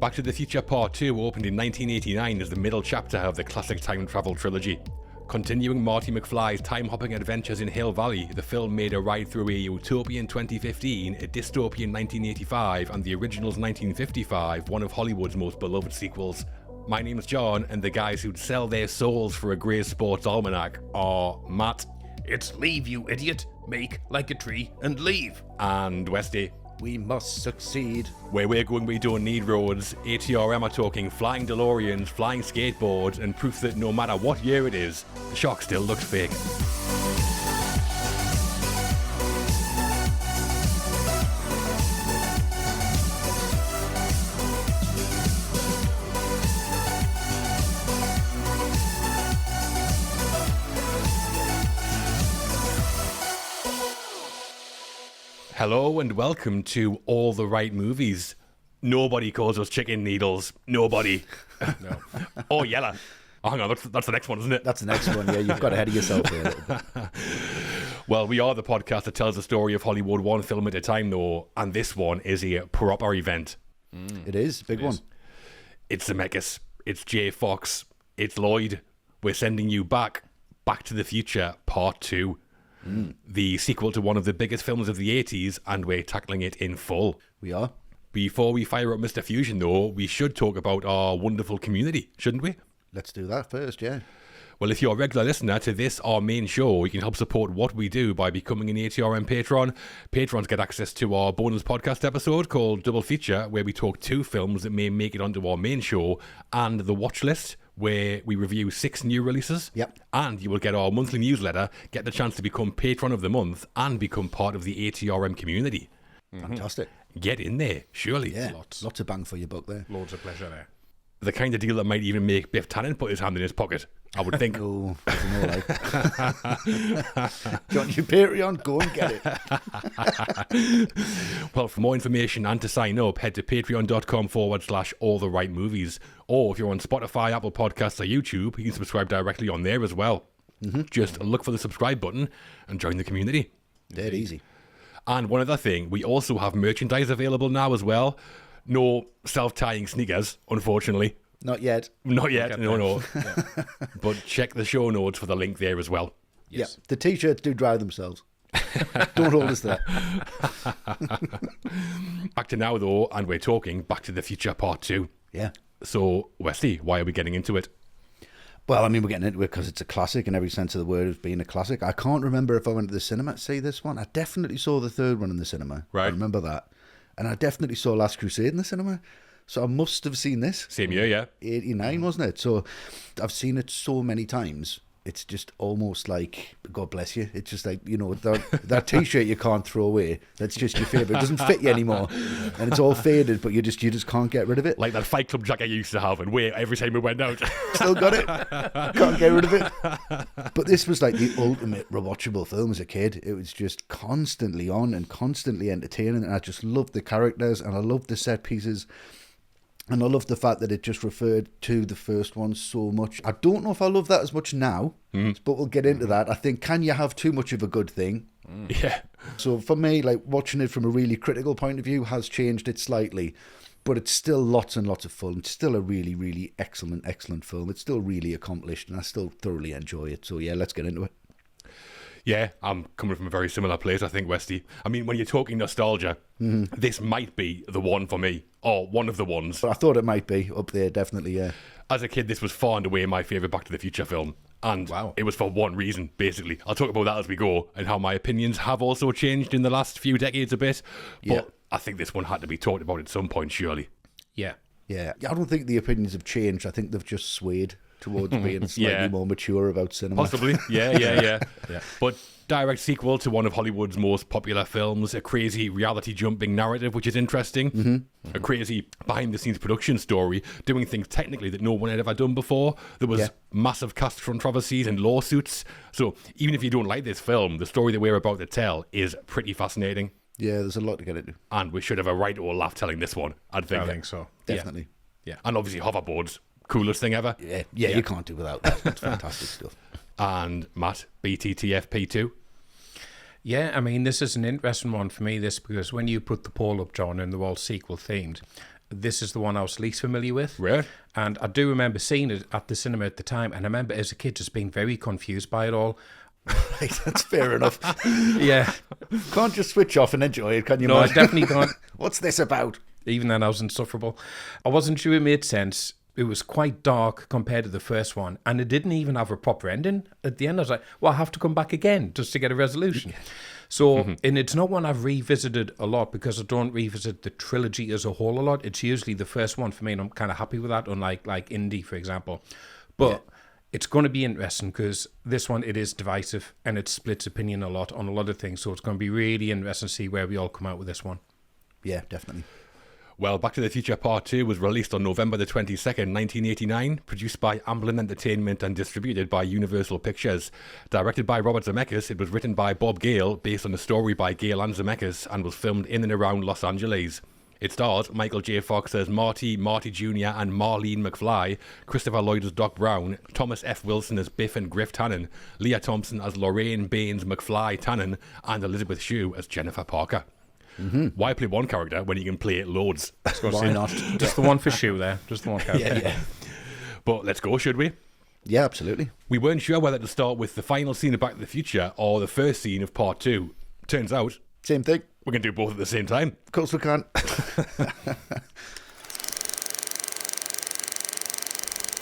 Back to the Future Part 2 opened in 1989 as the middle chapter of the classic time travel trilogy. Continuing Marty McFly's time-hopping adventures in Hill Valley, the film made a ride through a utopian 2015, a dystopian 1985, and the original's 1955, one of Hollywood's most beloved sequels. My name's John, and the guys who'd sell their souls for a grey sports almanac are Matt. It's leave, you idiot. Make like a tree and leave. And Westy. We must succeed. Where we're going, we don't need roads. ATRM are talking flying DeLoreans, flying skateboards, and proof that no matter what year it is, the shark still looks fake. Hello and welcome to All the Right Movies. Nobody calls us chicken needles. Nobody. No. Oh, Yella. Oh, hang on, that's the next one, isn't it? That's the next one, yeah. You've got ahead of yourself here a little bit. Well, we are the podcast that tells the story of Hollywood one film at a time, though, and this one is a proper event. It is, big one. It's Zemeckis. It's Jay Fox. It's Lloyd. We're sending you back to the Future Part 2. The sequel to one of the biggest films of the 80s, and we're tackling it in full. We are. Before we fire up Mr. Fusion, though, we should talk about our wonderful community, shouldn't we? Let's do that first, yeah. Well, if you're a regular listener to this, our main show, you can help support what we do by becoming an ATRM patron. Patrons get access to our bonus podcast episode called Double Feature, where we talk 2 films that may make it onto our main show, and the watch list, where we review 6 new releases. Yep. And you will get our monthly newsletter, get the chance to become patron of the month, and become part of the ATRM community. Fantastic. Get in there, surely. Yeah, lots of bang for your buck there. Loads of pleasure there. The kind of deal that might even make Biff Tannen put his hand in his pocket, I would think. Oh, I don't know, like. John, your Patreon, go and get it. Well, for more information and to sign up, head to patreon.com/alltherightmovies. Or if you're on Spotify, Apple Podcasts, or YouTube, you can subscribe directly on there as well. Just look for the subscribe button and join the community. Dead easy. And one other thing, we also have merchandise available now as well. No self-tying sneakers, unfortunately. Not yet. Not yet, no. Yeah. But check the show notes for the link there as well. Yes. Yeah, the T-shirts do dry themselves. Don't hold us there. Back to now, though, and we're talking Back to the Future Part 2. Yeah. So, Westy, why are we getting into it? Well, I mean, we're getting into it because it's a classic in every sense of the word of being a classic. I can't remember if I went to the cinema to see this one. I definitely saw the third one in the cinema. Right. I remember that. And I definitely saw Last Crusade in the cinema. So I must have seen this. Same year, yeah. 89, wasn't it? So I've seen it so many times. It's just almost like, God bless you. It's just like, you know, that T-shirt you can't throw away. That's just your favourite. It doesn't fit you anymore. And it's all faded, but you just can't get rid of it. Like that Fight Club jacket you used to have and wear every time we went out. Still got it. Can't get rid of it. But this was like the ultimate rewatchable film as a kid. It was just constantly on and constantly entertaining. And I just loved the characters and I loved the set pieces. And I love the fact that it just referred to the first one so much. I don't know if I love that as much now, but we'll get into that. I think, can you have too much of a good thing? Yeah. So for me, like watching it from a really critical point of view has changed it slightly, but it's still lots and lots of fun. It's still a really, really excellent film. It's still really accomplished, and I still thoroughly enjoy it. So yeah, let's get into it. Yeah, I'm coming from a very similar place, I think, Westy. I mean, when you're talking nostalgia, this might be the one for me, or one of the ones. But I thought it might be up there, definitely, yeah. As a kid, this was far and away my favourite Back to the Future film. And Wow. It was for one reason, basically. I'll talk about that as we go, and how my opinions have also changed in the last few decades a bit. But Yeah. I think this one had to be talked about at some point, surely. Yeah. Yeah, I don't think the opinions have changed. I think they've just swayed towards being slightly more mature about cinema. Possibly, yeah. But direct sequel to one of Hollywood's most popular films, a crazy reality jumping narrative, which is interesting. A crazy behind-the-scenes production story, doing things technically that no one had ever done before. There was massive cast controversies and lawsuits. So even if you don't like this film, the story that we're about to tell is pretty fascinating. Yeah, there's a lot to get into. And we should have a right or laugh telling this one, I think. So. Definitely. Yeah. And obviously hoverboards, coolest thing ever. Yeah, you can't do without that. It's fantastic stuff. And Matt, BTTFP2. Yeah, I mean, this is an interesting one for me, this, because when you put the poll up, John, and they're all sequel themed, This is the one I was least familiar with. Right. And I do remember seeing it at the cinema at the time, and I remember as a kid just being very confused by it all. Right, that's fair enough. Yeah. Can't just switch off and enjoy it, can you? No, I man? definitely can't. What's this about? Even then, I was insufferable. I wasn't sure it made sense. It was quite dark compared to the first one, and it didn't even have a proper ending. At the end, I was like, well, I have to come back again just to get a resolution. So, and it's not one I've revisited a lot because I don't revisit the trilogy as a whole a lot. It's usually the first one for me, and I'm kind of happy with that, unlike like Indy, for example. But it's going to be interesting because this one, it is divisive, and it splits opinion a lot on a lot of things. So it's going to be really interesting to see where we all come out with this one. Yeah, definitely. Well, Back to the Future Part 2 was released on November the 22nd, 1989, produced by Amblin Entertainment and distributed by Universal Pictures. Directed by Robert Zemeckis, it was written by Bob Gale, based on a story by Gale and Zemeckis, and was filmed in and around Los Angeles. It stars Michael J. Fox as Marty Jr. and Marlene McFly, Christopher Lloyd as Doc Brown, Thomas F. Wilson as Biff and Griff Tannen, Leah Thompson as Lorraine Baines McFly Tannen, and Elizabeth Shue as Jennifer Parker. Why play one character when you can play it loads? Why not? Just the one for Shoe there. Just the one character. Yeah. But let's go, should we? Yeah, absolutely. We weren't sure whether to start with the final scene of Back to the Future or the first scene of Part 2. Turns out, Same thing. we can do both at the same time. Of course we can.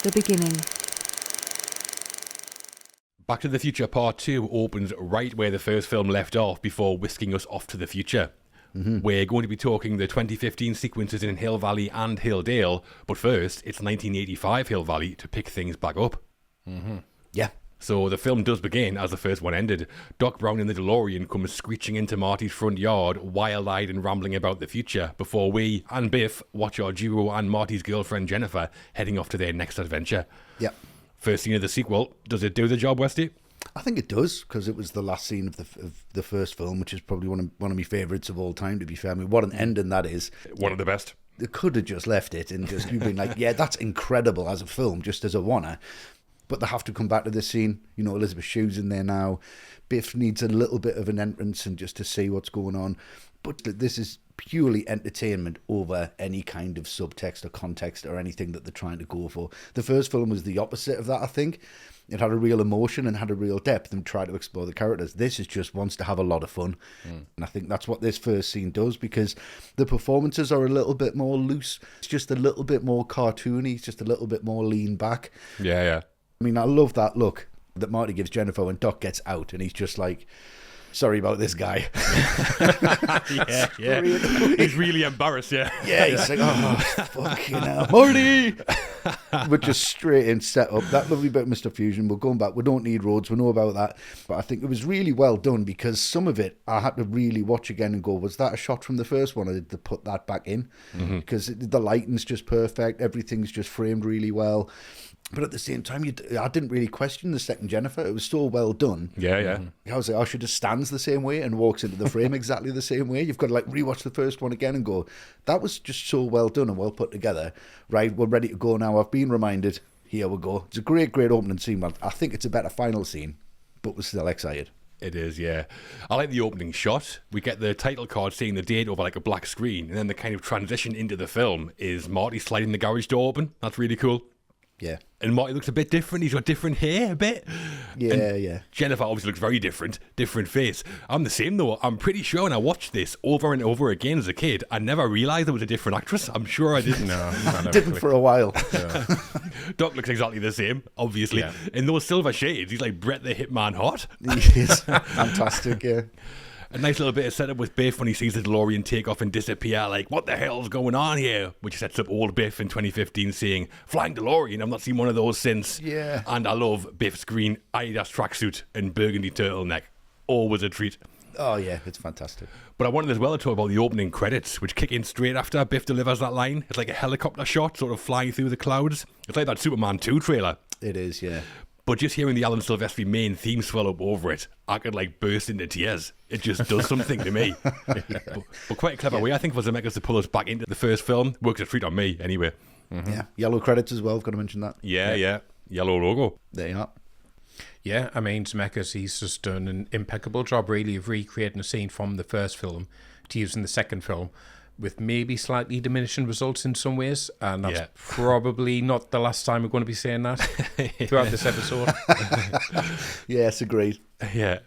The beginning. Back to the Future Part 2 opens right where the first film left off before whisking us off to the future. We're going to be talking the 2015 sequences in Hill Valley and Hilldale, but first, it's 1985 Hill Valley to pick things back up. Yeah. So the film does begin as the first one ended. Doc Brown in the DeLorean comes screeching into Marty's front yard, wild-eyed and rambling about the future, before we and Biff watch our duo and Marty's girlfriend Jennifer heading off to their next adventure. Yeah. First scene of the sequel. Does it do the job, Westy? I think it does, because it was the last scene of the first film, which is probably one of my favourites of all time, to be fair. I mean, what an ending that is. One of the best. They could have just left it and just you've been like, yeah, that's incredible as a film, just as a wanna. But they have to come back to this scene. You know, Elizabeth Shue's in there now. Biff needs a little bit of an entrance and just to see what's going on. But this is purely entertainment over any kind of subtext or context or anything that they're trying to go for. The first film was the opposite of that, I think. It had a real emotion and had a real depth and tried to explore the characters. This is just wants to have a lot of fun. And I think that's what this first scene does, because the performances are a little bit more loose. It's just a little bit more cartoony. It's just a little bit more lean back. Yeah. I mean, I love that look that Marty gives Jennifer when Doc gets out and he's just like, sorry about this guy. Yeah. He's really embarrassed, yeah. Yeah, he's like, oh, fucking hell. Marty! But just straight in set up. That lovely bit of Mr. Fusion. We're going back. We don't need roads. We know about that. But I think it was really well done, because some of it I had to really watch again and go, was that a shot from the first one, or did they put that back in? Because the lighting's just perfect. Everything's just framed really well. But at the same time, I didn't really question the second Jennifer. It was so well done. Yeah. I was like, oh, she just stands the same way and walks into the frame exactly the same way. You've got to like rewatch the first one again and go, that was just so well done and well put together. Right, we're ready to go now. I've been reminded. Here we go. It's a great opening scene. I think it's a better final scene, but we're still excited. It is, yeah. I like the opening shot. We get the title card saying the date over like a black screen, and then the kind of transition into the film is Marty sliding the garage door open. That's really cool. Yeah. And Marty looks a bit different. He's got different hair a bit. Yeah. Jennifer obviously looks very different face. I'm the same though. I'm pretty sure when I watched this over and over again as a kid, I never realised it was a different actress. I'm sure I didn't. No, Didn't for a while. Doc looks exactly the same, obviously. Yeah. In those silver shades, he's like Brett the Hitman Hot. He is fantastic, yeah. A nice little bit of setup with Biff when he sees the DeLorean take off and disappear, like, what the hell's going on here? Which sets up old Biff in 2015 saying, flying DeLorean, I've not seen one of those since. Yeah. And I love Biff's green Adidas tracksuit and burgundy turtleneck. Always a treat. Oh, yeah, it's fantastic. But I wanted as well to talk about the opening credits, which kick in straight after Biff delivers that line. It's like a helicopter shot, sort of flying through the clouds. It's like that Superman 2 trailer. It is, yeah. But just hearing the Alan Silvestri main theme swell up over it, I could like burst into tears. It just does something to me. But quite a clever way, I think, for Zemeckis to pull us back into the first film. Works a treat on me, anyway. Yeah. Yellow credits as well, I've got to mention that. Yeah. Yellow logo. There you are. Yeah, I mean, Zemeckis, he's just done an impeccable job, really, of recreating a scene from the first film to use in the second film. with maybe slightly diminishing results in some ways, and that's Yeah. probably not the last time we're going to be saying that throughout this episode. Yes, agreed. Yeah.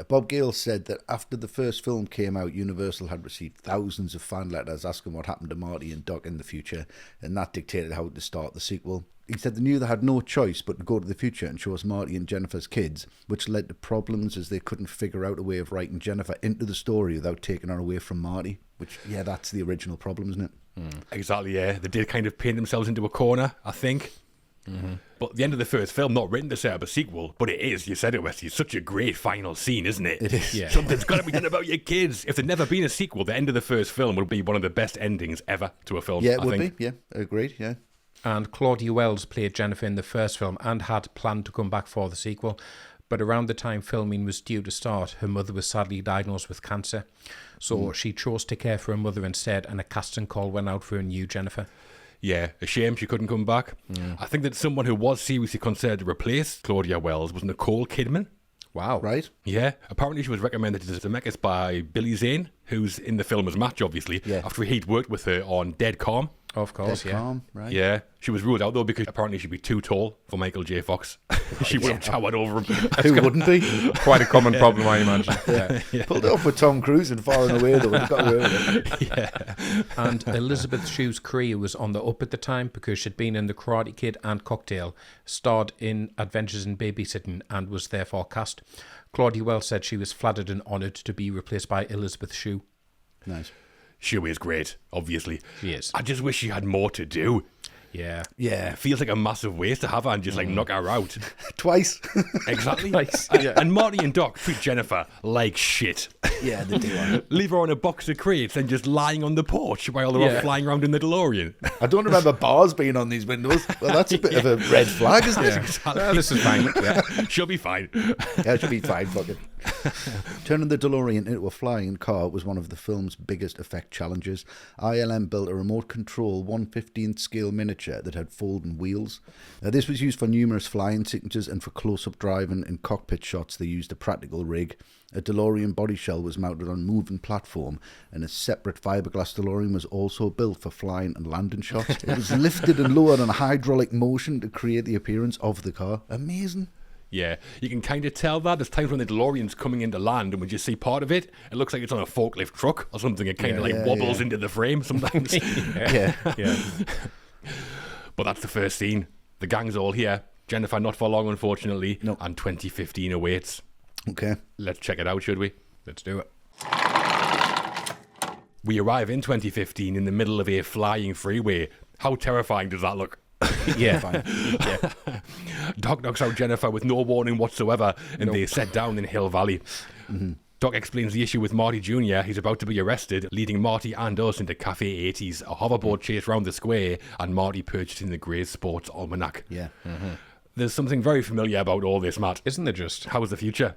Bob Gale said that after the first film came out, Universal had received thousands of fan letters asking what happened to Marty and Doc in the future, and that dictated how to start the sequel. He said they knew they had no choice but to go to the future and show us Marty and Jennifer's kids, which led to problems as they couldn't figure out a way of writing Jennifer into the story without taking her away from Marty. Which, yeah, that's the original problem, isn't it? Exactly, yeah. They did kind of paint themselves into a corner, I think. But the end of the first film, not written to set up a sequel, but it is. You said it, Westy. It's such a great final scene, isn't it? It is. Yeah. Something's got to be done about your kids. If there'd never been a sequel, the end of the first film would be one of the best endings ever to a film. Yeah, it I would think. be. Yeah, agreed. Yeah. And Claudia Wells played Jennifer in the first film and had planned to come back for the sequel. But around the time filming was due to start, her mother was sadly diagnosed with cancer. So she chose to care for her mother instead, and a casting call went out for a new Jennifer. Yeah, a shame she couldn't come back. I think that someone who was seriously considered to replace Claudia Wells was Nicole Kidman. Wow. Right? Yeah, apparently she was recommended to Zemeckis by Billy Zane, who's in the film as Match, obviously, Yeah. after he'd worked with her on Dead Calm. Of course, Dead yeah. calm, right? Yeah, she was ruled out though because apparently she'd be too tall for Michael J. Fox. She would have towered over him. Who wouldn't be? Quite a common problem, I imagine. Yeah. Pulled it off with Tom Cruise and Far and Away, though. We've got away with it. And Elizabeth Shue's career was on the up at the time because she'd been in The Karate Kid and Cocktail, starred in Adventures in Babysitting, and was therefore cast. Claudia Wells said she was flattered and honoured to be replaced by Elizabeth Shue. Nice. She is great, obviously. She is. I just wish she had more to do. Yeah. Yeah. It feels like a massive waste to have her and just like knock her out. Twice. Exactly. Nice. And Marty and Doc treat Jennifer like shit. Yeah, they do. Leave her on a box of crates and just lying on the porch while they're all flying around in the DeLorean. I don't remember bars being on these windows. Well, that's a bit of a red flag, isn't it? Oh, this is fine. Yeah. She'll be fine. Yeah, it should be fine, fuck it. Turning the DeLorean into a flying car was one of the film's biggest effect challenges. ILM built a remote control 1/15th scale miniature that had folding wheels. This was used for numerous flying sequences, and for close-up driving and cockpit shots they used a practical rig. A DeLorean body shell was mounted on a moving platform, and a separate fiberglass DeLorean was also built for flying and landing shots. It was lifted and lowered on a hydraulic motion to create the appearance of the car. Amazing. Yeah, you can kind of tell that. There's times when the DeLorean's coming into land and we just see part of it. It looks like it's on a forklift truck or something. It kind of wobbles into the frame sometimes. Yeah. But that's the first scene. The gang's all here. Jennifer not for long, unfortunately. No. And 2015 awaits. Okay. Let's check it out, should we? Let's do it. We arrive in 2015 in the middle of a flying freeway. How terrifying does that look? Yeah. Fine. Yeah. Doc knocks out Jennifer with no warning whatsoever, and they set down in Hill Valley. Doc explains the issue with Marty Jr. He's about to be arrested, leading Marty and us into Cafe 80s, a hoverboard chase round the square, and Marty purchasing the Grey Sports Almanac. Yeah. There's something very familiar about all this, Matt. Isn't there just? How's the future?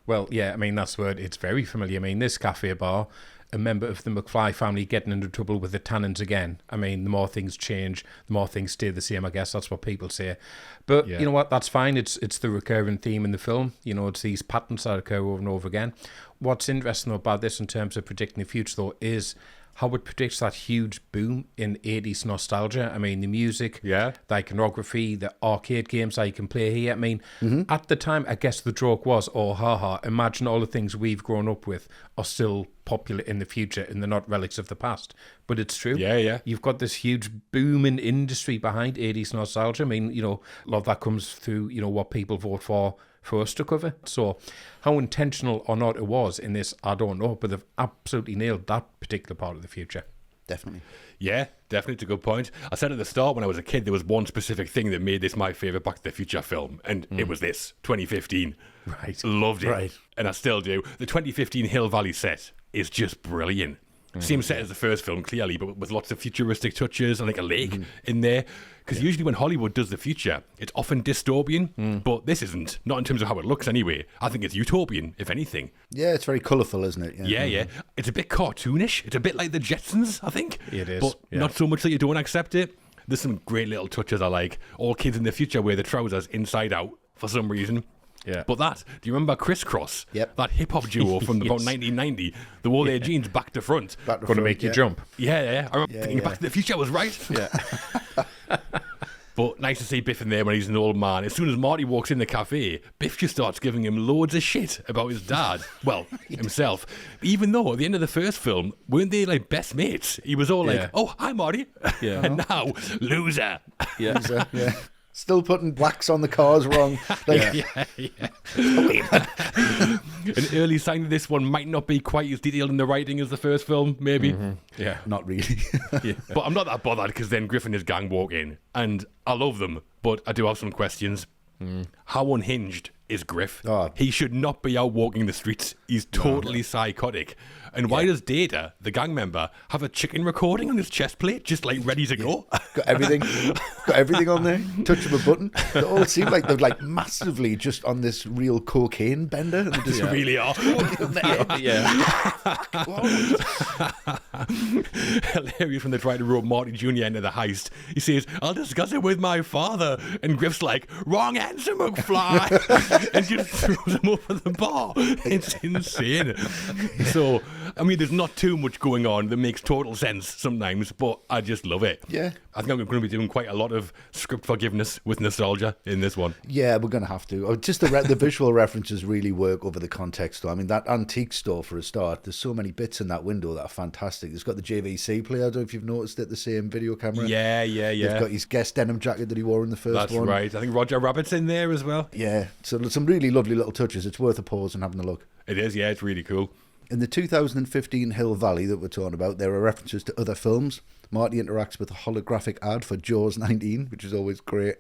Well, yeah, I mean, that's word. It's very familiar. I mean, this cafe bar, a member of the McFly family getting into trouble with the Tannins again. I mean, the more things change, the more things stay the same, I guess. That's what people say. But you know what? That's fine. It's the recurring theme in the film. You know, it's these patterns that occur over and over again. What's interesting about this in terms of predicting the future, though, is how it predicts that huge boom in 80s nostalgia. I mean, the music, the iconography, the arcade games that you can play here. I mean, at the time, I guess the joke was, oh, haha, imagine all the things we've grown up with are still popular in the future and they're not relics of the past. But it's true. Yeah. You've got this huge booming industry behind 80s nostalgia. I mean, you know, a lot of that comes through, you know, what people vote for us to cover. So how intentional or not it was in this, I don't know, but they've absolutely nailed that particular part of the future. Definitely. Yeah, definitely. It's a good point. I said at the start when I was a kid, there was one specific thing that made this my favourite Back to the Future film, and it was this, 2015. Right. Loved it. Right. And I still do. The 2015 Hill Valley set is just brilliant. Same set as the first film, clearly, but with lots of futuristic touches and like a lake in there. Because usually when Hollywood does the future, it's often dystopian, but this isn't. Not in terms of how it looks anyway. I think it's utopian, if anything. Yeah, it's very colourful, isn't it? Yeah. It's a bit cartoonish. It's a bit like the Jetsons, I think. It is, But yeah. not so much that you don't accept it. There's some great little touches I like. All kids in the future wear the trousers inside out for some reason. Yeah. But do you remember Crisscross? Yep. That hip-hop duo from about 1990. They wore their jeans back to front. Back to Going to front, make you jump. Yeah. I remember thinking yeah. Back to the Future was right. Yeah. But nice to see Biff in there when he's an old man. As soon as Marty walks in the cafe, Biff just starts giving him loads of shit about his dad. Well, himself. Even though at the end of the first film, weren't they like best mates? He was all like, Yeah. oh, hi, Marty. Yeah. And now, loser. Yeah. Yeah. Still putting wax on the cars wrong. Like, An early sign that this one might not be quite as detailed in the writing as the first film, maybe. Yeah. Not really. But I'm not that bothered because then Griff and his gang walk in. And I love them, but I do have some questions. How unhinged is Griff? Oh. He should not be out walking the streets. He's totally psychotic. And why does Data, the gang member, have a chicken recording on his chest plate, just like ready to go? Got everything on there. Touch of a button. They all seem like they're like massively just on this real cocaine bender. And they just Really are. Hilarious when they try to rope Marty Jr. into the heist. He says, I'll discuss it with my father. And Griff's like, wrong answer, McFly. And just throws him over the bar. It's insane. So, I mean, there's not too much going on that makes total sense sometimes, but I just love it. Yeah. I think I'm going to be doing quite a lot of script forgiveness with nostalgia in this one. Yeah, we're going to have to. Just the visual references really work over the context, though. I mean, that antique store, for a start, there's so many bits in that window that are fantastic. It's got the JVC player. I don't know if you've noticed it, the same video camera. Yeah. It's got his guest denim jacket that he wore in the first That's one. right. I think Roger Rabbit's in there as well. Yeah, so there's some really lovely little touches. It's worth a pause and having a look. It is, yeah, it's really cool. In the 2015 Hill Valley that we're talking about, there are references to other films. Marty interacts with a holographic ad for Jaws 19, which is always great.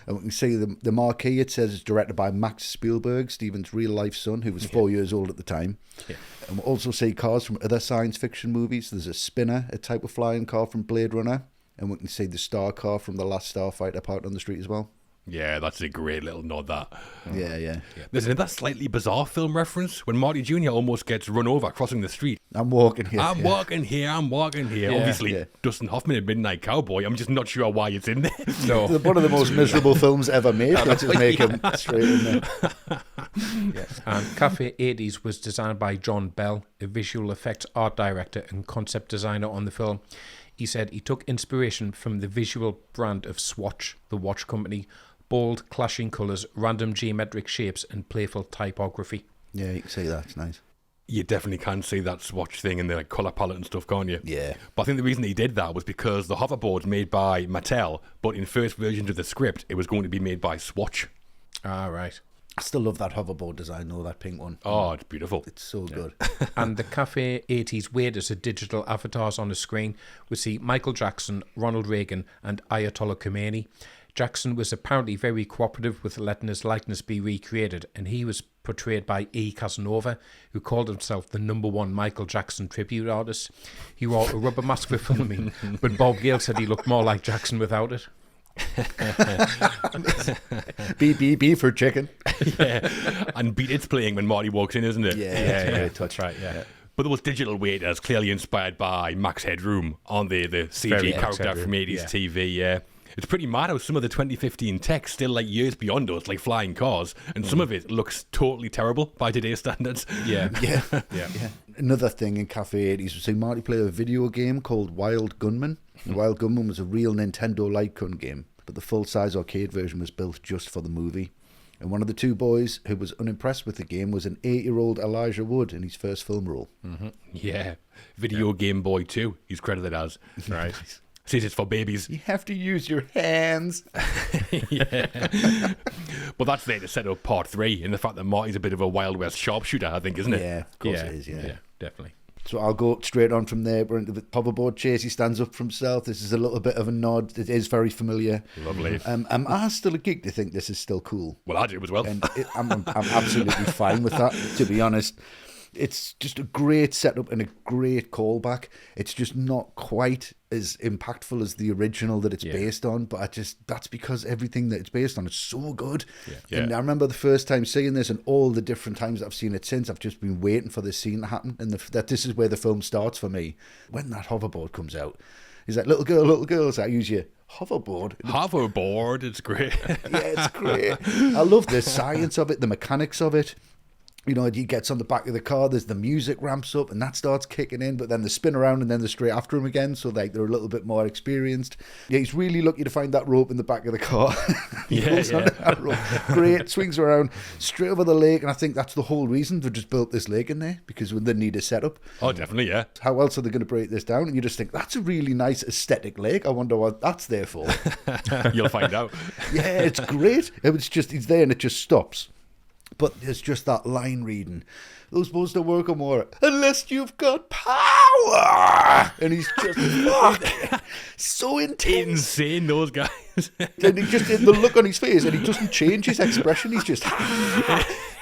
And we can see the marquee, it says it's directed by Max Spielberg, Steven's real-life son, who was 4 years old at the time. Yeah. And we also see cars from other science fiction movies. There's a Spinner, a type of flying car from Blade Runner. And we can see the Star car from The Last Starfighter parked on the street as well. Yeah, that's a great little nod, that. Yeah. There's another slightly bizarre film reference when Marty Jr. almost gets run over crossing the street. I'm walking here. I'm walking here. Yeah, Obviously, yeah. Dustin Hoffman and Midnight Cowboy. I'm just not sure why it's in there. No. One of the most miserable films ever made. Let's just make him straight in there. Yes. And Cafe 80s was designed by John Bell, a visual effects art director and concept designer on the film. He said he took inspiration from the visual brand of Swatch, the watch company. Bold, clashing colours, random geometric shapes, and playful typography. Yeah, you can see that. It's nice. You definitely can see that swatch thing in the like, colour palette and stuff, can't you? Yeah. But I think the reason he did that was because the hoverboard's made by Mattel, but in first versions of the script, it was going to be made by Swatch. Ah, right. I still love that hoverboard design, though, that pink one. Oh, it's beautiful. It's so good. And the Cafe 80s waiters are digital avatars on the screen. We see Michael Jackson, Ronald Reagan, and Ayatollah Khomeini. Jackson was apparently very cooperative with letting his likeness be recreated, and he was portrayed by E. Casanova, who called himself the #1 Michael Jackson tribute artist. He wore a rubber mask for filming, but Bob Gale said he looked more like Jackson without it. B for chicken. Yeah. And Beat It's playing when Marty walks in, isn't it? Yeah, great touch. Right, yeah. But those digital waiters clearly inspired by Max Headroom on the CG Very Max character Headroom, from 80s yeah. TV, yeah. It's pretty mad how some of the 2015 tech still like years beyond us, like flying cars, and some of it looks totally terrible by today's standards. Yeah. Yeah. Another thing in Cafe 80s, we see Marty play a video game called Wild Gunman. And Wild Gunman was a real Nintendo light gun game, but the full-size arcade version was built just for the movie. And one of the two boys who was unimpressed with the game was an 8-year-old Elijah Wood in his first film role. Yeah. Video Game Boy 2, he's credited as. Right. Says it's for babies. You have to use your hands. Yeah. But that's there to set up part 3, in the fact that Marty's a bit of a Wild West sharpshooter, I think, isn't it? Yeah, of course it is, yeah. Definitely. So I'll go straight on from there. We're into the hoverboard chase. He stands up for himself. This is a little bit of a nod. It is very familiar. Lovely. Am I still a geek to think this is still cool? Well, I do as well. And I'm absolutely fine with that, to be honest. It's just a great setup and a great callback. It's just not quite as impactful as the original that it's based on, but that's because everything that it's based on is so good. Yeah. And I remember the first time seeing this, and all the different times I've seen it since, I've just been waiting for this scene to happen, and that this is where the film starts for me. When that hoverboard comes out, He's like, little girl, so I use your hoverboard. Hoverboard, it's great. Yeah, it's great. I love the science of it, the mechanics of it. You know, he gets on the back of the car, there's the music ramps up and that starts kicking in, but then they spin around and then they're straight after him again, so like they're a little bit more experienced. Yeah, he's really lucky to find that rope in the back of the car. He holds onto that rope. Great, swings around straight over the lake, and I think that's the whole reason they just built this lake in there, because they need a setup. Oh, definitely, yeah. How else are they going to break this down? And you just think, that's a really nice aesthetic lake. I wonder what that's there for. You'll find out. Yeah, it's great. It's just, he's there and it just stops. But there's just that line reading. Those supposed to work or more, unless you've got power. And he's just so intense. Insane, those guys. And he just, the look on his face, and he doesn't change his expression. He's just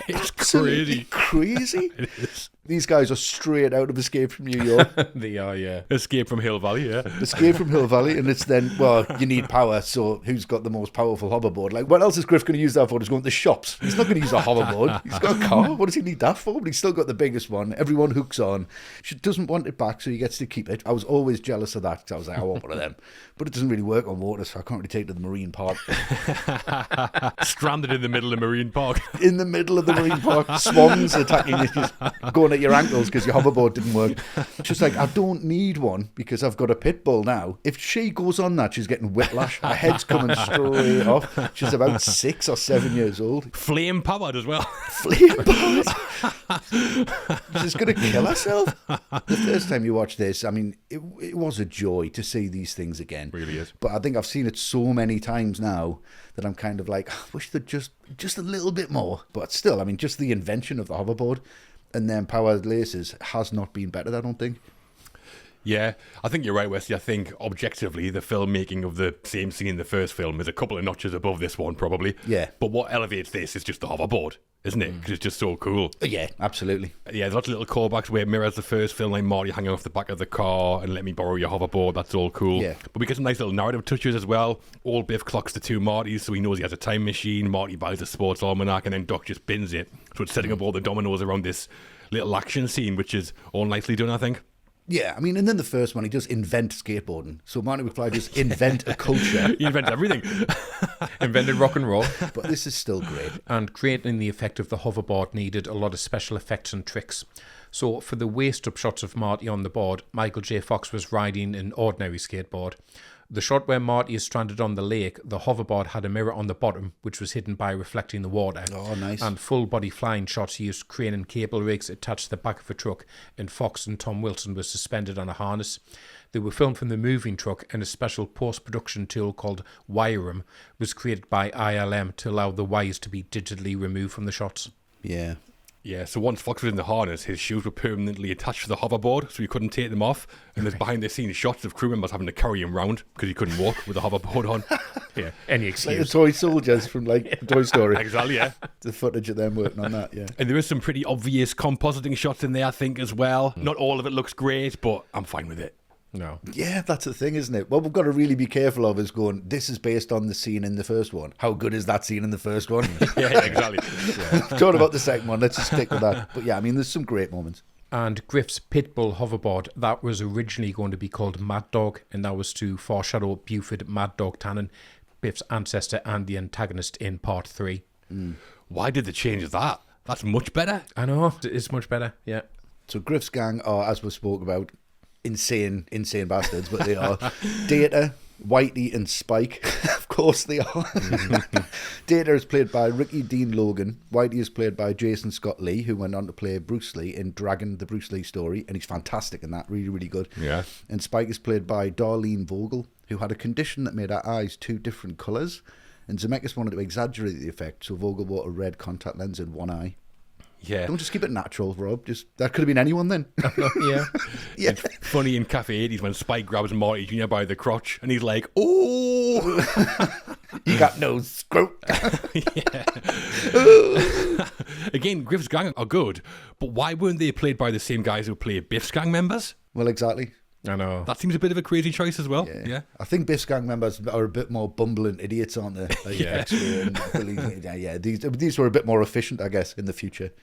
It's crazy. Crazy. It is. These guys are straight out of Escape from New York. They are, yeah. Escape from Hill Valley, yeah. Escape from Hill Valley, and it's then, well, you need power, so who's got the most powerful hoverboard? Like, what else is Griff going to use that for? He's going to the shops. He's not going to use a hoverboard. He's got a car. What does he need that for? But he's still got the biggest one. Everyone hooks on. She doesn't want it back, so he gets to keep it. I was always jealous of that, because I was like, I want one of them. But it doesn't really work on water, so I can't really take it to the marine park. Stranded in the middle of Marine Park. In the middle of the marine park, swans attacking you, just going at your ankles because your hoverboard didn't work. Just like, I don't need one because I've got a pit bull now. If she goes on that, she's getting whiplash. Her head's coming straight off. She's about 6 or 7 years old. Flame powered as well. Flame powered. She's going to kill herself. The first time you watch this, I mean, it was a joy to see these things again. Really is. But I think I've seen it so many times now that I'm kind of like, I wish they'd just a little bit more. But still, I mean, just the invention of the hoverboard and then powered laces has not been better, I don't think. Yeah, I think you're right, Westy. I think objectively, the filmmaking of the same scene in the first film is a couple of notches above this one, probably. Yeah. But what elevates this is just the hoverboard, isn't it? Because it's just so cool. Yeah, absolutely. Yeah, there's lots of little callbacks where it mirrors the first film, like Marty hanging off the back of the car and let me borrow your hoverboard. That's all cool. Yeah. But we get some nice little narrative touches as well. Old Biff clocks the two Martys, so he knows he has a time machine. Marty buys a sports almanac, and then Doc just bins it. So it's setting up all the dominoes around this little action scene, which is all nicely done, I think. Yeah, I mean, and then the first one, he does invent skateboarding. So Marty McFly just invent a culture. He invents everything. Invented rock and roll. But this is still great. And creating the effect of the hoverboard needed a lot of special effects and tricks. So for the waist-up shots of Marty on the board, Michael J. Fox was riding an ordinary skateboard. The shot where Marty is stranded on the lake, the hoverboard had a mirror on the bottom, which was hidden by reflecting the water. Oh, nice. And full-body flying shots used crane and cable rigs attached to the back of a truck, and Fox and Tom Wilson were suspended on a harness. They were filmed from the moving truck, and a special post-production tool called Wire'em was created by ILM to allow the wires to be digitally removed from the shots. Yeah. Yeah, so once Fox was in the harness, his shoes were permanently attached to the hoverboard, so he couldn't take them off. And there's behind-the-scenes shots of crew members having to carry him round because he couldn't walk with the hoverboard on. Yeah, any Like the excuse. toy soldiers from like Toy Story. Exactly, yeah. The footage of them working on that, yeah. And there is some pretty obvious compositing shots in there, I think, as well. Not all of it looks great, but I'm fine with it. No. Yeah, that's the thing, isn't it? What we've got to really be careful of is going, this is based on the scene in the first one. How good is that scene in the first one? Yeah, exactly. Talking about the second one, let's just stick with that. But yeah, I mean, there's some great moments. And Griff's Pitbull hoverboard, that was originally going to be called Mad Dog, and that was to foreshadow Buford Mad Dog Tannen, Biff's ancestor and the antagonist in part 3. Why did they change that? That's much better. I know, it's much better, yeah. So Griff's gang are, as we spoke about, insane bastards, but they are. Data, Whitey and Spike, of course they are. Data is played by Ricky Dean Logan. Whitey is played by Jason Scott Lee, who went on to play Bruce Lee in Dragon, the Bruce Lee story, and he's fantastic in that, really, really good. Yeah. And Spike is played by Darlene Vogel, who had a condition that made her eyes 2 different colours, and Zemeckis wanted to exaggerate the effect, so Vogel wore a red contact lens in one eye. Yeah. Don't just keep it natural, Rob. That could have been anyone then. Yeah. Yeah. Funny in Cafe 80s when Spike grabs Marty Jr. by the crotch and he's like, oh! You got no screw. Again, Griff's gang are good, but why weren't they played by the same guys who play Biff's gang members? Well, exactly. I know. That seems a bit of a crazy choice as well. Yeah. I think Biff's gang members are a bit more bumbling idiots, aren't they? Like Yeah. X-Ray and these were a bit more efficient, I guess, in the future.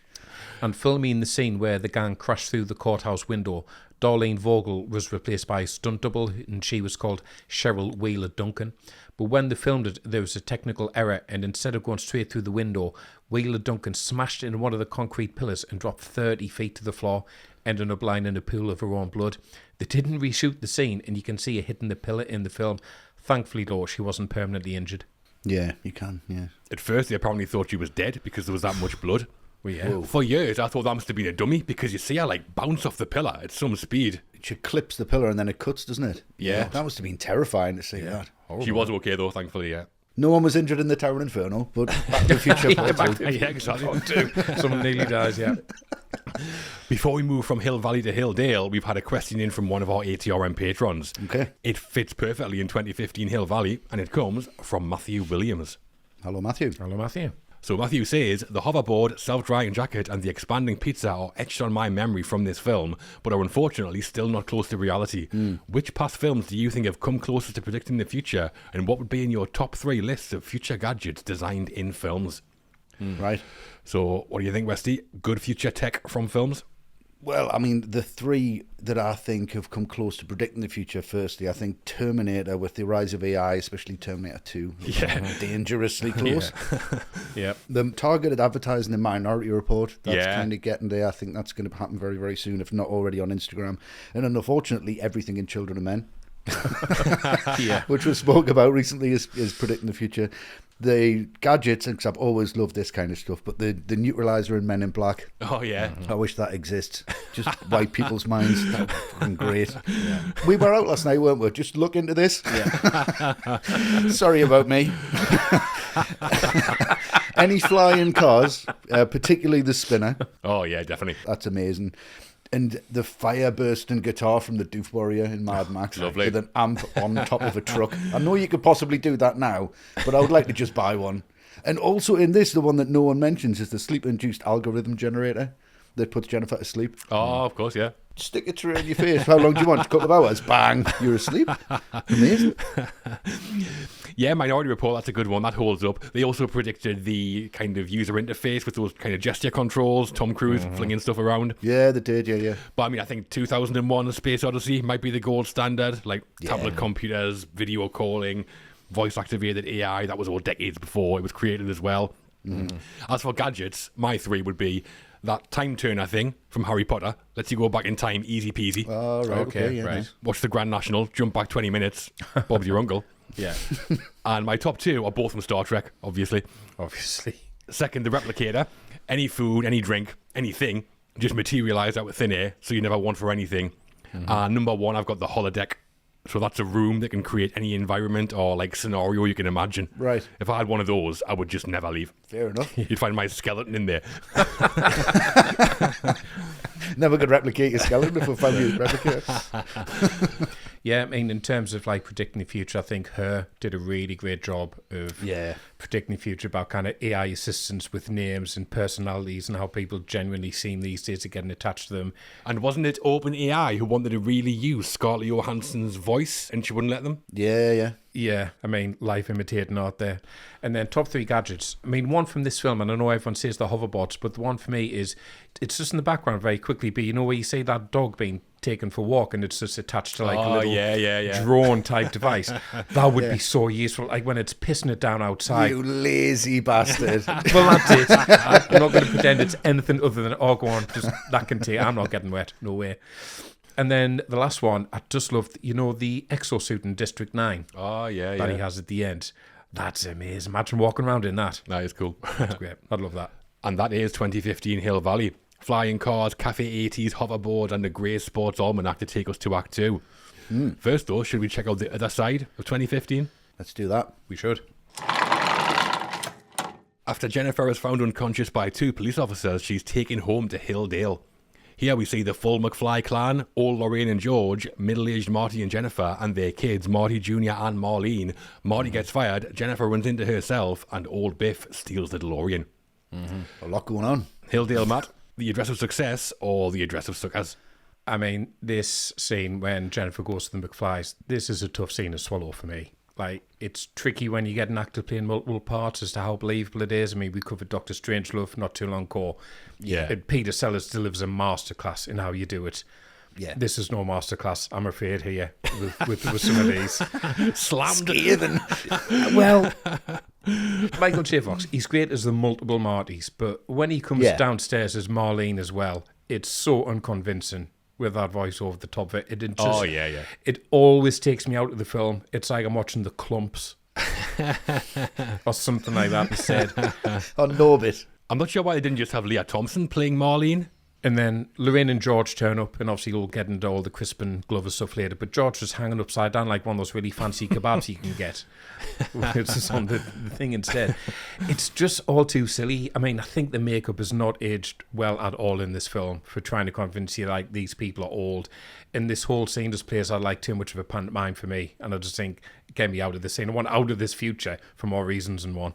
And filming the scene where the gang crashed through the courthouse window, Darlene Vogel was replaced by a stunt double, and she was called Cheryl Wheeler Duncan. But when they filmed it, there was a technical error, and instead of going straight through the window, Wheeler Duncan smashed into one of the concrete pillars and dropped 30 feet to the floor, ending up lying in a pool of her own blood. They didn't reshoot the scene, and you can see her hitting the pillar in the film. Thankfully, though, she wasn't permanently injured. Yeah, you can, yeah. At first, they apparently thought she was dead because there was that much blood. Well, yeah. For years, I thought that must have been a dummy because you see her like bounce off the pillar at some speed. She clips the pillar and then it cuts, doesn't it? Yeah. That must have been terrifying to see that. She was okay though, thankfully, yeah. No one was injured in the Tower Inferno, but Back to the Future Part 2. Yeah, exactly. Someone nearly dies, yeah. Before we move from Hill Valley to Hilldale, we've had a question in from one of our ATRM patrons. Okay. It fits perfectly in 2015 Hill Valley, and it comes from Matthew Williams. Hello, Matthew. Hello, Matthew. So Matthew says, the hoverboard, self-drying jacket and the expanding pizza are etched on my memory from this film, but are unfortunately still not close to reality. Which past films do you think have come closest to predicting the future, and what would be in your top 3 lists of future gadgets designed in films? Right. So what do you think, Westy? Good future tech from films? Well, I mean, the 3 that I think have come close to predicting the future, firstly, I think Terminator, with the rise of AI, especially Terminator 2, dangerously close. Yeah. The targeted advertising in Minority Report, that's Yeah. kind of getting there. I think that's going to happen very, very soon, if not already on Instagram. And then, unfortunately, everything in Children of Men, Yeah. which was spoke about recently, is predicting the future. The gadgets, because I've always loved this kind of stuff, but the neutralizer in Men in Black, Oh, yeah. I wish that exists. Just wipe people's minds. That's fucking great. Yeah. We were out last night, weren't we? Just look into this. Yeah. Sorry about me. Any flying cars, particularly the spinner, Oh, yeah, definitely. that's amazing. And the fire bursting guitar from the Doof Warrior in Mad Max Lovely. with an amp on top of a truck. I know you could possibly do that now, but I would like to just buy one. And also in this, the one that no one mentions is the sleep-induced algorithm generator that puts Jennifer to sleep. Oh, of course, yeah. Stick it through in your face. How long do you want? A couple of hours. Bang. You're asleep. Amazing. Yeah, Minority Report, that's a good one. That holds up. They also predicted the kind of user interface with those kind of gesture controls, Tom Cruise flinging stuff around. Yeah, they did. Yeah. But I mean, I think 2001 A Space Odyssey might be the gold standard. Like tablet computers, video calling, voice activated AI. That was all decades before it was created as well. As for gadgets, my 3 would be that time turner thing from Harry Potter. Lets you go back in time, easy peasy. Oh, right. Okay. Yeah, right. nice. Watch the Grand National, jump back 20 minutes. Bob's your uncle. Yeah. And my top 2 are both from Star Trek, obviously. Obviously. Second, the replicator. Any food, any drink, anything, just materialised out of thin air, so you never want for anything. Number 1, I've got the holodeck. So that's a room that can create any environment or like scenario you can imagine. Right. If I had one of those, I would just never leave. Fair enough. You'd find my skeleton in there. Never could replicate your skeleton if we found you replicate. Yeah, I mean, in terms of like predicting the future, I think Her did a really great job of predicting the future about kind of AI assistants with names and personalities and how people genuinely seem these days are getting attached to them. And wasn't it OpenAI who wanted to really use Scarlett Johansson's voice and she wouldn't let them? Yeah. Yeah, I mean, life imitating art there. And then top 3 gadgets. I mean, one from this film, and I know everyone says the hoverboards, but the one for me is, it's just in the background very quickly, but you know where you see that dog being taken for a walk and it's just attached to like a little drone type device. That would be so useful, like when it's pissing it down outside. You lazy bastard. Well, that's it. I'm not going to pretend it's anything other than, oh, go on, just that can take, I'm not getting wet, no way. And then the last one, I just love, you know, the exosuit in District 9 Oh, yeah. that he has at the end. That's amazing. Imagine walking around in that. That is cool. That's great. I'd love that. And that is 2015 Hill Valley. Flying cars, cafe 80s, hoverboard, and the Grey Sports Almanac to take us to Act 2. First, though, should we check out the other side of 2015? Let's do that. We should. After Jennifer is found unconscious by 2 police officers, she's taken home to Hilldale. Here we see the full McFly clan, old Lorraine and George, middle-aged Marty and Jennifer, and their kids, Marty Jr. and Marlene. Marty gets fired, Jennifer runs into herself, and old Biff steals the DeLorean. A lot going on. Hilldale, Matt, the address of success or the address of suckers? I mean, this scene when Jennifer goes to the McFlys, this is a tough scene to swallow for me. Like, it's tricky when you get an actor playing multiple parts as to how believable it is. I mean, we covered Dr. Strangelove not too long ago. Yeah. And Peter Sellers delivers a masterclass in how you do it. Yeah. This is no masterclass, I'm afraid, here with some of these. Slammed. Well, Michael J. Fox, he's great as the multiple Martys, but when he comes downstairs as Marlene as well, it's so unconvincing with that voice over the top of it. It always takes me out of the film. It's like I'm watching The Clumps or something like that instead. On Norbit. I'm not sure why they didn't just have Leah Thompson playing Marlene. And then Lorraine and George turn up, and obviously we'll get into all the Crispin Glover stuff later, but George was hanging upside down like one of those really fancy kebabs you can get. It's just on the thing instead. It's just all too silly. I mean, I think the makeup is not aged well at all in this film for trying to convince you like these people are old. And this whole scene just plays out like too much of a pantomime for me. And I just think, get me out of this scene. I want out of this future for more reasons than one.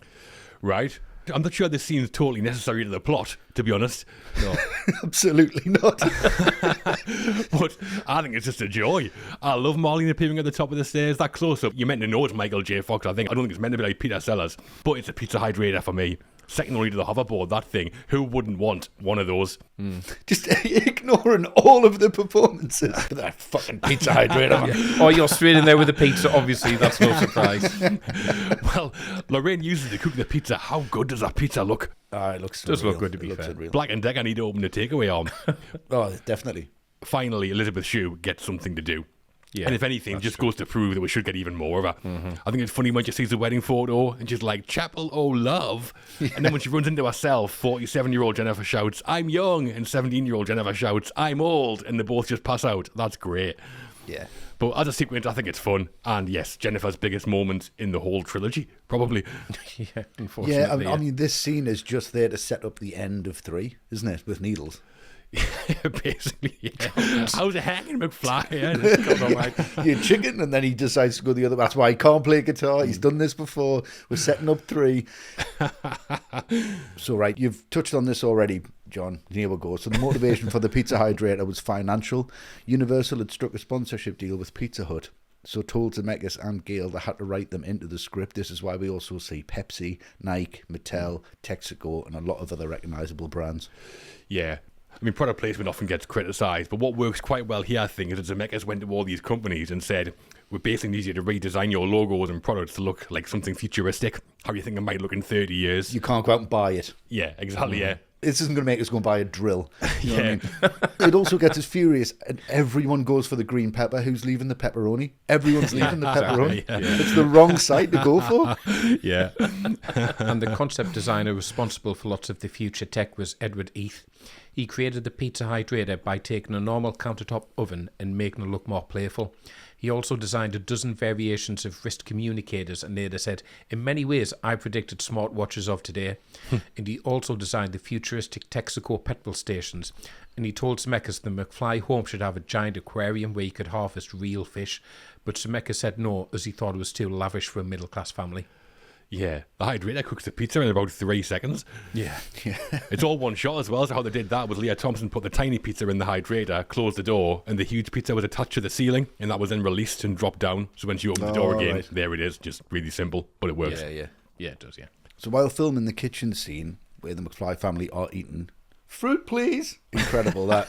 Right. I'm not sure this scene's totally necessary to the plot, to be honest. No, absolutely not. But I think it's just a joy. I love Marlene appearing at the top of the stairs. That close-up, you're meant to know it's Michael J. Fox, I think. I don't think it's meant to be like Peter Sellers, but it's a pizza hydrator for me. Second only to the hoverboard, that thing. Who wouldn't want one of those? Just ignoring all of the performances. That fucking pizza hydrator. Yeah. Oh, you're straight in there with the pizza, obviously. That's no surprise. Well, Lorraine uses to cook the pizza. How good does that pizza look? It looks does unreal. look good, to be It looks fair. unreal. Black and Decker need to open the takeaway arm. Oh, definitely. Finally, Elizabeth Shue gets something to do. Yeah, and if anything, just goes to prove that we should get even more of her. I think it's funny when she sees the wedding photo and she's like, Chapel, oh love. And then when she runs into herself, 47-year-old Jennifer shouts, I'm young. And 17-year-old Jennifer shouts, I'm old. And they both just pass out. That's great. Yeah. But as a sequence, I think it's fun. And yes, Jennifer's biggest moment in the whole trilogy, probably. Yeah, unfortunately. Yeah, I mean, this scene is just there to set up the end of 3, isn't it? With Needles. Basically, yeah. How's it hanging, McFly? Yeah, You're chicken, and then he decides to go the other way. That's why he can't play guitar. He's done this before. We're setting up 3. So, right, you've touched on this already, John. Here we go. So the motivation for the pizza hydrator was financial. Universal had struck a sponsorship deal with Pizza Hut. So told Zemeckis and Gale they had to write them into the script. This is why we also see Pepsi, Nike, Mattel, Texaco, and a lot of other recognisable brands. Yeah. I mean, product placement often gets criticised, but what works quite well here, I think, is that Zemeckis went to all these companies and said, we basically need you to redesign your logos and products to look like something futuristic. How do you think it might look in 30 years? You can't go out and buy it. Yeah, exactly, yeah. This isn't going to make us go and buy a drill. You know what I mean? It also gets us furious, and everyone goes for the green pepper. Who's leaving the pepperoni? Everyone's leaving the pepperoni. Yeah. It's the wrong side to go for. Yeah. And the concept designer responsible for lots of the future tech was Edward Heath. He created the pizza hydrator by taking a normal countertop oven and making it look more playful. He also designed a dozen variations of wrist communicators and later said, in many ways, I predicted smartwatches of today. And he also designed the futuristic Texaco petrol stations. And he told Zemeckis the McFly home should have a giant aquarium where you could harvest real fish. But Zemeckis said no, as he thought it was too lavish for a middle-class family. Yeah, the hydrator cooks the pizza in about 3 seconds. Yeah. It's all one shot as well. So how they did that was Leah Thompson put the tiny pizza in the hydrator, closed the door, and the huge pizza was attached to the ceiling, and that was then released and dropped down. So when she opened the door again, there it is. Just really simple, but it works. Yeah. Yeah, it does, yeah. So while filming the kitchen scene where the McFly family are eating, fruit, please. Incredible that.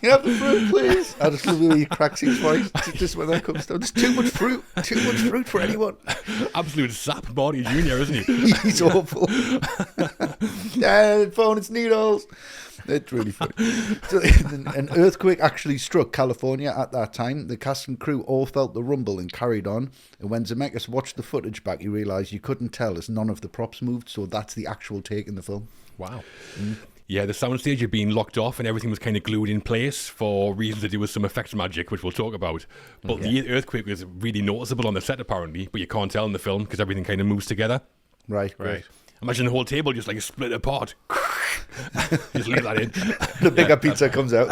You have the fruit, please. I just love the way he cracks his voice just when that comes down. There's too much fruit. Too much fruit for anyone. Absolute sap Marty Jr., isn't he? He's awful. Dad, phone, it's Needles. It's really funny. So, an earthquake actually struck California at that time. The cast and crew all felt the rumble and carried on. And when Zemeckis watched the footage back, he realised you couldn't tell as none of the props moved. So that's the actual take in the film. Wow. Yeah, the soundstage had been locked off and everything was kind of glued in place for reasons to do with some effects magic, which we'll talk about. But the earthquake was really noticeable on the set, apparently, but you can't tell in the film because everything kind of moves together. Right. Imagine the whole table just like split apart. Just leave that in. The bigger pizza comes out.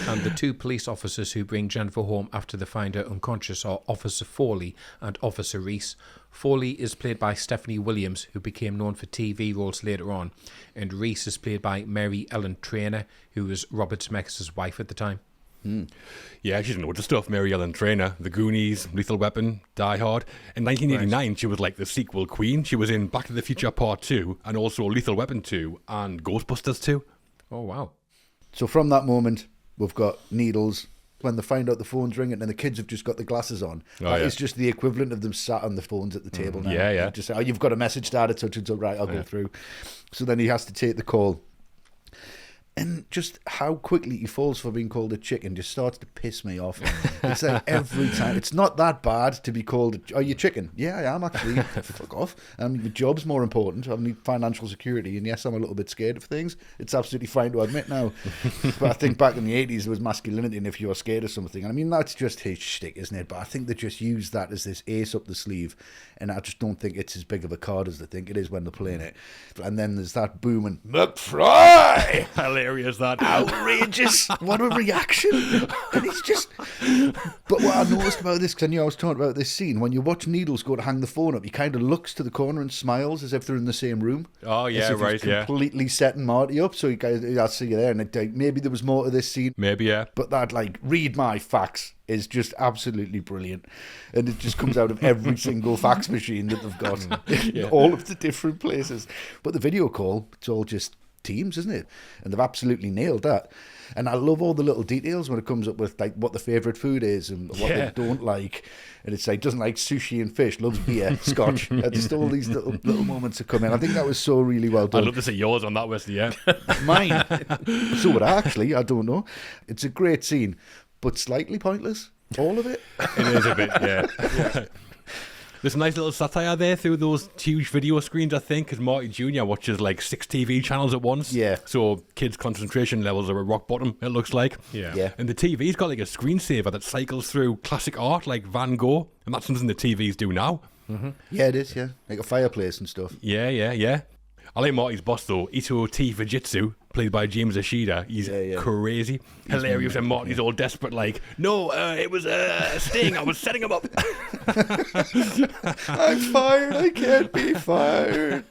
And the 2 police officers who bring Jennifer home after they find her unconscious are Officer Foley and Officer Reese. Foley is played by Stephanie Williams, who became known for TV roles later on, and Reese is played by Mary Ellen Trainor, who was Robert Zemeckis' wife at the time. Yeah, she's in loads of stuff. Mary Ellen Trainor, The Goonies, Lethal Weapon, Die Hard. In 1989, she was like the sequel queen. She was in Back to the Future Part 2 and also Lethal Weapon 2 and Ghostbusters 2. Oh, wow. So from that moment, we've got Needles. When they find out the phone's ringing and the kids have just got the glasses on, it's just the equivalent of them sat on the phones at the table now. Yeah, yeah. You just say, you've got a message, Dad, it's such and such. Right, I'll go through. So then he has to take the call. And just how quickly he falls for being called a chicken just starts to piss me off. It's like every time. It's not that bad to be called, are you chicken? Yeah, I am actually. Fuck off. Your job's more important. I need financial security. And yes, I'm a little bit scared of things. It's absolutely fine to admit now. But I think back in the 80s, there was masculinity. And if you were scared of something, and I mean, that's just his shtick, isn't it? But I think they just use that as this ace up the sleeve. And I just don't think it's as big of a card as they think it is when they're playing it. And then there's that booming, McFly! Hilarious, that. Outrageous. What a reaction. And he's just... But what I noticed about this, because I knew I was talking about this scene, when you watch Needles go to hang the phone up, he kind of looks to the corner and smiles as if they're in the same room. Oh, yeah, as if right, he's yeah. completely setting Marty up, so he goes, I'll see you there. And maybe there was more to this scene. Maybe, yeah. But that, like, read my fax is just absolutely brilliant. And it just comes out of every single fax machine that they've got in all of the different places. But the video call, it's all just Teams, isn't it? And they've absolutely nailed that. And I love all the little details when it comes up with like what the favourite food is and what they don't like. And it's like, doesn't like sushi and fish, loves beer, scotch. And just all these little moments that come in. I think that was so really well done. I'd love to see yours on that, Westy, yeah. Mine. So would I actually, I don't know. It's a great scene, but slightly pointless. All of it. It is a bit, yeah. There's a nice little satire there through those huge video screens, I think, because Marty Jr. watches like 6 TV channels at once. Yeah. So kids' concentration levels are at rock bottom, it looks like. Yeah. And the TV's got like a screensaver that cycles through classic art like Van Gogh, and that's something the TVs do now. Mm-hmm. Yeah, it is, yeah. Like a fireplace and stuff. Yeah. I like Marty's boss though, Ito T. Fujitsu, played by James Ishida. He's crazy. Hilarious, and Marty's all desperate like, no, it was a sting, I was setting him up. I'm fired, I can't be fired.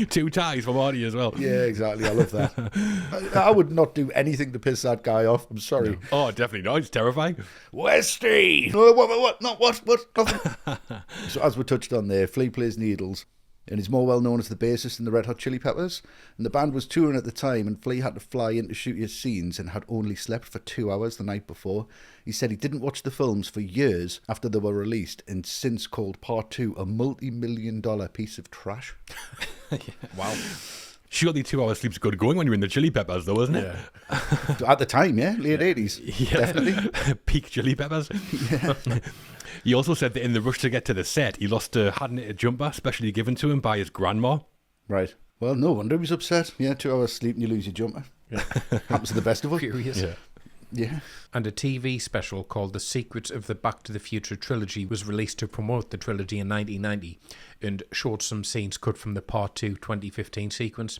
2 ties for Marty as well. Yeah, exactly, I love that. I would not do anything to piss that guy off, I'm sorry. No. Oh, definitely not, it's terrifying. Westy! What? Not what? Nothing. So as we touched on there, Flea plays Needles. And he's more well known as the bassist in the Red Hot Chili Peppers. And the band was touring at the time, and Flea had to fly in to shoot his scenes and had only slept for 2 hours the night before. He said he didn't watch the films for years after they were released, and since called Part 2 a multi-million-dollar piece of trash. Wow. Surely 2 hours sleep's good going when you're in the Chili Peppers, though, isn't it? At the time, yeah, late 80s. Yeah. Definitely. Peak Chili Peppers. Yeah. He also said that in the rush to get to the set, he lost a had-knitted jumper specially given to him by his grandma. Right. Well, no wonder he was upset. Yeah, 2 hours sleep and you lose your jumper. Yeah. Happens to the best of us. Furious. Yeah. And a TV special called The Secrets of the Back to the Future trilogy was released to promote the trilogy in 1990 and showed some scenes cut from the Part 2 2015 sequence.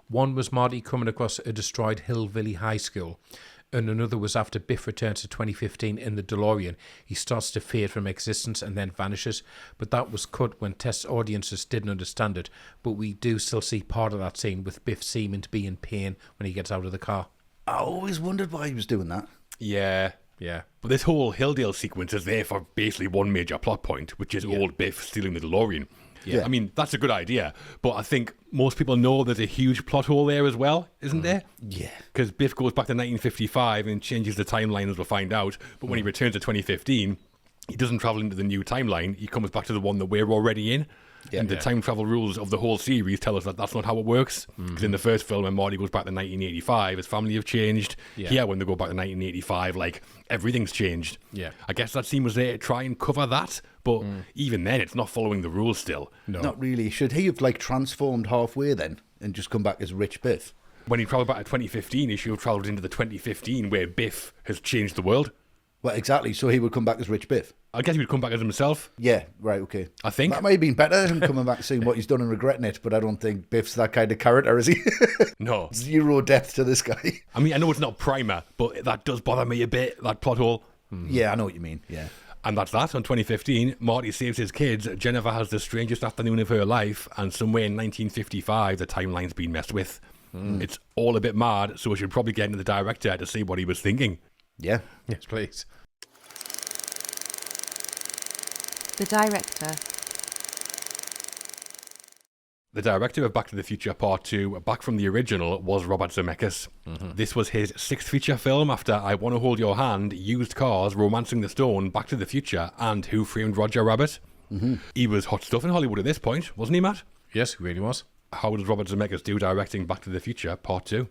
One was Marty coming across a destroyed Hillbilly High School, and another was after Biff returns to 2015 in the DeLorean. He starts to fade from existence and then vanishes, but that was cut when test audiences didn't understand it, but we do still see part of that scene with Biff seeming to be in pain when he gets out of the car. I always wondered why he was doing that. Yeah. But this whole Hilldale sequence is there for basically one major plot point, which is old Biff stealing the DeLorean. Yeah. I mean, that's a good idea, but I think most people know there's a huge plot hole there as well, isn't there? Yeah. Because Biff goes back to 1955 and changes the timeline, as we'll find out, but when he returns to 2015, he doesn't travel into the new timeline, he comes back to the one that we're already in. And the time travel rules of the whole series tell us that that's not how it works. Because in the first film, when Marty goes back to 1985, his family have changed. Here, when they go back to 1985, like, everything's changed. Yeah. I guess that scene was there to try and cover that, but even then, it's not following the rules still. No. Not really. Should he have, like, transformed halfway then and just come back as Rich Biff? When he travelled back to 2015, he should have travelled into the 2015 where Biff has changed the world. Well, exactly. So he would come back as Rich Biff. I guess he would come back as himself. Yeah, right, okay. I think. That might have been better, him coming back seeing what he's done and regretting it, but I don't think Biff's that kind of character, is he? No. Zero depth to this guy. I mean, I know it's not Primer, but that does bother me a bit, that plot hole. Yeah, I know what you mean, yeah. And that's that. On 2015, Marty saves his kids, Jennifer has the strangest afternoon of her life, and somewhere in 1955, the timeline's been messed with. It's all a bit mad, so we should probably get into the director to see what he was thinking. Yeah. Yes, please. The director. The director of Back to the Future Part 2, back from the original, was Robert Zemeckis. This was his sixth feature film after I Want to Hold Your Hand, Used Cars, Romancing the Stone, Back to the Future, and Who Framed Roger Rabbit. He was hot stuff in Hollywood at this point, wasn't he, Matt? Yes, he really was. How does Robert Zemeckis do directing Back to the Future Part 2?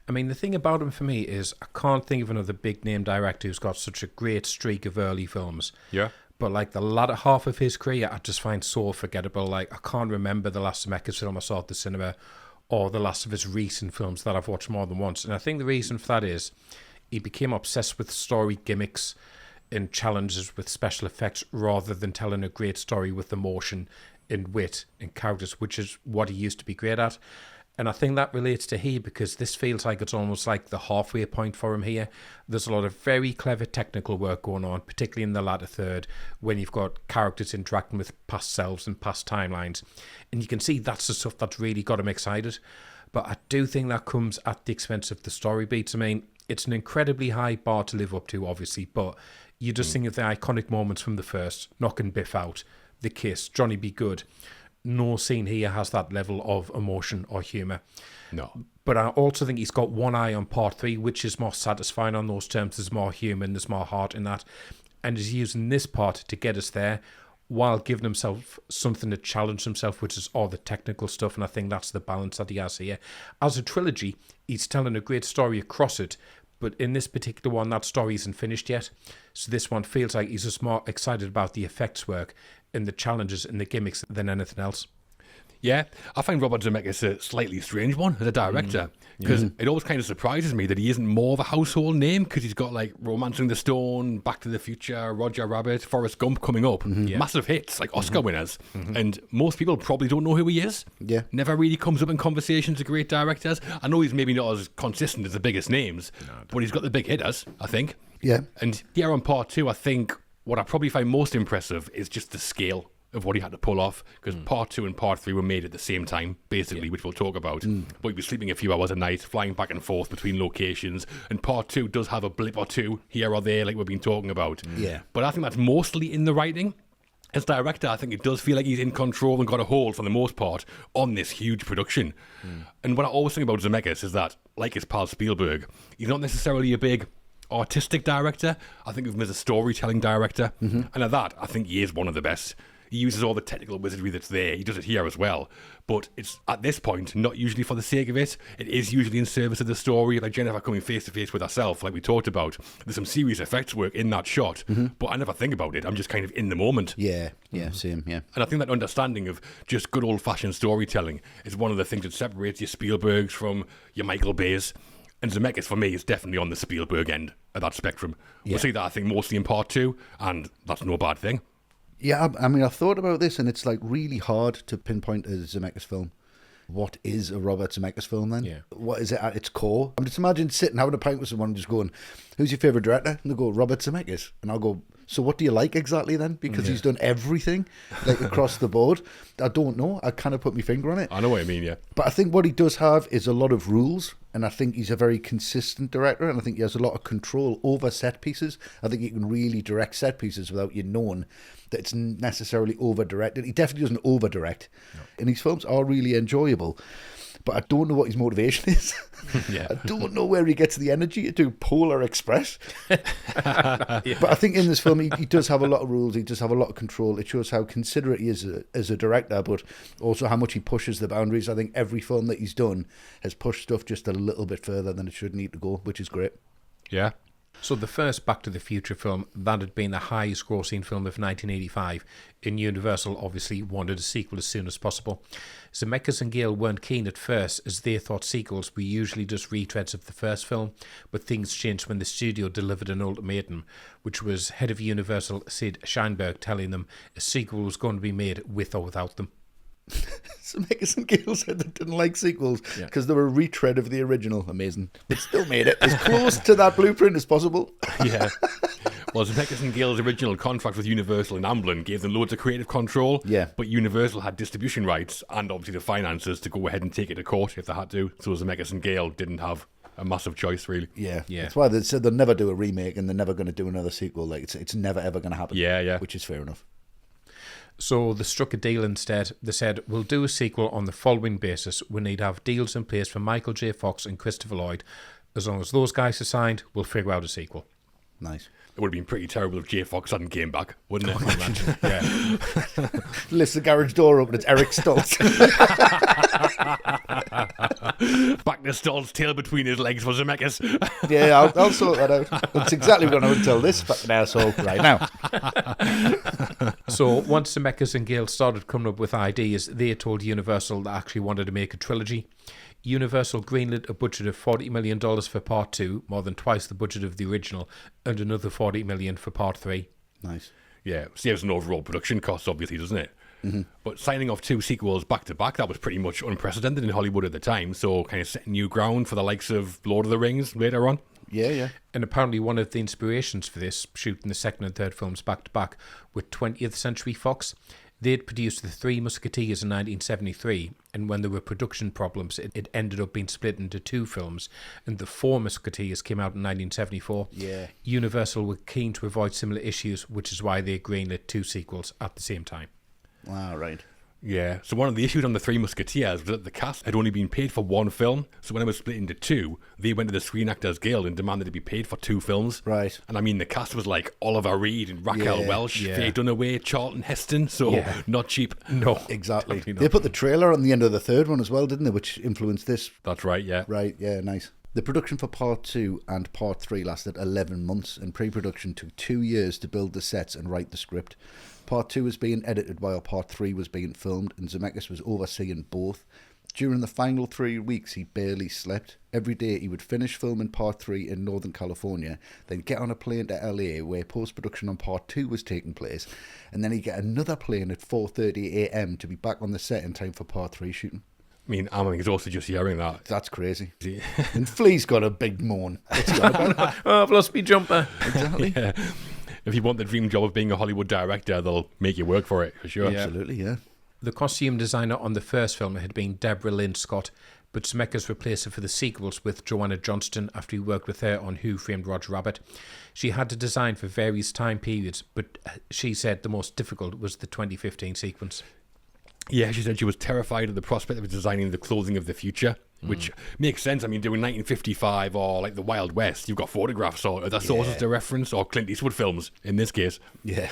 I mean, the thing about him for me is I can't think of another big name director who's got such a great streak of early films. Yeah. But like the latter half of his career, I just find so forgettable. Like I can't remember the last Zemeckis film I saw at the cinema or the last of his recent films that I've watched more than once. And I think the reason for that is he became obsessed with story gimmicks and challenges with special effects rather than telling a great story with emotion and wit and characters, which is what he used to be great at. And I think that relates to here because this feels like it's almost like the halfway point for him here. There's a lot of very clever technical work going on, particularly in the latter third, when you've got characters interacting with past selves and past timelines. And you can see that's the stuff that's really got him excited. But I do think that comes at the expense of the story beats. I mean, it's an incredibly high bar to live up to, obviously, but you just think of the iconic moments from the first, knocking Biff out, the kiss, Johnny Be Good. No scene here has that level of emotion or humour. No. But I also think he's got one eye on part 3, which is more satisfying on those terms. There's more humour and there's more heart in that. And he's using this part to get us there while giving himself something to challenge himself, which is all the technical stuff. And I think that's the balance that he has here. As a trilogy, he's telling a great story across it. But in this particular one, that story isn't finished yet. So this one feels like he's just more excited about the effects work and the challenges and the gimmicks than anything else. Yeah, I find Robert Zemeckis a slightly strange one as a director because it always kind of surprises me that he isn't more of a household name because he's got like Romancing the Stone, Back to the Future, Roger Rabbit, Forrest Gump coming up. Massive hits, like Oscar winners. And most people probably don't know who he is. Yeah. Never really comes up in conversations with great directors. I know he's maybe not as consistent as the biggest names, but he's got the big hitters, I think. Yeah. And here on part 2, I think what I probably find most impressive is just the scale of what he had to pull off, because part 2 and part 3 were made at the same time, basically, which we'll talk about. But he'd be sleeping a few hours a night, flying back and forth between locations, and part 2 does have a blip or two here or there, like we've been talking about. Yeah. But I think that's mostly in the writing. As director, I think it does feel like he's in control and got a hold, for the most part, on this huge production. And what I always think about Zemeckis is that, like his pal Spielberg, he's not necessarily a big artistic director. I think of him as a storytelling director. And at that, I think he is one of the best. He uses all the technical wizardry that's there. He does it here as well. But it's, at this point, not usually for the sake of it. It is usually in service of the story. Like Jennifer coming face to face with herself, like we talked about. There's some serious effects work in that shot. But I never think about it. I'm just kind of in the moment. Yeah. Same. Yeah. And I think that understanding of just good old-fashioned storytelling is one of the things that separates your Spielbergs from your Michael Bays. And Zemeckis, for me, is definitely on the Spielberg end of that spectrum. We'll see that, I think, mostly in part 2, and that's no bad thing. Yeah, I mean, I thought about this, and it's like really hard to pinpoint a Zemeckis film. What is a Robert Zemeckis film then? Yeah. What is it at its core? I'm just imagine sitting having a pint with someone and just going, "Who's your favourite director?" And they go, "Robert Zemeckis." And I'll go, "So what do you like exactly then?" Because he's done everything, like across the board. I don't know. I kind of put my finger on it. I know what you mean, yeah. But I think what he does have is a lot of rules, and I think he's a very consistent director, and I think he has a lot of control over set pieces. I think he can really direct set pieces without you knowing that it's necessarily over-directed. He definitely doesn't over-direct, and his films are really enjoyable. But I don't know what his motivation is. I don't know where he gets the energy to do Polar Express. But I think in this film, he does have a lot of rules. He does have a lot of control. It shows how considerate he is as a director, but also how much he pushes the boundaries. I think every film that he's done has pushed stuff just a little bit further than it should need to go, which is great. Yeah. So the first Back to the Future film, that had been the highest grossing film of 1985, and Universal obviously wanted a sequel as soon as possible. Zemeckis and Gale weren't keen at first, as they thought sequels were usually just retreads of the first film, but things changed when the studio delivered an ultimatum, which was head of Universal Sid Sheinberg telling them a sequel was going to be made with or without them. Zemeckis and Gale said they didn't like sequels because they were a retread of the original. Amazing. They still made it as close to that blueprint as possible. Yeah. Well, Zemeckis and Gale's original contract with Universal and Amblin gave them loads of creative control. Yeah. But Universal had distribution rights and obviously the finances to go ahead and take it to court if they had to. So Zemeckis and Gale didn't have a massive choice, really. Yeah. Yeah. That's why they said they'll never do a remake and they're never going to do another sequel. Like it's never ever going to happen. Yeah. Which is fair enough. So they struck a deal instead. They said, we'll do a sequel on the following basis. We need to have deals in place for Michael J. Fox and Christopher Lloyd. As long as those guys are signed, we'll figure out a sequel. Nice. It would have been pretty terrible if J. Fox hadn't came back, wouldn't it? Yeah. Lifts the garage door open, it's Eric Stoltz. Back to Stoltz's tail between his legs for Zemeckis. Yeah, I'll sort that out. That's exactly what I would tell this fucking asshole right now. So once Zemeckis and Gale started coming up with ideas, they told Universal they actually wanted to make a trilogy. Universal greenlit a budget of $40 million for Part 2, more than twice the budget of the original, and another $40 million for Part 3. Nice. Yeah, saves an overall production cost, obviously, doesn't it? Mm-hmm. But signing off 2 sequels back to back, that was pretty much unprecedented in Hollywood at the time, so kind of setting new ground for the likes of Lord of the Rings later on. Yeah. And apparently one of the inspirations for this, shooting the second and third films back to back with 20th Century Fox, they'd produced The Three Musketeers in 1973, and when there were production problems, it ended up being split into 2 films, and The Four Musketeers came out in 1974. Yeah. Universal were keen to avoid similar issues, which is why they greenlit 2 sequels at the same time. Wow, right. Yeah, so one of the issues on The Three Musketeers was that the cast had only been paid for 1 film, so when it was split into 2, they went to the Screen Actors Guild and demanded to be paid for 2 films. Right. And I mean, the cast was like Oliver Reed and Raquel Yeah, Welch, yeah. Faye Dunaway, Charlton Heston, so not cheap. No. Exactly. Definitely They not. put the trailer on the end of the third one as well, didn't they? Which influenced this. That's right, yeah. Right, yeah, nice. The production for Part 2 and Part 3 lasted 11 months, and pre-production took 2 years to build the sets and write the script. Part 2 was being edited while Part 3 was being filmed, and Zemeckis was overseeing both. During the final 3 weeks, he barely slept. Every day he would finish filming Part 3 in Northern California, then get on a plane to LA where post-production on Part 2 was taking place, and then he'd get another plane at 4:30 a.m. to be back on the set in time for Part 3 shooting. I mean, I'm exhausted just hearing that. That's crazy. And Flea's got a big moan. What's he on about? Oh, I've lost me jumper. Exactly. Yeah. If you want the dream job of being a Hollywood director, they'll make you work for it, for sure. Yeah. Absolutely, yeah. The costume designer on the first film had been Deborah Lynn Scott, but Zemeckis replaced her for the sequels with Joanna Johnston after he worked with her on Who Framed Roger Rabbit. She had to design for various time periods, but she said the most difficult was the 2015 sequence. Yeah, she said she was terrified of the prospect of designing the clothing of the future, which makes sense. I mean, doing 1955 or like the Wild West, you've got photographs or other sources to reference, or Clint Eastwood films in this case. Yeah.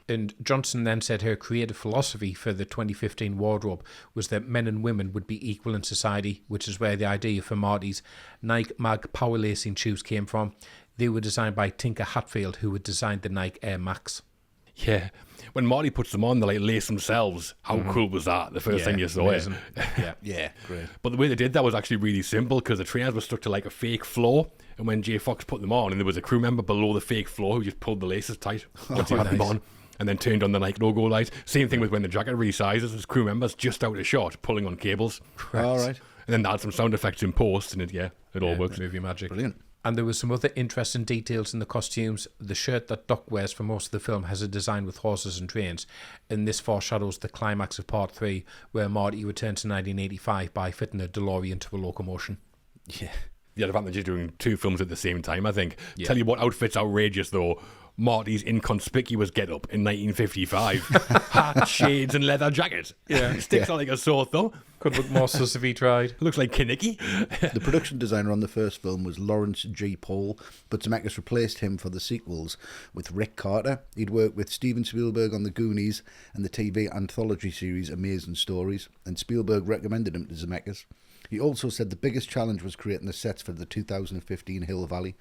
And Johnson then said her creative philosophy for the 2015 wardrobe was that men and women would be equal in society, which is where the idea for Marty's Nike Mag power lacing shoes came from. They were designed by Tinker Hatfield, who had designed the Nike Air Max. Yeah. When Marty puts them on, they like lace themselves. How cool was that the first time you saw amazing. it? Yeah. Yeah, great. But the way they did that was actually really simple because the trainers were stuck to like a fake floor. And when J. Fox put them on, and there was a crew member below the fake floor who just pulled the laces tight once he had them on. And then turned on the Nike logo light. Same thing with when the jacket resizes. There's crew members just out of shot pulling on cables. All right. And then add some sound effects in post, and it all works. Movie magic. Brilliant. And there were some other interesting details in the costumes. The shirt that Doc wears for most of the film has a design with horses and trains, and this foreshadows the climax of Part 3, where Marty returns to 1985 by fitting a DeLorean to a locomotion. Yeah. The advantage of doing 2 films at the same time, I think. Tell you what outfit's outrageous, though. Marty's inconspicuous get-up in 1955. Hat, shades, and leather jacket. Yeah. Sticks out like a sore thumb. Could look more sus if he tried. Looks like Kinnicky. The production designer on the first film was Lawrence G. Paul, but Zemeckis replaced him for the sequels with Rick Carter. He'd worked with Steven Spielberg on The Goonies and the TV anthology series Amazing Stories, and Spielberg recommended him to Zemeckis. He also said the biggest challenge was creating the sets for the 2015 Hill Valley.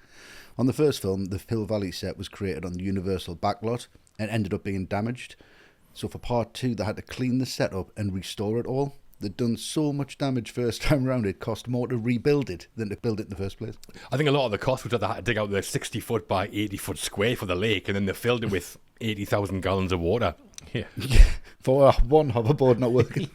On the first film, the Hill Valley set was created on the Universal backlot and ended up being damaged. So for Part 2, they had to clean the set up and restore it all. They'd done so much damage first time round, it cost more to rebuild it than to build it in the first place. I think a lot of the cost was that they had to dig out the 60-foot by 80-foot square for the lake, and then they filled it with 80,000 gallons of water. Yeah. For one hoverboard not working.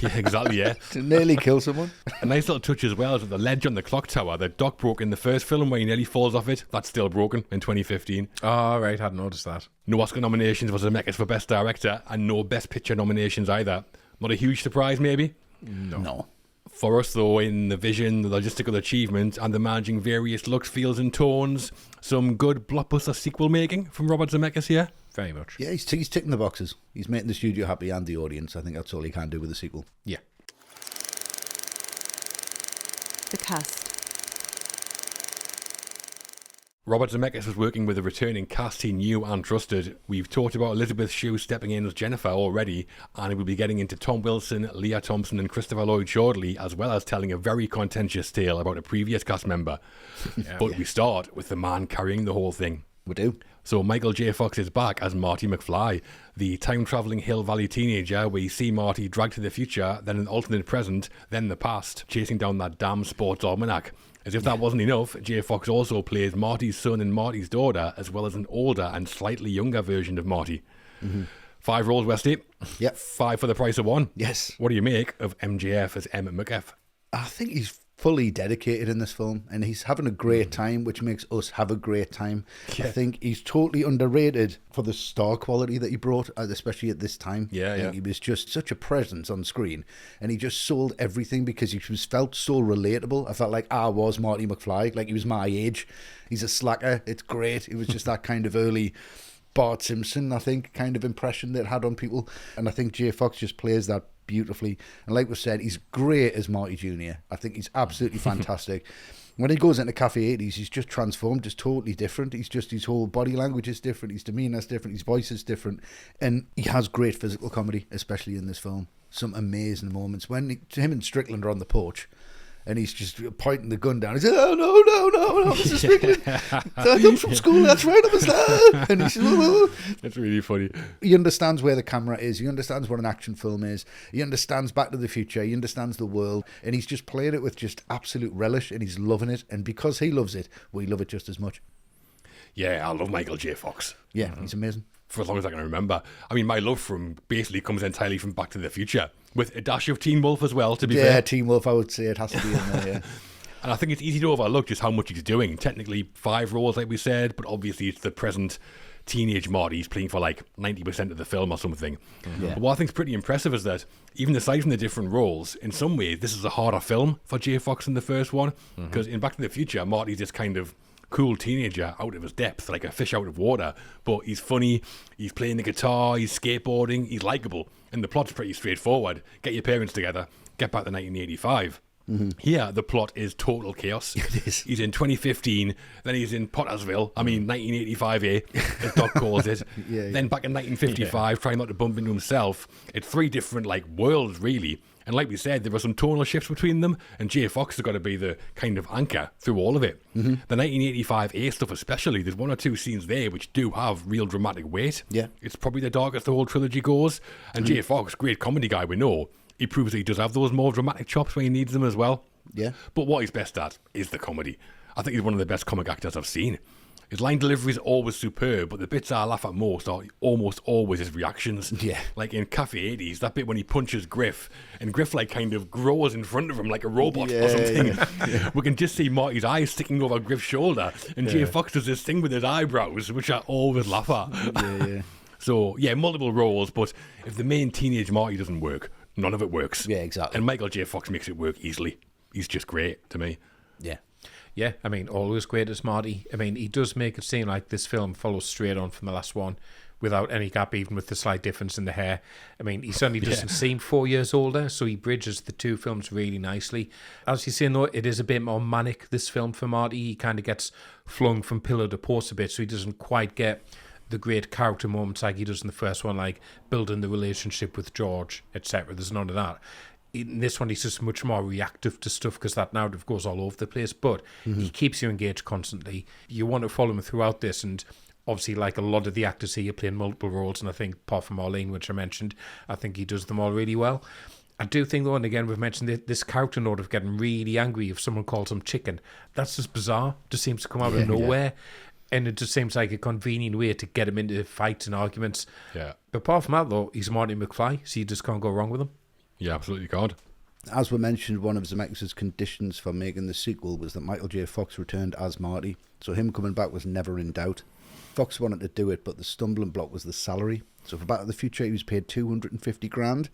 Yeah, exactly, yeah. To nearly kill someone. A nice little touch as well is that the ledge on the clock tower that Doc broke in the first film where he nearly falls off it, that's still broken in 2015. Oh, right, hadn't noticed that. No Oscar nominations for Zemeckis for Best Director, and no Best Picture nominations either. Not a huge surprise, maybe? No. For us, though, in the vision, the logistical achievement, and the managing various looks, feels and tones, some good blockbuster sequel making from Robert Zemeckis here. Very much. Yeah, he's ticking the boxes. He's making the studio happy and the audience. I think that's all he can do with the sequel. Yeah. The cast. Robert Zemeckis was working with a returning cast he knew and trusted. We've talked about Elizabeth Shue stepping in as Jennifer already, and we'll be getting into Tom Wilson, Leah Thompson and Christopher Lloyd shortly, as well as telling a very contentious tale about a previous cast member. But we start with the man carrying the whole thing. We do. So Michael J. Fox is back as Marty McFly, the time-travelling Hill Valley teenager. We see Marty dragged to the future, then an alternate present, then the past, chasing down that damn sports almanac. As if that wasn't enough, J. Fox also plays Marty's son and Marty's daughter, as well as an older and slightly younger version of Marty. 5 roles, Westy. Yep. 5 for the price of 1. Yes. What do you make of MJF as M. McF? I think he's fully dedicated in this film, and he's having a great time, which makes us have a great time. I think he's totally underrated for the star quality that he brought, especially at this time. Yeah, I think he was just such a presence on screen, and he just sold everything because he was felt so relatable. I felt like I was Marty McFly, like he was my age. He's a slacker. It's great. It was just that kind of early Bart Simpson, I think, kind of impression that it had on people, and I think J. Fox just plays that beautifully. And like we said, he's great as Marty Jr. I think he's absolutely fantastic. When he goes into Cafe 80s, he's just transformed, just totally different. He's just, his whole body language is different, his demeanour is different, his voice is different, and he has great physical comedy, especially in this film. Some amazing moments when him and Strickland are on the porch, and he's just pointing the gun down. He says, "Oh no, Mr. Strickland! I come from school. That's right, I'm a star." And he says, "Oh." It's really funny. He understands where the camera is. He understands what an action film is. He understands Back to the Future. He understands the world, and he's just playing it with just absolute relish, and he's loving it. And because he loves it, we love it just as much. Yeah, I love Michael J. Fox. Yeah, he's amazing. For as long as I can remember. I mean, my love from basically comes entirely from Back to the Future, with a dash of Teen Wolf as well, to be fair. Yeah, Teen Wolf, I would say it has to be in there, yeah. And I think it's easy to overlook just how much he's doing. Technically 5 roles, like we said, but obviously it's the present teenage Marty. He's playing for like 90% of the film or something. Yeah. But what I think is pretty impressive is that even aside from the different roles, in some ways this is a harder film for J. Fox than the first one, because in Back to the Future, Marty's this kind of cool teenager out of his depth, like a fish out of water, but he's funny, he's playing the guitar, he's skateboarding, he's likeable, and the plot's pretty straightforward. Get your parents together, get back to 1985. Here, the plot is total chaos. It is. He's in 2015, then he's in Pottersville, 1985, as Doc calls it. Yeah. Then back in 1955, trying not to bump into himself. It's 3 different worlds, really. And like we said, there are some tonal shifts between them, and J. Fox has got to be the kind of anchor through all of it. The 1985 stuff especially, there's 1 or 2 scenes there which do have real dramatic weight. Yeah. It's probably the darkest the whole trilogy goes. And J. Fox, great comedy guy, we know. He proves that he does have those more dramatic chops when he needs them as well. Yeah. But what he's best at is the comedy. I think he's one of the best comic actors I've seen. His line delivery is always superb, but the bits I laugh at most are almost always his reactions. Yeah. Like in Cafe 80s, that bit when he punches Griff, and Griff kind of grows in front of him like a robot or something. Yeah. We can just see Marty's eyes sticking over Griff's shoulder, and J. Fox does this thing with his eyebrows, which I always laugh at. Yeah. So, yeah, multiple roles, but if the main teenage Marty doesn't work, none of it works. Yeah, exactly. And Michael J. Fox makes it work easily. He's just great to me. Yeah. Yeah, I mean, always great as Marty. I mean, he does make it seem like this film follows straight on from the last one without any gap, even with the slight difference in the hair. I mean, he certainly doesn't seem 4 years older, so he bridges the 2 films really nicely. As you say, though, it is a bit more manic, this film, for Marty. He kind of gets flung from pillar to post a bit, so he doesn't quite get the great character moments like he does in the first one, like building the relationship with George, etc. There's none of that. In this one, he's just much more reactive to stuff because that narrative goes all over the place, but he keeps you engaged constantly. You want to follow him throughout this, and obviously, like a lot of the actors here, playing multiple roles, and I think, apart from Marlene, which I mentioned, I think he does them all really well. I do think, though, and again, we've mentioned this character note of getting really angry if someone calls him chicken. That's just bizarre. Just seems to come out of nowhere. And it just seems like a convenient way to get him into fights and arguments. Yeah. But apart from that, though, he's Marty McFly, so you just can't go wrong with him. Yeah, absolutely can't. As we mentioned, one of Zemeckis' conditions for making the sequel was that Michael J. Fox returned as Marty, so him coming back was never in doubt. Fox wanted to do it, but the stumbling block was the salary. So for Back to the Future, he was paid $250,000,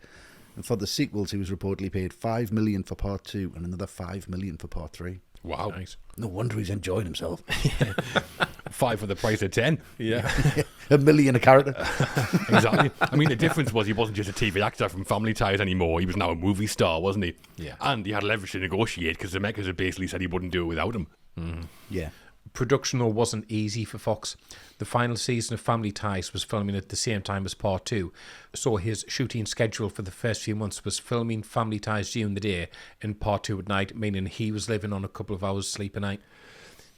and for the sequels, he was reportedly paid $5 million for Part 2 and another $5 million for Part 3. Wow. Nice. No wonder he's enjoying himself. 5 for the price of 10. Yeah. $1 million a character. Exactly. I mean, the difference was he wasn't just a TV actor from Family Ties anymore. He was now a movie star, wasn't he? Yeah. And he had leverage to negotiate because Zemeckis had basically said he wouldn't do it without him. Yeah. Production, though, wasn't easy for Fox. The final season of Family Ties was filming at the same time as Part 2, so his shooting schedule for the first few months was filming Family Ties during the day and Part 2 at night, meaning he was living on a couple of hours sleep a night.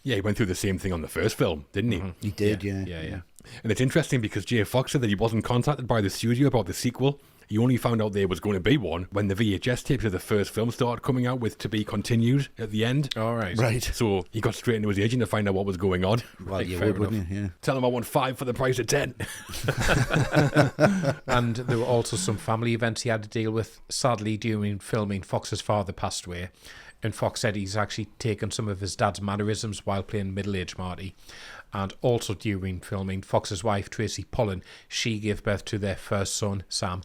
Yeah, he went through the same thing on the first film, didn't he? He did, yeah. Yeah. And it's interesting because J. Fox said that he wasn't contacted by the studio about the sequel. He only found out there was going to be one when the VHS tapes of the first film started coming out with "to be continued" at the end. All right. Right. So he got straight into his agent to find out what was going on. Well, you fair would, wouldn't you? Yeah. Tell him I want 5 for the price of 10. And there were also some family events he had to deal with. Sadly, during filming, Fox's father passed away, and Fox said he's actually taken some of his dad's mannerisms while playing middle-aged Marty. And also during filming, Fox's wife, Tracy Pollan, she gave birth to their first son, Sam.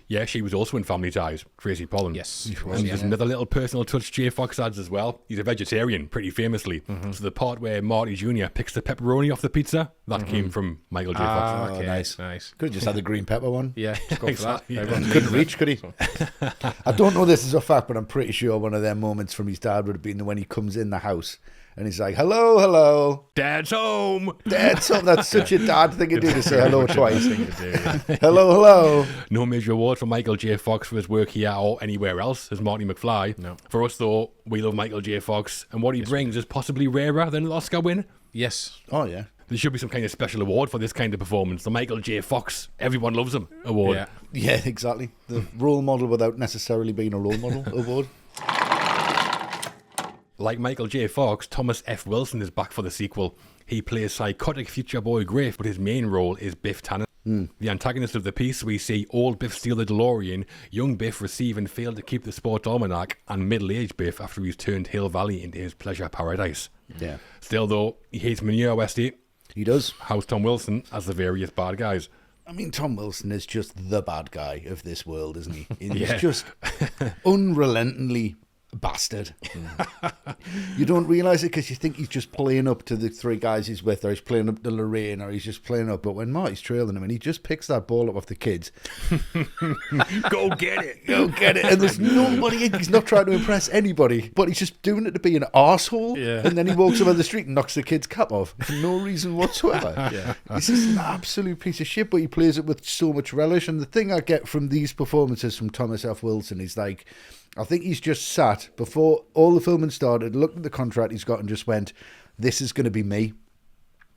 Yeah, she was also in Family Ties, Tracy Pollan. Yes. And there's another little personal touch J. Fox adds as well. He's a vegetarian, pretty famously. So the part where Marty Jr. picks the pepperoni off the pizza, that came from Michael J. Fox. Okay, nice. Could have just had the green pepper one. Yeah, just go for that. Exactly. Everyone Couldn't needs reach, could he? I don't know this is a fact, but I'm pretty sure one of their moments from his dad would have been when he comes in the house and he's like, hello, hello. Dad's home! Dad's home. That's such a dad thing to do, to say hello twice. thing to do, yeah. Hello, hello. No major award for Michael J. Fox for his work here or anywhere else as Marty McFly. No. For us, though, we love Michael J. Fox, and what he brings is possibly rarer than an Oscar win. Yes. Oh, yeah. There should be some kind of special award for this kind of performance. The Michael J. Fox, everyone loves him award. Yeah. Yeah, exactly. The role model without necessarily being a role model award. Like Michael J. Fox, Thomas F. Wilson is back for the sequel. He plays psychotic future boy Griff, but his main role is Biff Tannen. The antagonist of the piece, we see old Biff steal the DeLorean, young Biff receive and fail to keep the sports almanac, and middle-aged Biff after he's turned Hill Valley into his pleasure paradise. Yeah. Still, though, he hates manure, Westy. He does. How's Tom Wilson as the various bad guys? I mean, Tom Wilson is just the bad guy of this world, isn't he? He's Yeah. just unrelentingly bastard. You don't realise it because you think he's just playing up to the three guys he's with, or he's playing up to Lorraine, or he's just playing up. But when Marty's trailing him and he just picks that ball up off the kids, Go get it! go get it. And there's nobody, he's not trying to impress anybody, but he's just doing it to be an arsehole. Yeah. And then he walks over the street and knocks the kid's cap off for no reason whatsoever. Yeah. He's just an absolute piece of shit, but he plays it with so much relish. And the thing I get from these performances from Thomas F. Wilson is like, I think he's just sat before all the filming started, looked at the contract he's got and just went, this is going to be me,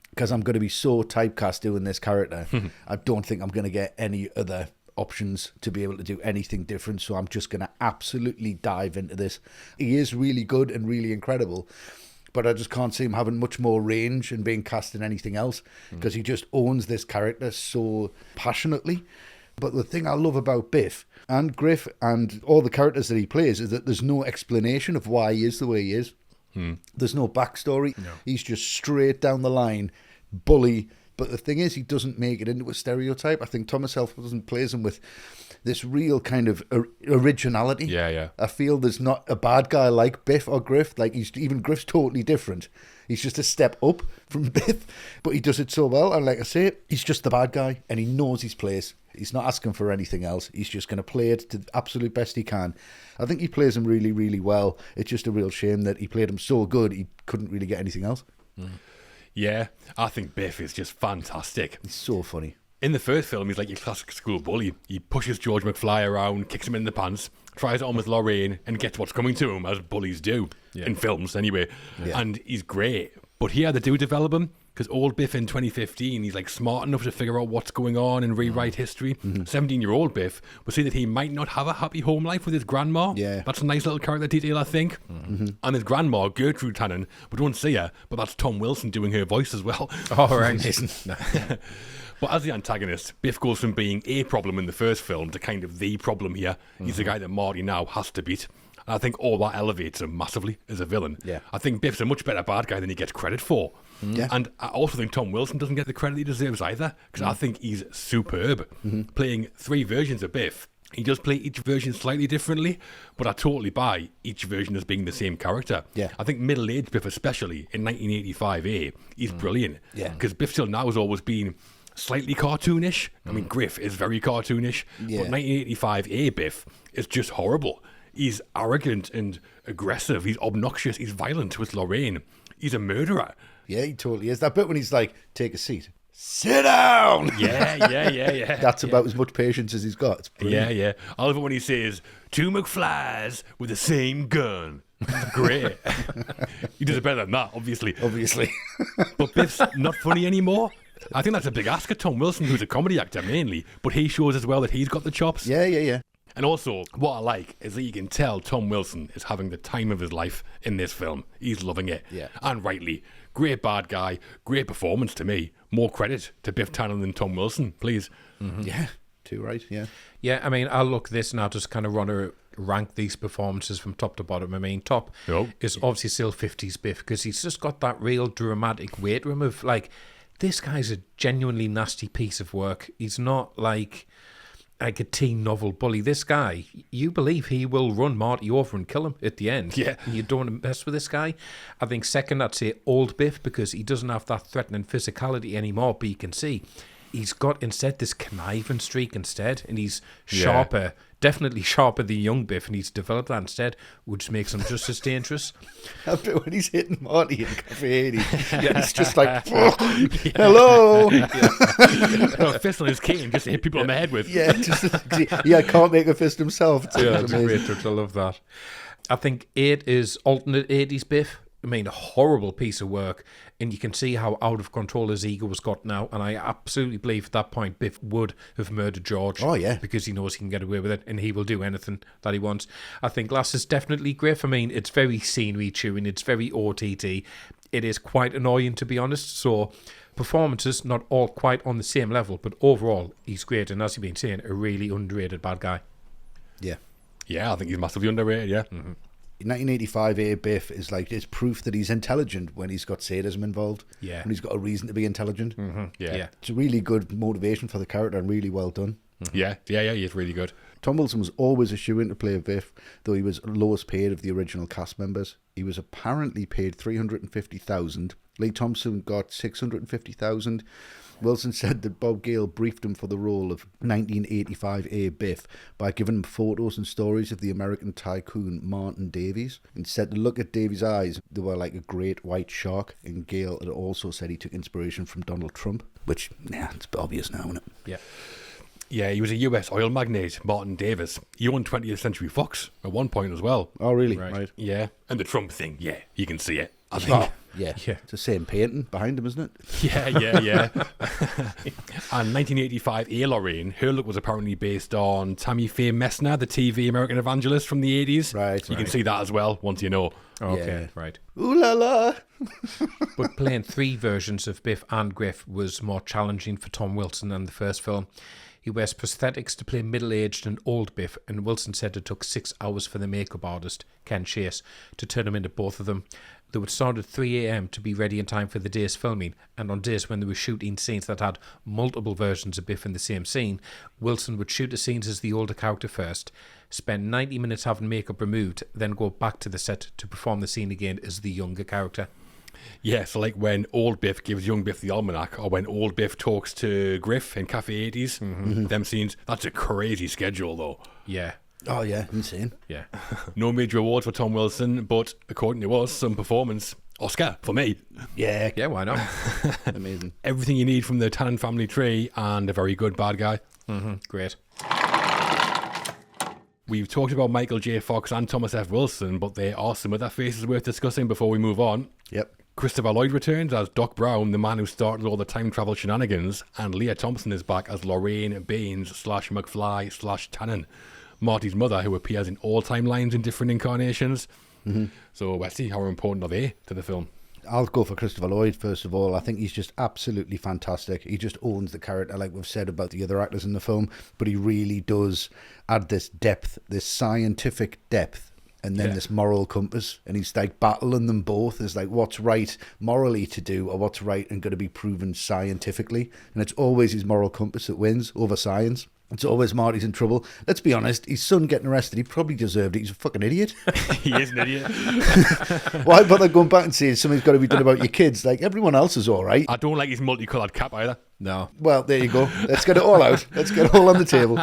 because I'm going to be so typecast doing this character. I don't think I'm going to get any other options to be able to do anything different, so I'm just going to absolutely dive into this. He is really good and really incredible, but I just can't see him having much more range and being cast in anything else, because he just owns this character so passionately. But the thing I love about Biff and Griff and all the characters that he plays is that there's no explanation of why he is the way he is. There's no backstory. No. He's just straight down the line, bully. But the thing is, he doesn't make it into a stereotype. I think Thomas F. Wilson plays him with this real kind of originality. Yeah. I feel there's not a bad guy like Biff or Griff. Like, even Griff's totally different. He's just a step up from Biff, but he does it so well. And like I say, he's just the bad guy, and he knows his place. He's not asking for anything else. He's just going to play it to the absolute best he can. I think he plays him really, really well. It's just a real shame that he played him so good, he couldn't really get anything else. Yeah, I think Biff is just fantastic. He's so funny. In the first film, he's like your classic school bully. He pushes George McFly around, kicks him in the pants, tries it on with Lorraine, and gets what's coming to him, as bullies do, in films anyway. Yeah. And he's great. But here, they do develop him. Because old Biff in 2015, he's like smart enough to figure out what's going on and rewrite history. 17-year-old Biff will see that he might not have a happy home life with his grandma. Yeah. That's a nice little character detail, I think. And his grandma, Gertrude Tannen, we don't see her, but that's Tom Wilson doing her voice as well. All right. But as the antagonist, Biff goes from being a problem in the first film to kind of the problem here. He's the guy that Marty now has to beat. And I think all that elevates him massively as a villain. Yeah. I think Biff's a much better bad guy than he gets credit for. Yeah. And I also think Tom Wilson doesn't get the credit he deserves either, because I think he's superb. Playing 3 versions of Biff. He does play each version slightly differently, but I totally buy each version as being the same character. Yeah. I think middle-aged Biff, especially in 1985A, he's brilliant. Yeah. Because Biff till now has always been slightly cartoonish. I mean, Griff is very cartoonish, Yeah. but 1985A Biff is just horrible. He's arrogant and aggressive. He's obnoxious. He's violent with Lorraine. He's a murderer. Yeah, he totally is. That bit when he's like, take a seat. Sit down! Yeah. That's about as much patience as he's got. It's brilliant. Yeah. I love it when he says, 2 McFlys with the same gun. Great. He does it better than that, obviously. But Biff's not funny anymore. I think that's a big ask of Tom Wilson, who's a comedy actor mainly, but he shows as well that he's got the chops. Yeah. And also, what I like is that you can tell Tom Wilson is having the time of his life in this film. He's loving it. Yeah. And rightly. Great bad guy. Great performance to me. More credit to Biff Tannen than Tom Wilson, please. Yeah, too right, yeah. Yeah, I mean, I'll look this and I'll just kind of want to rank these performances from top to bottom. I mean, top is obviously still 50s Biff, because he's just got that real dramatic weight to him of, like, this guy's a genuinely nasty piece of work. He's not like a teen novel bully. This guy, you believe he will run Marty over and kill him at the end. Yeah. And you don't want to mess with this guy. I think second, I'd say old Biff, because he doesn't have that threatening physicality anymore, but you can see he's got instead this conniving streak instead, and he's sharper, definitely sharper than young Biff, and he's developed that instead, which makes him just as dangerous. That bit when he's hitting Marty in Cafe 80, he's just like, hello! Fist on his cane just to hit people on the head with. Yeah, can't make a fist himself. It's It's a amazing. great touch. I love that. I think 8 is alternate 80s Biff. I mean, a horrible piece of work, and you can see how out of control his ego was got now, and I absolutely believe at that point Biff would have murdered George. Oh, yeah. Because he knows he can get away with it, and he will do anything that he wants. I think Glass is definitely Griff. I mean, it's very scenery chewing, it's very OTT. It is quite annoying, to be honest, so performances not all quite on the same level, but overall, he's great, and as you've been saying, a really underrated bad guy. Yeah. Yeah, I think he's massively underrated, yeah. 1985A Biff is like, it's proof that he's intelligent when he's got sadism involved. Yeah. When he's got a reason to be intelligent. Yeah. It's a really good motivation for the character and really well done. Yeah, he's really good. Tom Wilson was always a shoe-in to play Biff, though he was lowest paid of the original cast members. He was apparently paid $350,000. Lee Thompson got $650,000. Wilson said that Bob Gale briefed him for the role of 1985A Biff by giving him photos and stories of the American tycoon Martin Davies, and said to look at Davies' eyes, they were like a great white shark. And Gale had also said he took inspiration from Donald Trump, which, it's obvious now, isn't it? Yeah. Yeah, he was a US oil magnate, Martin Davis. He owned 20th Century Fox at one point as well. Oh, really? Right. Yeah. And the Trump thing, yeah, you can see it. I think. Oh, yeah. Yeah. It's the same painting behind him, isn't it? Yeah. And 1985 A. Lorraine, her look was apparently based on Tammy Faye Messner, the TV American evangelist from the 80s. Right. You can see that as well, once you know. Okay, Yeah. right. Ooh la la! But playing 3 versions of Biff and Griff was more challenging for Tom Wilson than the first film. He wears prosthetics to play middle-aged and old Biff, and Wilson said it took 6 hours for the makeup artist, Ken Chase, to turn him into both of them. They would start at 3 a.m. to be ready in time for the day's filming, and on days when they were shooting scenes that had multiple versions of Biff in the same scene, Wilson would shoot the scenes as the older character first, spend 90 minutes having makeup removed, then go back to the set to perform the scene again as the younger character. Yeah, so like when old Biff gives young Biff the almanac, or when old Biff talks to Griff in Cafe 80s, them scenes, that's a crazy schedule though. Yeah. Oh, yeah, insane. Yeah. No major awards for Tom Wilson, but according to us, some performance. Oscar, for me. Yeah, Yeah, why not? amazing. Everything you need from the Tannen family tree, and a very good bad guy. Great. We've talked about Michael J. Fox and Thomas F. Wilson, but there are some other faces worth discussing before we move on. Yep. Christopher Lloyd returns as Doc Brown, the man who started all the time travel shenanigans, and Leah Thompson is back as Lorraine Baines / McFly / Tannen, Marty's mother, who appears in all timelines in different incarnations. So, Westy, how important are they to the film? I'll go for Christopher Lloyd, first of all. I think he's just absolutely fantastic. He just owns the character, like we've said about the other actors in the film, but he really does add this depth, this scientific depth, and then this moral compass. And he's like battling them both. It's like what's right morally to do or what's right and going to be proven scientifically. And it's always his moral compass that wins over science. It's always Marty's in trouble. Let's be honest, his son getting arrested, he probably deserved it. He's a fucking idiot. He is an idiot. Why bother going back and saying something's got to be done about your kids? Like, everyone else is all right. I don't like his multicoloured cap either. No. Well, there you go. Let's get it all out. Let's get it all on the table.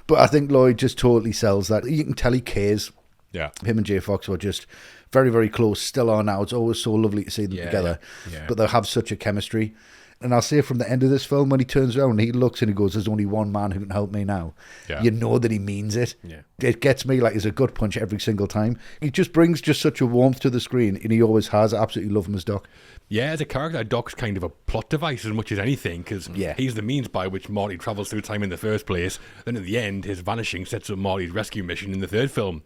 But I think Lloyd just totally sells that. You can tell he cares. Yeah. Him and Jay Fox were just very, very close. Still are now. It's always so lovely to see them together. Yeah. But they'll have such a chemistry. And I'll say from the end of this film, when he turns around and he looks and he goes, there's only one man who can help me now. Yeah. You know that he means it. Yeah. It gets me like it's a gut punch every single time. He just brings just such a warmth to the screen, and he always has. I absolutely love him as Doc. Yeah, as a character, Doc's kind of a plot device as much as anything, because he's the means by which Marty travels through time in the first place. Then at the end, his vanishing sets up Marty's rescue mission in the third film.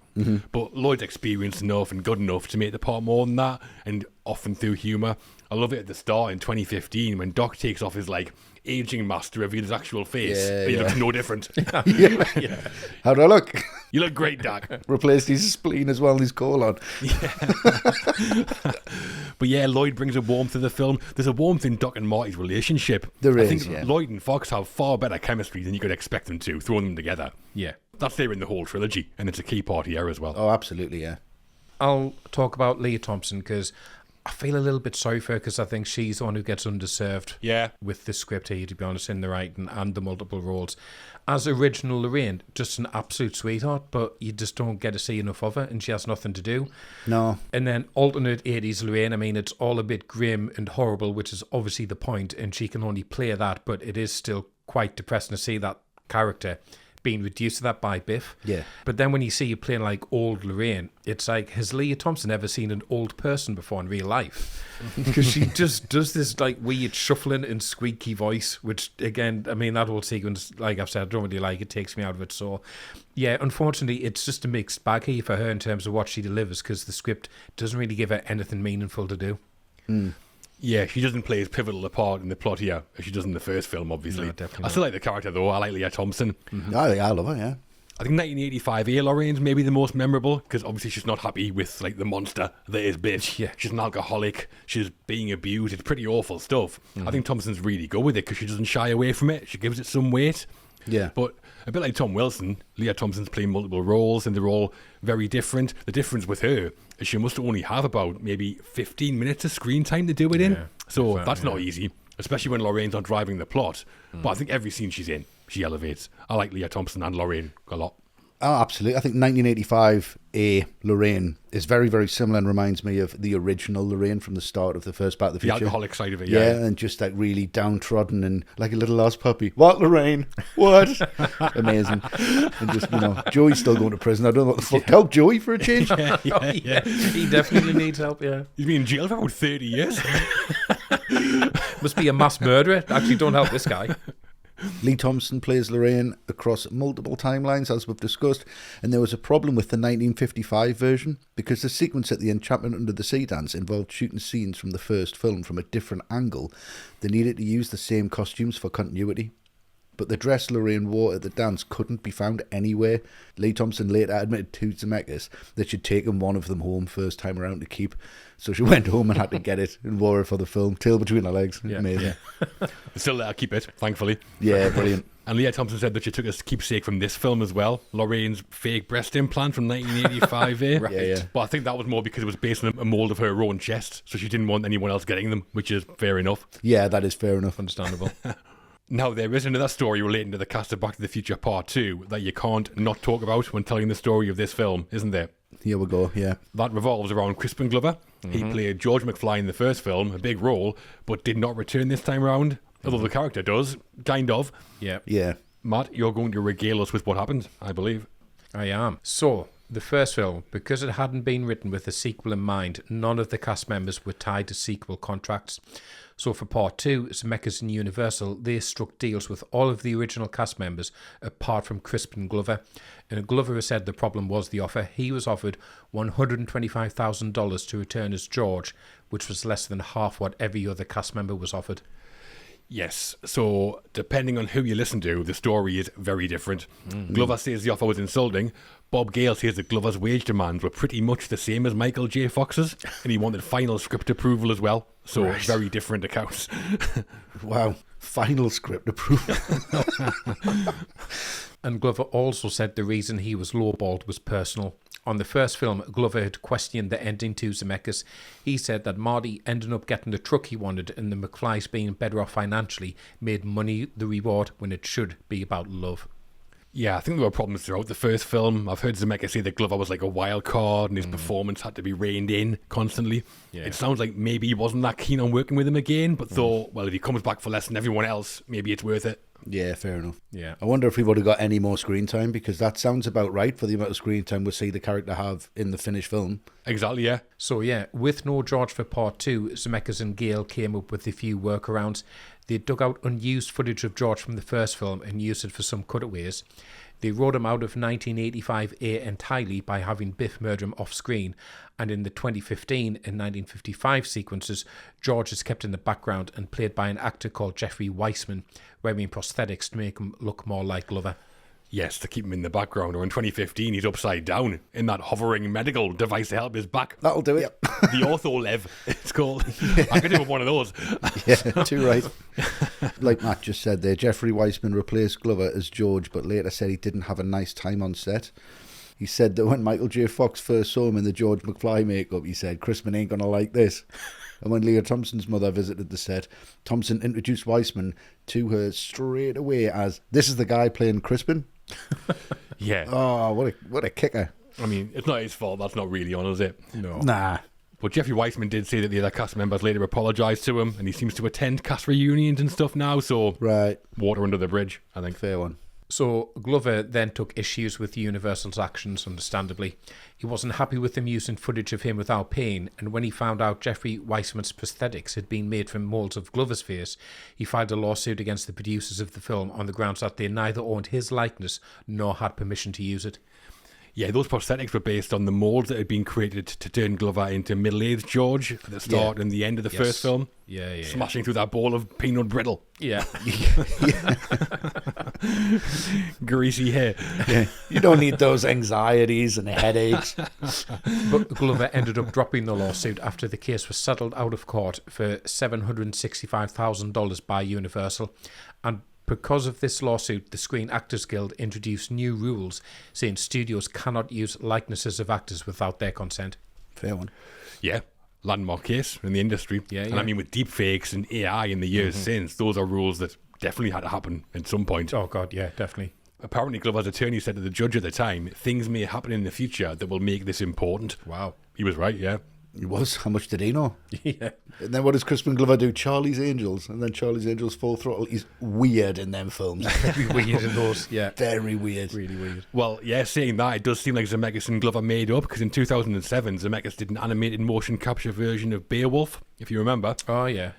But Lloyd's experienced enough and good enough to make the part more than that, and often through humour. I love it at the start in 2015 when Doc takes off his aging mask to reveal his actual face. But he looks no different. How do I look? You look great, Doc. Replaced his spleen as well and his colon. But yeah, Lloyd brings a warmth to the film. There's a warmth in Doc and Marty's relationship. There I is, think Lloyd and Fox have far better chemistry than you could expect them to, throwing them together. Yeah. That's there in the whole trilogy, and it's a key part here as well. Oh, absolutely, yeah. I'll talk about Leah Thompson because I feel a little bit sorry for her because I think she's the one who gets underserved with the script here, to be honest, in the writing and the multiple roles. As original Lorraine, just an absolute sweetheart, but you just don't get to see enough of her, and she has nothing to do. No. And then alternate 80s Lorraine, I mean, it's all a bit grim and horrible, which is obviously the point, and she can only play that, but it is still quite depressing to see that character being reduced to that by Biff. Yeah. But then when you see you playing like old Lorraine, it's like, has Leah Thompson ever seen an old person before in real life? Because she just does this like weird shuffling and squeaky voice, which again, I mean, that whole sequence, like I've said, I don't really like it, takes me out of it. So yeah, unfortunately, it's just a mixed bag here for her in terms of what she delivers, because the script doesn't really give her anything meaningful to do. Yeah, she doesn't play as pivotal a part in the plot here as she does in the first film, obviously. No, definitely I still like the character, though. I like Leah Thompson. I love her, yeah. I think 1985 A. Lorraine's maybe the most memorable, because obviously she's not happy with the monster that is Biff. Yeah. She's an alcoholic. She's being abused. It's pretty awful stuff. I think Thompson's really good with it because she doesn't shy away from it. She gives it some weight. Yeah. But a bit like Tom Wilson, Leah Thompson's playing multiple roles and they're all very different. The difference with her is she must only have about maybe 15 minutes of screen time to do it in. Yeah, So exactly, that's not easy, especially when Lorraine's not driving the plot. But I think every scene she's in, she elevates. I like Leah Thompson and Lorraine a lot. Oh, absolutely. I think 1985 A. Lorraine is very, very similar and reminds me of the original Lorraine from the start of the first Back to the The Future. alcoholic side of it, Yeah, and just like really downtrodden and like a little lost puppy. What, Lorraine? What? Amazing. And just, Joey's still going to prison. I don't know what the fuck. Help Joey for a change. yeah. He definitely needs help, yeah. He's been in jail for about 30 years. Must be a mass murderer. Actually, don't help this guy. Lee Thompson plays Lorraine across multiple timelines, as we've discussed, and there was a problem with the 1955 version because the sequence at the Enchantment Under the Sea dance involved shooting scenes from the first film from a different angle. They needed to use the same costumes for continuity, but the dress Lorraine wore at the dance couldn't be found anywhere. Lee Thompson later admitted to Zemeckis that she'd taken one of them home first time around to keep. So she went home and had to get it and wore it for the film. Tail between her legs. Yeah. Amazing. Still let her keep it, thankfully. Yeah, brilliant. And Leah Thompson said that she took a keepsake from this film as well, Lorraine's fake breast implant from 1985. Right. Yeah. But I think that was more because it was based on a mould of her own chest, so she didn't want anyone else getting them, which is fair enough. Yeah, that is fair enough. Understandable. Now, there is another story relating to the cast of Back to the Future Part 2 that you can't not talk about when telling the story of this film, isn't there? Here we go, yeah. That revolves around Crispin Glover. He played George McFly in the first film, a big role, but did not return this time around, although the character does, kind of. Yeah. Yeah. Matt, you're going to regale us with what happened, I believe. I am. So, The first film, because it hadn't been written with a sequel in mind, none of the cast members were tied to sequel contracts. So for part 2, Zemeckis and Universal, they struck deals with all of the original cast members apart from Crispin Glover. And Glover said the problem was the offer. He was offered $125,000 to return as George, which was less than half what every other cast member was offered. Yes, so depending on who you listen to, the story is very different. Glover says the offer was insulting. Bob Gale says that Glover's wage demands were pretty much the same as Michael J. Fox's, and he wanted final script approval as well. So very different accounts. Wow. Final script approval. And Glover also said the reason he was lowballed was personal. On the first film, Glover had questioned the ending to Zemeckis. He said that Marty ended up getting the truck he wanted, and the McFlys being better off financially made money the reward when it should be about love. Yeah, I think there were problems throughout the first film. I've heard Zemeckis say that Glover was like a wild card and his performance had to be reined in constantly. Yeah. It sounds like maybe he wasn't that keen on working with him again, but thought, well, if he comes back for less than everyone else, maybe it's worth it. Yeah, fair enough. Yeah. I wonder if we would have got any more screen time, because that sounds about right for the amount of screen time we see the character have in the finished film. Exactly, yeah. So yeah, with no George for part 2, Zemeckis and Gale came up with a few workarounds. They dug out unused footage of George from the first film and used it for some cutaways. They wrote him out of 1985A entirely by having Biff murder him off screen, and in the 2015 and 1955 sequences, George is kept in the background and played by an actor called Jeffrey Weissman, wearing prosthetics to make him look more like Glover. Yes, to keep him in the background. Or in 2015, he's upside down in that hovering medical device to help his back. That'll do it. The ortho-lev, it's called. Yeah. I could do with one of those. Yeah, too right. Like Matt just said there, Jeffrey Weissman replaced Glover as George, but later said he didn't have a nice time on set. He said that when Michael J. Fox first saw him in the George McFly makeup, he said, "Crispin ain't gonna like this." And when Leah Thompson's mother visited the set, Thompson introduced Weissman to her straight away as, "This is the guy playing Crispin." Yeah. Oh, what a kicker. I mean, it's not his fault. That's not really on, is it? No. Nah. But Jeffrey Weissman did say that the other cast members later apologised to him, and he seems to attend cast reunions and stuff now, so Right. water under the bridge, I think. Fair one. So Glover then took issues with Universal's actions, understandably. He wasn't happy with them using footage of him without pain, and when he found out Jeffrey Weissman's prosthetics had been made from moulds of Glover's face, he filed a lawsuit against the producers of the film on the grounds that they neither owned his likeness nor had permission to use it. Yeah, those prosthetics were based on the moulds that had been created to turn Glover into middle-aged George at the start and the end of the first film. Yeah. Smashing through that bowl of peanut brittle. Yeah. Greasy hair. Yeah. You don't need those anxieties and headaches. But Glover ended up dropping the lawsuit after the case was settled out of court for $765,000 by Universal. And because of this lawsuit, the Screen Actors Guild introduced new rules saying studios cannot use likenesses of actors without their consent. Fair one. Yeah, landmark case in the industry. And I mean, with deepfakes and AI in the years since, those are rules that definitely had to happen at some point. Oh, God, yeah, definitely. Apparently, Glover's attorney said to the judge at the time, things may happen in the future that will make this important. Wow. He was right, yeah. He was. How much did he know? Yeah. And then what does Crispin Glover do? Charlie's Angels. And then Charlie's Angels Full Throttle. He's weird in them films. Very weird in those, yeah. Very weird. Really weird. Well, yeah, saying that, it does seem like Zemeckis and Glover made up, because in 2007, Zemeckis did an animated motion capture version of Beowulf, if you remember. Oh, yeah.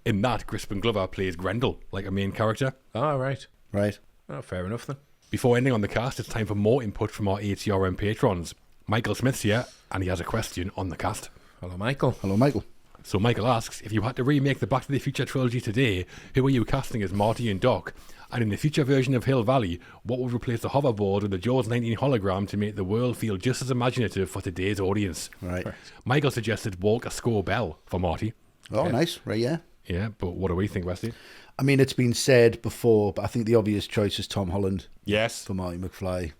In that, Crispin Glover plays Grendel, like a main character. Oh, right. Right. Oh, fair enough then. Before ending on the cast, it's time for more input from our ATRM patrons. Michael Smith's here, and he has a question on the cast. Hello, Michael. Hello, Michael. So Michael asks, if you had to remake the Back to the Future trilogy today, who are you casting as Marty and Doc? And in the future version of Hill Valley, what would replace the hoverboard with the Jaws 19 hologram to make the world feel just as imaginative for today's audience? Right. Michael suggested Walker Scobell for Marty. Oh, nice. Right, yeah. Yeah, but what do we think, Westy? I mean, it's been said before, but I think the obvious choice is Tom Holland. Yes. For Marty McFly.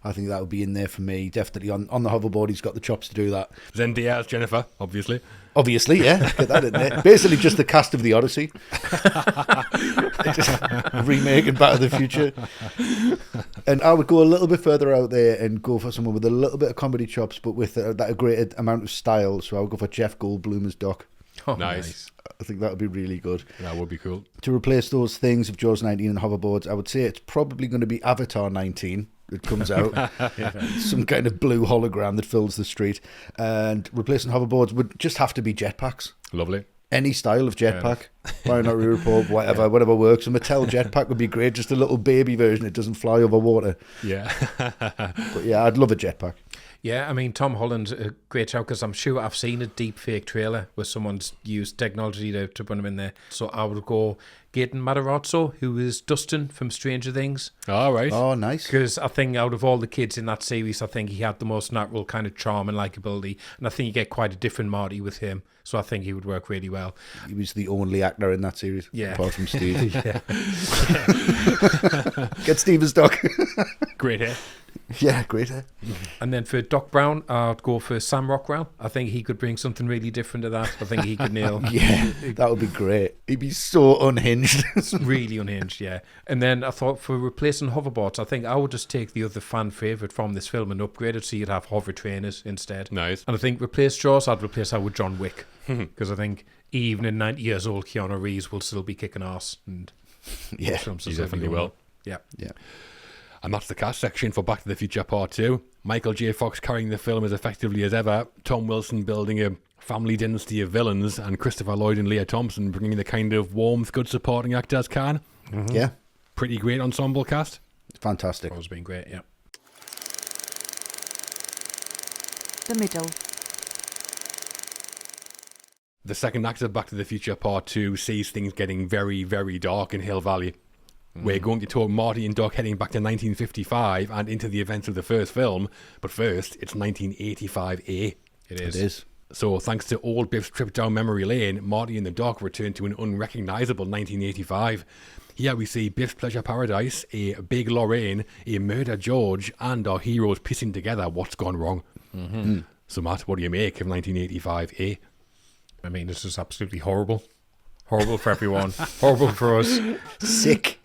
I think that would be in there for me. Definitely on the hoverboard, he's got the chops to do that. Zendaya as Jennifer, obviously. Obviously, yeah. Get that in there. Basically just the cast of The Odyssey. Just remaking Back to the Future. And I would go a little bit further out there and go for someone with a little bit of comedy chops, but with that great amount of style. So I would go for Jeff Goldblum as Doc. Oh, nice. I think that would be really good. That would be cool. To replace those things of Jaws 19 and hoverboards, I would say it's probably going to be Avatar 19. that comes out. Some kind of blue hologram that fills the street. And replacing hoverboards would just have to be jetpacks. Lovely. Any style of jetpack, Minority Report, whatever works. A Mattel jetpack would be great, just a little baby version. It doesn't fly over water. Yeah. But yeah, I'd love a jetpack. Yeah, I mean, Tom Holland's a great shout because I'm sure I've seen a deep fake trailer where someone's used technology to put him in there. So I would go Gaten Matarazzo, who is Dustin from Stranger Things. All right. Oh, nice. Because I think out of all the kids in that series, I think he had the most natural kind of charm and likability. And I think you get quite a different Marty with him. So I think he would work really well. He was the only actor in that series, apart from Steve. Get Steve as Doc. Great hair. Yeah, great hair. And then for Doc Brown, I'd go for Sam Rockwell. I think he could bring something really different to that. I think he could nail. Yeah, that would be great. He'd be so unhinged. Really unhinged, yeah. And then I thought for replacing hoverboards, I think I would just take the other fan favourite from this film and upgrade it so you'd have hover trainers instead. Nice. And I think replace Jaws, I'd replace her with John Wick. Because I think even in 90 years old, Keanu Reeves will still be kicking ass. And Yeah, films he will still be definitely going will. on. Yeah. yeah. And that's the cast section for Back to the Future Part 2. Michael J. Fox carrying the film as effectively as ever. Tom Wilson building a family dynasty of villains. And Christopher Lloyd and Leah Thompson bringing the kind of warmth good supporting actors can. Yeah, Pretty great ensemble cast. fantastic. It's been great, yeah. The middle. The second act of Back to the Future Part 2 sees things getting very, very dark in Hill Valley. We're going to talk Marty and Doc heading back to 1955 and into the events of the first film, but first, it's 1985A. It is. It is. So, thanks to old Biff's trip down memory lane, Marty and the Doc return to an unrecognisable 1985. Here we see Biff's Pleasure Paradise, a big Lorraine, a murder George, and our heroes piecing together what's gone wrong. So, Matt, what do you make of 1985A? I mean, this is absolutely horrible. Horrible for everyone. Horrible for us. Sick.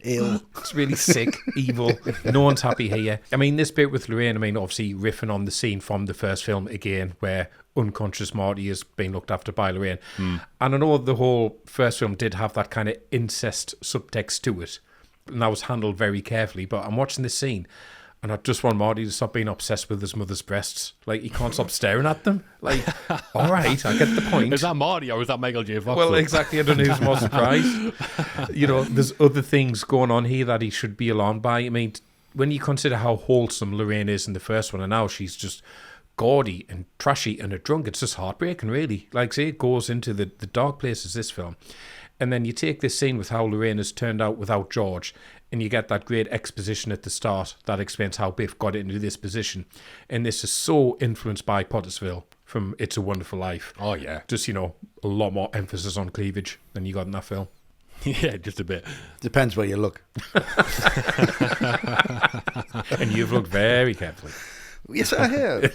Ill. It's really sick, evil. No one's happy here. I mean, this bit with Lorraine, I mean, obviously riffing on the scene from the first film again, where unconscious Marty is being looked after by Lorraine. And I know the whole first film did have that kind of incest subtext to it, and that was handled very carefully. But I'm watching this scene, and I just want Marty to stop being obsessed with his mother's breasts. Like, he can't stop staring at them. Like, all right, I get the point. Is that Marty or is that Michael J. Fox? Well, exactly. I don't know who's more surprised. You know, there's other things going on here that he should be alarmed by. I mean, when you consider how wholesome Lorraine is in the first one, and now she's just gaudy and trashy and a drunk, it's just heartbreaking, really. Like, say, it goes into the dark places, this film. And then you take this scene with how Lorraine has turned out without George, and you get that great exposition at the start that explains how Biff got into this position. And this is so influenced by Pottersville from It's a Wonderful Life. Oh, yeah. Just, you know, a lot more emphasis on cleavage than you got in that film. Yeah, just a bit. Depends where you look. And you've looked very carefully. Yes, I have.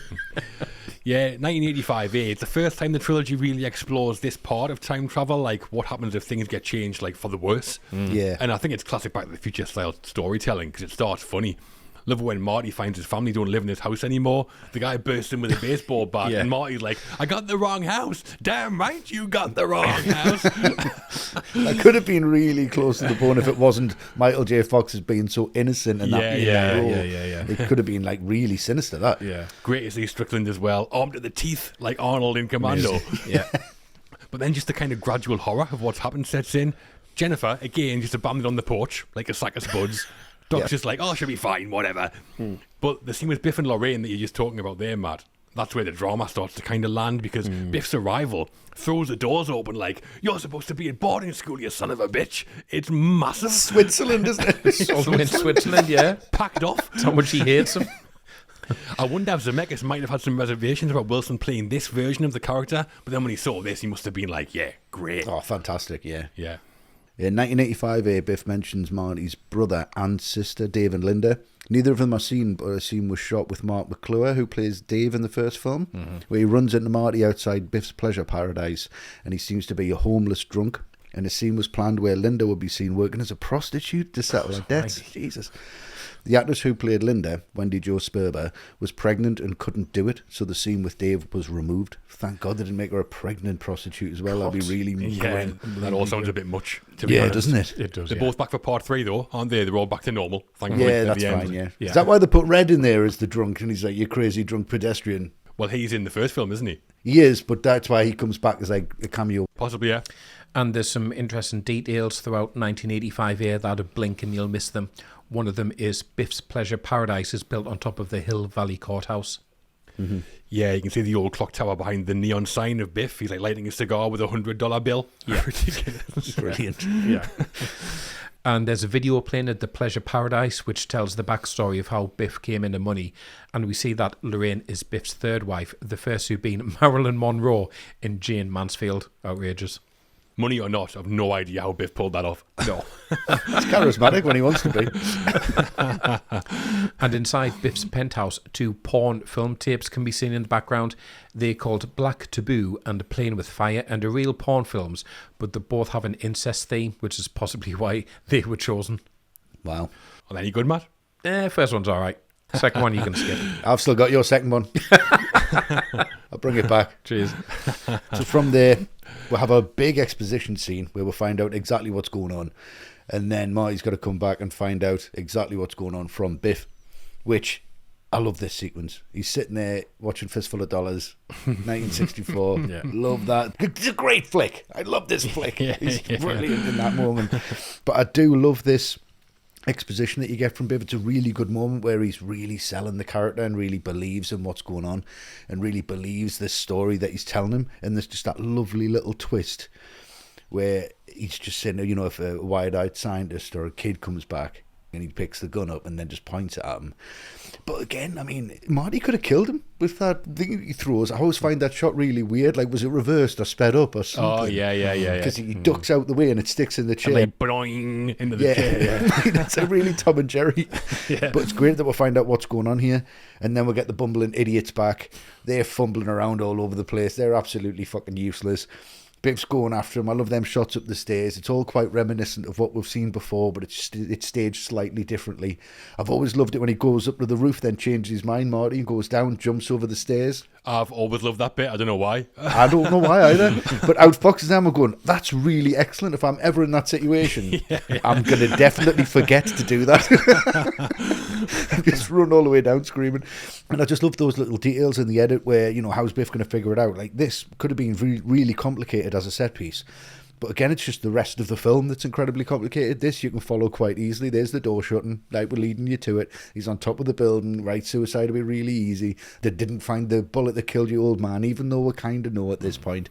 Yeah, 1985A. It's the first time the trilogy really explores this part of time travel, like what happens if things get changed, like for the worse. Yeah. And I think it's classic Back to the Future style storytelling because it starts funny. Love it when Marty finds his family don't live in his house anymore. The guy bursts in with a baseball bat, Yeah. and Marty's like, "I got the wrong house. Damn right, you got the wrong house." That could have been really close to the bone if it wasn't Michael J. Fox as being so innocent in that role. Yeah. It could have been like really sinister, that. Yeah. Great to see Strickland as well, armed to the teeth like Arnold in Commando. Yeah. But then just the kind of gradual horror of what's happened sets in. Jennifer, again, just abandoned on the porch like a sack of spuds. Doc's Yeah. just like, "Oh, she'll be fine, whatever." But the scene with Biff and Lorraine that you're just talking about there, Matt, that's where the drama starts to kind of land because Biff's arrival throws the doors open like, "You're supposed to be at boarding school, you son of a bitch." It's massive. Switzerland, isn't it? Also in Switzerland, yeah. Packed off. That's how much he hates him. I wonder if Zemeckis might have had some reservations about Wilson playing this version of the character, but then when he saw this, he must have been like, "Yeah, great." Oh, fantastic, yeah. Yeah. In 1985, Biff mentions Marty's brother and sister, Dave and Linda. Neither of them are seen, but a scene was shot with Mark McClure, who plays Dave in the first film, where he runs into Marty outside Biff's Pleasure Paradise, and he seems to be a homeless drunk. and a scene was planned where Linda would be seen working as a prostitute to settle her debts. Jesus. The actress who played Linda, Wendy Jo Sperber, was pregnant and couldn't do it, so the scene with Dave was removed. Thank God they didn't make her a pregnant prostitute as well. That'd be really grim. That all sounds a bit much, to be Yeah, honest. doesn't it? It does. They're Yeah. both back for part 3, though, aren't they? They're all back to normal, thankfully. Yeah, at that's the end. fine, yeah. Yeah. Is that why they put Red in there as the drunk, and he's like, you crazy drunk pedestrian? Well, he's in the first film, isn't he? He is, but that's why he comes back as like a cameo. Possibly, yeah. And there's some interesting details throughout 1985 here that a blink and you'll miss them. One of them is Biff's Pleasure Paradise is built on top of the Hill Valley Courthouse. Mm-hmm. Yeah, you can see the old clock tower behind the neon sign of Biff. He's like lighting a cigar with a $100 bill. Yeah, ridiculous. Brilliant. Yeah. And there's a video playing at the Pleasure Paradise which tells the backstory of how Biff came into money. And we see that Lorraine is Biff's third wife, the first who being Marilyn Monroe in Jane Mansfield. Outrageous. Money or not, I've no idea how Biff pulled that off. No. He's charismatic when he wants to be. And inside Biff's penthouse, 2 porn film tapes can be seen in the background. They're called Black Taboo and Playing with Fire, and are real porn films, but they both have an incest theme, which is possibly why they were chosen. Wow. Are they any good, Matt? First one's all right. Second one you can skip. I've still got your second one. I'll bring it back. Cheers. So from there, we'll have a big exposition scene where we'll find out exactly what's going on. And then Marty's got to come back and find out exactly what's going on from Biff, which I love this sequence. He's sitting there watching Fistful of Dollars, 1964. Yeah. Love that. It's a great flick. I love this flick. Yeah, He's yeah. brilliant in that moment. But I do love this exposition that you get from Biff. It's a really good moment where he's really selling the character and really believes in what's going on and really believes this story that he's telling him. And there's just that lovely little twist where he's just saying, you know, if a wide-eyed scientist or a kid comes back and he picks the gun up and then just points it at him. But again, I mean, Marty could have killed him with that thing he throws. I always find that shot really weird. Like, was it reversed or sped up or something? Oh, yeah. Because he ducks out the way and it sticks in the chair. And they boing into the Yeah, chair. yeah. It's a really Tom and Jerry. Yeah. But it's great that we'll find out what's going on here. And then we'll get the bumbling idiots back. They're fumbling around all over the place. They're absolutely fucking useless. Biff's going after him. I love them shots up the stairs. It's all quite reminiscent of what we've seen before, but it's staged slightly differently. I've always loved it when he goes up to the roof, then changes his mind, Marty, and goes down, jumps over the stairs. I've always loved that bit. I don't know why. I don't know why either. But out Fox's I'm going, that's really excellent. If I'm ever in that situation, I'm going to definitely forget to do that. Just run all the way down screaming. And I just love those little details in the edit where, you know, how's Biff going to figure it out? Like, this could have been really complicated as a set piece. But again, it's just the rest of the film that's incredibly complicated. This you can follow quite easily. There's the door shutting, like we're leading you to it. He's on top of the building, right? Suicide will be really easy. They didn't find the bullet that killed your old man, even though we kind of know at this point.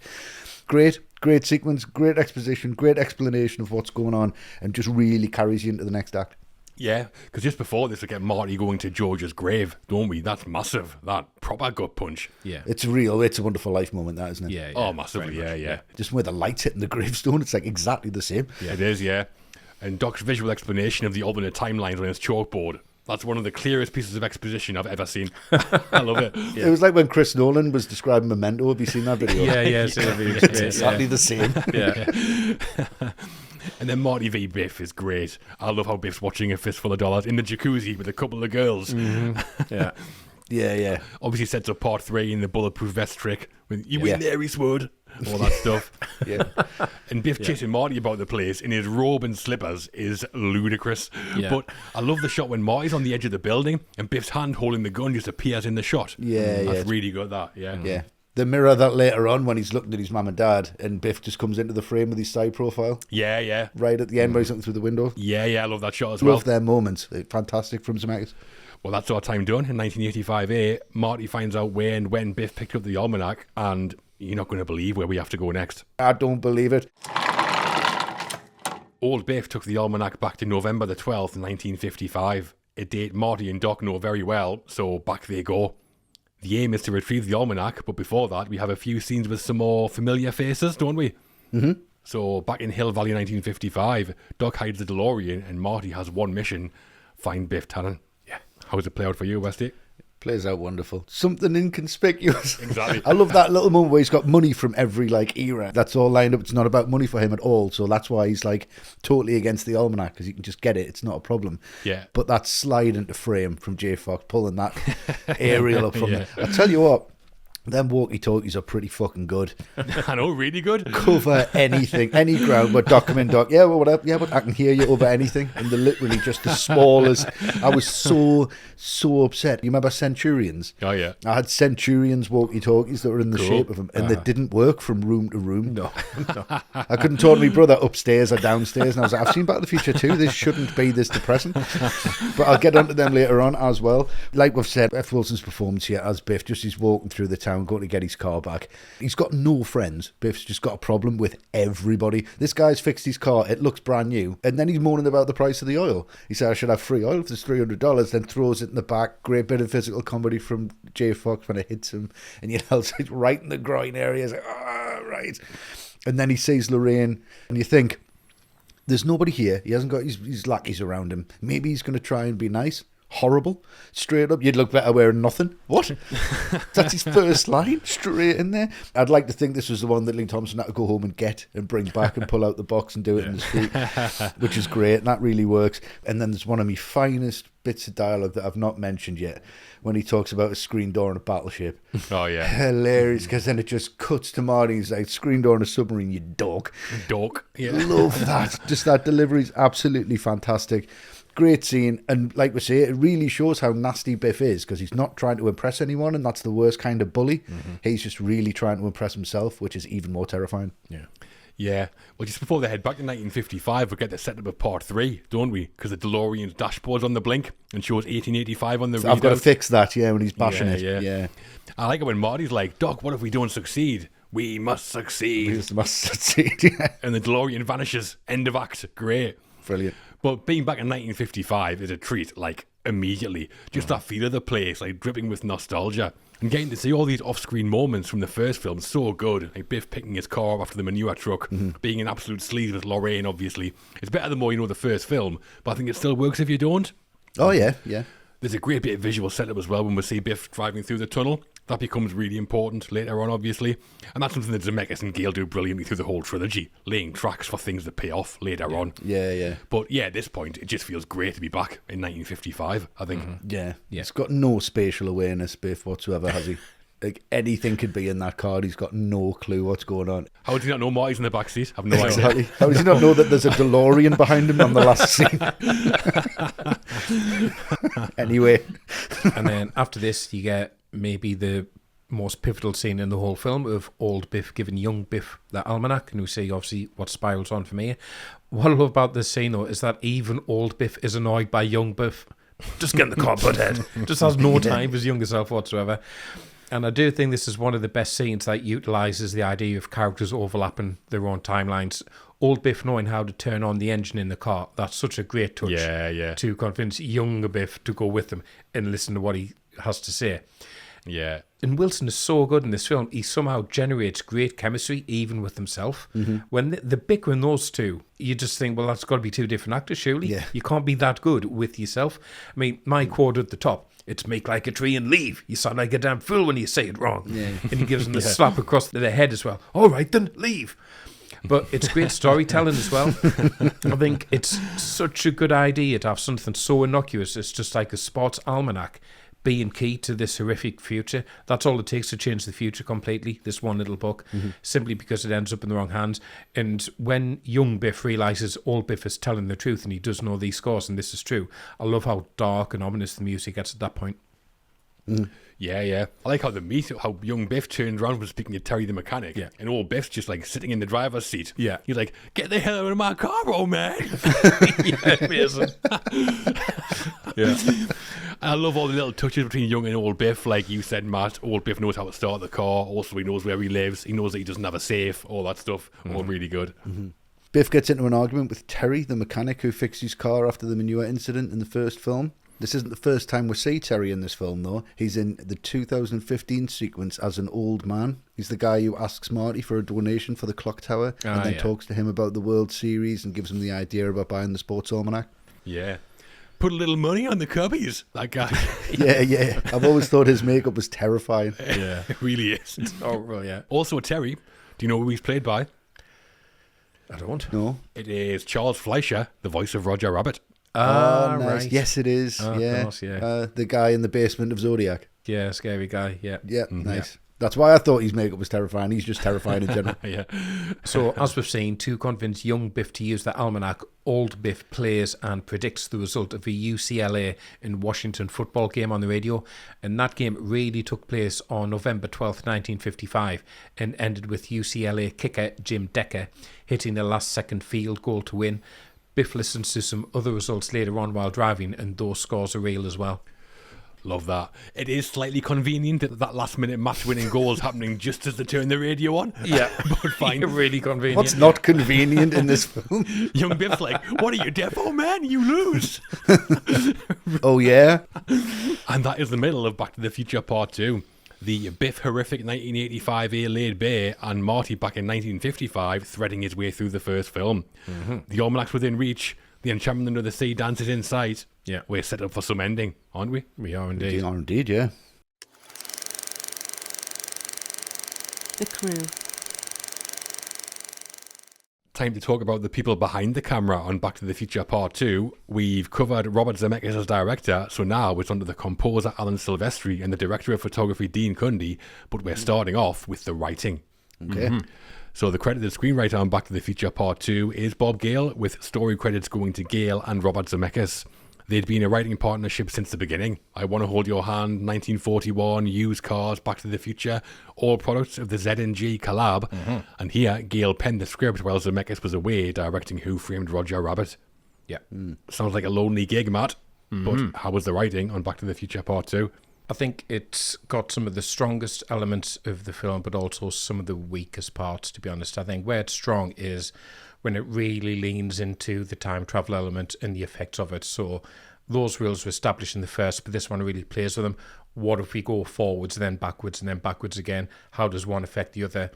Great sequence, great exposition, great explanation of what's going on, and just really carries you into the next act. Yeah, because just before this, we get Marty going to George's grave, don't we? That's massive. That proper gut punch. Yeah. It's a wonderful life moment, that, isn't it? Yeah. Oh, massively. Yeah. Just where the light's hitting the gravestone, it's like exactly the same. Yeah, it is, yeah. And Doc's visual explanation of the alternate timelines on his chalkboard. That's one of the clearest pieces of exposition I've ever seen. I love it. It was like when Chris Nolan was describing Memento. Have you seen that video? Yeah. It's exactly the same. Yeah. And then Marty v Biff is great. I love how Biff's watching A Fistful of Dollars in the jacuzzi with a couple of girls. Yeah. Yeah. Obviously sets up part 3 in the bulletproof vest trick with you Yeah. in there, Eastwood, all that stuff. Yeah. And Biff chasing Marty about the place in his robe and slippers is ludicrous. Yeah. But I love the shot when Marty's on the edge of the building and Biff's hand holding the gun just appears in the shot. Yeah. That's really good, that. Yeah. The mirror that later on when he's looking at his mum and dad and Biff just comes into the frame with his side profile. Yeah. Right at the end where he's looking through the window. Yeah, I love that shot as Love well. their moments. Fantastic from Zemeckis. Well, that's our time done. In 1985, Marty finds out where and when Biff picked up the almanac, and you're not going to believe where we have to go next. I don't believe it. Old Biff took the almanac back to November the 12th, 1955. A date Marty and Doc know very well, so back they go. The aim is to retrieve the almanac, but before that, we have a few scenes with some more familiar faces, don't we? Mm-hmm. So, back in Hill Valley 1955, Doc hides the DeLorean and Marty has one mission, find Biff Tannen. Yeah. How does it play out for you, Westy? Plays out wonderful. Something inconspicuous. Exactly. I love that little moment where he's got money from every era. That's all lined up. It's not about money for him at all. So that's why he's totally against the almanac, because he can just get it. It's not a problem. Yeah. But that slide into frame from J Fox, pulling that aerial up from I tell you what, them walkie-talkies are pretty fucking good. I know, really good. Cover anything, any ground, but document yeah, well, whatever, yeah, but I can hear you over anything. And they're literally just the smallest. I was so upset. You remember Centurions? Oh, yeah. I had Centurions walkie-talkies that were in the shape of them, and they didn't work from room to room. No. I couldn't talk to my brother upstairs or downstairs, and I was like, I've seen Back to the Future 2, this shouldn't be this depressing. But I'll get onto them later on as well. Like we've said, F. Wilson's performance here as Biff, just he's walking through the town, going to get his car back. He's got no friends. Biff's just got a problem with everybody. This guy's fixed his car, it looks brand new, and then he's moaning about the price of the oil. He said, I should have free oil if there's $300, then throws it in the back. Great bit of physical comedy from J. Fox when it hits him, and you know, it's right in the groin area. He's like, right. And then he sees Lorraine, and you think, there's nobody here. He hasn't got his lackeys around him. Maybe he's going to try and be nice. Horrible. Straight up, you'd look better wearing nothing. What? That's his first line, straight in there. I'd like to think this was the one that Ling Thompson had to go home and get and bring back and pull out the box and do it in the street, which is great, and that really works. And then there's one of my finest bits of dialogue that I've not mentioned yet, when he talks about a screen door on a battleship. Oh, yeah. Hilarious, because then it just cuts to Marty. He's like, screen door on a submarine, you dog. Dork. Yeah. Love that. Just that delivery is absolutely fantastic. Great scene, and like we say, it really shows how nasty Biff is, because he's not trying to impress anyone, and that's the worst kind of bully. He's just really trying to impress himself, which is even more terrifying. Yeah. Well, just before they head back to 1955, we get the setup of part 3, don't we? Because the DeLorean's dashboard's on the blink and shows 1885 on the readout. I've got to fix that, when he's bashing it. Yeah. I like it when Marty's like, Doc, what if we don't succeed? We must succeed. We just must succeed, yeah. And the DeLorean vanishes. End of act. Great. Brilliant. But being back in 1955 is a treat, immediately. Just that feel of the place, dripping with nostalgia. And getting to see all these off-screen moments from the first film, so good. Like Biff picking his car up after the manure truck, being an absolute sleaze with Lorraine, obviously. It's better the more you know the first film, but I think it still works if you don't. Oh, yeah. There's a great bit of visual setup as well when we see Biff driving through the tunnel. That becomes really important later on, obviously. And that's something that Zemeckis and Gale do brilliantly through the whole trilogy, laying tracks for things that pay off later on. Yeah. But yeah, at this point, it just feels great to be back in 1955, I think. Yeah. He's got no spatial awareness, Biff, whatsoever, has he? Anything could be in that car. He's got no clue what's going on. How does he not know Marty's in the back seat? I've no idea. Exactly. How does he not know that there's a DeLorean behind him on the last scene? Anyway. And then after this, you get maybe the most pivotal scene in the whole film of old Biff giving young Biff the almanac, and we see obviously what spirals on from here. What I love about this scene, though, is that even old Biff is annoyed by young Biff. Just get in the car, butthead. Just has no time for his younger self whatsoever. And I do think this is one of the best scenes that utilises the idea of characters overlapping their own timelines. Old Biff knowing how to turn on the engine in the car, that's such a great touch. Yeah. To convince younger Biff to go with him and listen to what he has to say. Yeah. And Wilson is so good in this film. He somehow generates great chemistry, even with himself. When the bicker in those two, you just think, well, that's got to be two different actors, surely. Yeah. You can't be that good with yourself. I mean, my quote at the top, it's make like a tree and leave. You sound like a damn fool when you say it wrong. Yeah. And he gives him the slap across the head as well. All right, then, leave. But it's great storytelling as well. I think it's such a good idea to have something so innocuous. It's just like a sports almanac being key to this horrific future. That's all it takes to change the future completely, this one little book, simply because it ends up in the wrong hands. And when young Biff realises old Biff is telling the truth and he does know these scores and this is true, I love how dark and ominous the music gets at that point. Yeah. I like how how young Biff turned around was speaking to Terry the mechanic. Yeah. And old Biff's just sitting in the driver's seat. Yeah. He's like, get the hell out of my car, old man. Yeah, amazing. Yeah. I love all the little touches between young and old Biff. Like you said, Matt, old Biff knows how to start the car. Also, he knows where he lives. He knows that he doesn't have a safe. All that stuff. All really good. Biff gets into an argument with Terry, the mechanic who fixed his car after the manure incident in the first film. This isn't the first time we see Terry in this film, though. He's in the 2015 sequence as an old man. He's the guy who asks Marty for a donation for the clock tower and then talks to him about the World Series and gives him the idea about buying the sports almanac. Yeah. Put a little money on the cubbies. That guy. Yeah. I've always thought his makeup was terrifying. Yeah. It really is. Oh, well, yeah. Also, Terry, do you know who he's played by? I don't. No. It is Charles Fleischer, the voice of Roger Rabbit. Ah, Nice. right. Yes, it is. Oh, of yeah. course, yeah. The guy in the basement of Zodiac. Yeah, scary guy, yeah. Yeah, nice. That's why I thought his makeup was terrifying. He's just terrifying in general. Yeah. So, as we've seen, to convince young Biff to use the almanac, old Biff plays and predicts the result of a UCLA and Washington football game on the radio. And that game really took place on November 12th, 1955, and ended with UCLA kicker Jim Decker hitting a last-second field goal to win. Biff listens to some other results later on while driving, and those scores are real as well. Love that. It is slightly convenient that last-minute match-winning goal is happening just as they turn the radio on. Yeah. But fine. Really convenient. What's not convenient in this film? Young Biff's like, what are you, defo, man? You lose. Oh, yeah? And that is the middle of Back to the Future Part 2. The Biff horrific 1985 A laid bare and Marty back in 1955 threading his way through the first film. The almanac's within reach. The enchantment under the sea dances in sight. Yeah. We're set up for some ending, aren't we? We are They indeed. are indeed, yeah. The crew. Time to talk about the people behind the camera on Back to the Future Part 2. We've covered Robert Zemeckis as director, so now it's under the composer Alan Silvestri and the director of photography Dean Cundy, but we're starting off with the writing. Okay. So the credited screenwriter on Back to the Future Part 2 is Bob Gale, with story credits going to Gale and Robert Zemeckis. They'd been a writing partnership since the beginning. I Want to Hold Your Hand, 1941, Used Cars, Back to the Future, all products of the Z&G collab. And here, Gale penned the script while Zemeckis was away directing Who Framed Roger Rabbit. Yeah. Sounds like a lonely gig, Matt. But how was the writing on Back to the Future Part 2? I think it's got some of the strongest elements of the film, but also some of the weakest parts, to be honest. I think where it's strong is when it really leans into the time travel element and the effects of it. So those rules were established in the first, but this one really plays with them. What if we go forwards, then backwards, and then backwards again? How does one affect the other?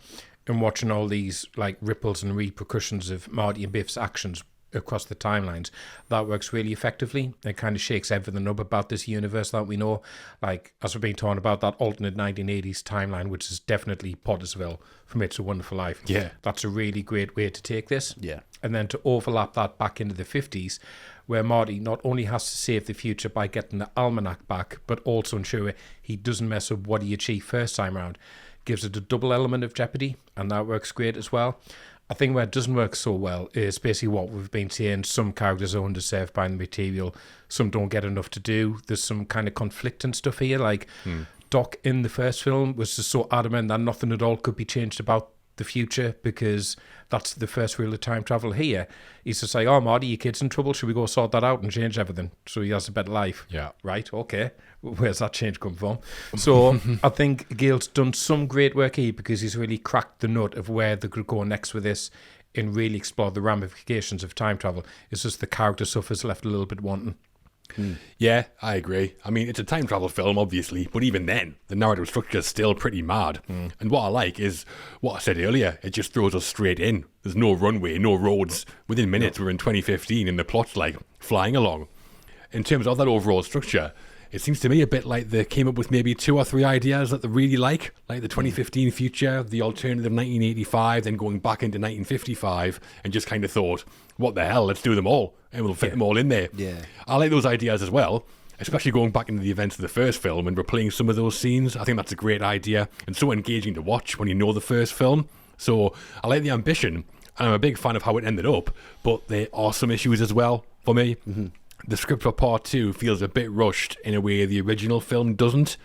And watching all these like ripples and repercussions of Marty and Biff's actions across the timelines, that works really effectively. It kind of shakes everything up about this universe that we know. Like, as we've been talking about, that alternate 1980s timeline, which is definitely Pottersville from It's a Wonderful Life. Yeah. That's a really great way to take this. Yeah. And then to overlap that back into the 50s, where Marty not only has to save the future by getting the almanac back, but also ensure he doesn't mess up what he achieved first time around, gives it a double element of jeopardy, and that works great as well. I think where it doesn't work so well is basically what we've been saying. Some characters are underserved by the material. Some don't get enough to do. There's some kind of conflicting stuff here. Like Doc in the first film was just so adamant that nothing at all could be changed about the future because that's the first rule of time travel here. He's just like, oh, Marty, your kid's in trouble. Should we go sort that out and change everything so he has a better life? Yeah. Right, okay. Where's that change come from? So I think Gale's done some great work here because he's really cracked the nut of where they could go next with this and really explore the ramifications of time travel. It's just the character stuff is left a little bit wanting. Yeah, I agree. I mean, it's a time travel film, obviously, but even then, the narrative structure is still pretty mad. And what I like is what I said earlier, it just throws us straight in. There's no runway, no roads. Within minutes, we're in 2015 and the plot's like flying along. In terms of that overall structure, it seems to me a bit like they came up with maybe 2 or 3 ideas that they really like the 2015 future, the alternative 1985, then going back into 1955, and just kind of thought, what the hell, let's do them all, and we'll fit them all in there. Yeah. I like those ideas as well, especially going back into the events of the first film and replaying some of those scenes. I think that's a great idea, and so engaging to watch when you know the first film. So I like the ambition, and I'm a big fan of how it ended up, but there are some issues as well for me. The script for Part 2 feels a bit rushed in a way the original film doesn't.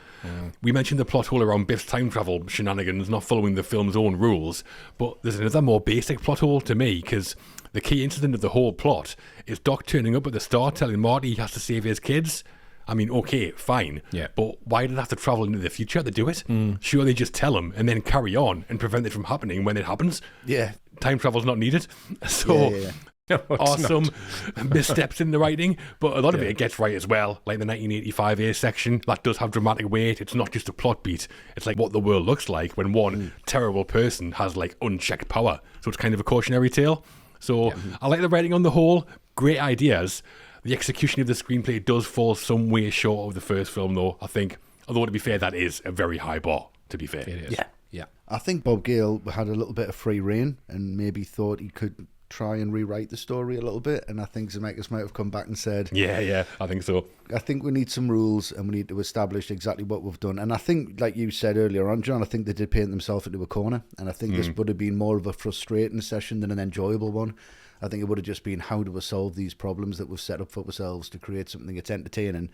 We mentioned the plot hole around Biff's time travel shenanigans not following the film's own rules, but there's another more basic plot hole to me, because the key incident of the whole plot is Doc turning up at the start telling Marty he has to save his kids. I mean, okay, fine, but why did they have to travel into the future to do it? Sure, they just tell him and then carry on and prevent it from happening when it happens. Yeah. Time travel's not needed. So... Yeah. Are some missteps in the writing, but a lot of it gets right as well. Like the 1985 A section, that does have dramatic weight. It's not just a plot beat. It's like what the world looks like when one terrible person has like unchecked power. So it's kind of a cautionary tale. So I like the writing on the whole. Great ideas. The execution of the screenplay does fall some way short of the first film, though, I think. Although, to be fair, that is a very high bar, to be fair. It is. Yeah. Yeah. I think Bob Gale had a little bit of free reign and maybe thought he could try and rewrite the story a little bit. And I think Zemeckis might have come back and said, Yeah, I think so. I think we need some rules and we need to establish exactly what we've done. And I think, like you said earlier on, John, I think they did paint themselves into a corner. And I think this would have been more of a frustrating session than an enjoyable one. I think it would have just been, how do we solve these problems that we've set up for ourselves to create something that's entertaining,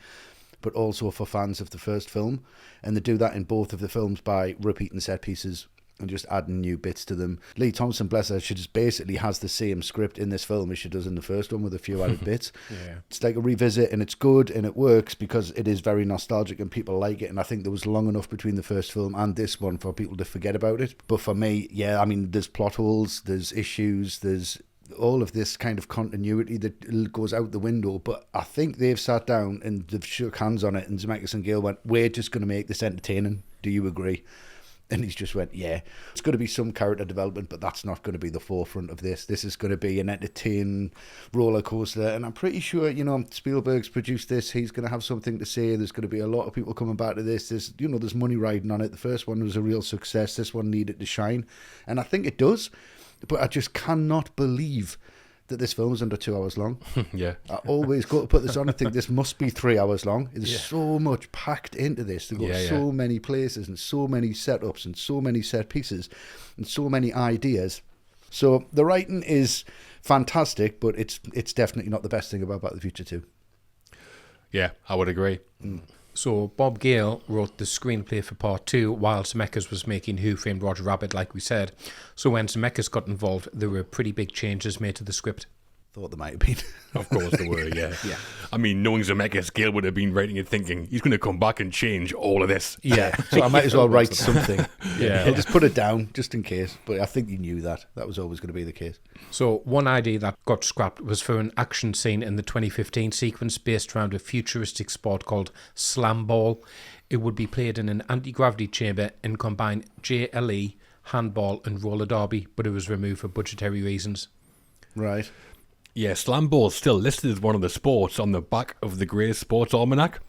but also for fans of the first film. And they do that in both of the films by repeating set pieces and just adding new bits to them. Lee Thompson, bless her, she just basically has the same script in this film as she does in the first one with a few added bits. Yeah. It's like a revisit, and it's good and it works because it is very nostalgic and people like it. And I think there was long enough between the first film and this one for people to forget about it. But for me, yeah, I mean, there's plot holes, there's issues, there's all of this kind of continuity that goes out the window. But I think they've sat down and they've shook hands on it, and Zemeckis and Gale went, we're just going to make this entertaining. Do you agree? And he's just went, yeah. It's going to be some character development, but that's not going to be the forefront of this. This is going to be an entertaining roller coaster. And I'm pretty sure, you know, Spielberg's produced this. He's going to have something to say. There's going to be a lot of people coming back to this. There's money riding on it. The first one was a real success. This one needed to shine. And I think it does. But I just cannot believe that this film is under 2 hours long. Yeah. I always go to put this on and think this must be 3 hours long. There's so much packed into this. They've got so many places and so many setups and so many set pieces and so many ideas. So the writing is fantastic, but it's definitely not the best thing about Back to the Future 2. Yeah, I would agree. So Bob Gale wrote the screenplay for part 2 while Zemeckis was making Who Framed Roger Rabbit, like we said. So when Zemeckis got involved, there were pretty big changes made to the script. Thought there might have been. Of course there were, yeah. Yeah. I mean, knowing Zemeckis, Gale would have been writing and thinking, he's going to come back and change all of this. Yeah, so I might as well write something. Yeah. I'll just put it down just in case. But I think he knew that. That was always going to be the case. So one idea that got scrapped was for an action scene in the 2015 sequence based around a futuristic sport called slam ball. It would be played in an anti-gravity chamber and combine JLE, handball and roller derby, but it was removed for budgetary reasons. Right. Yeah, slam ball's still listed as one of the sports on the back of the Grey Sports Almanac.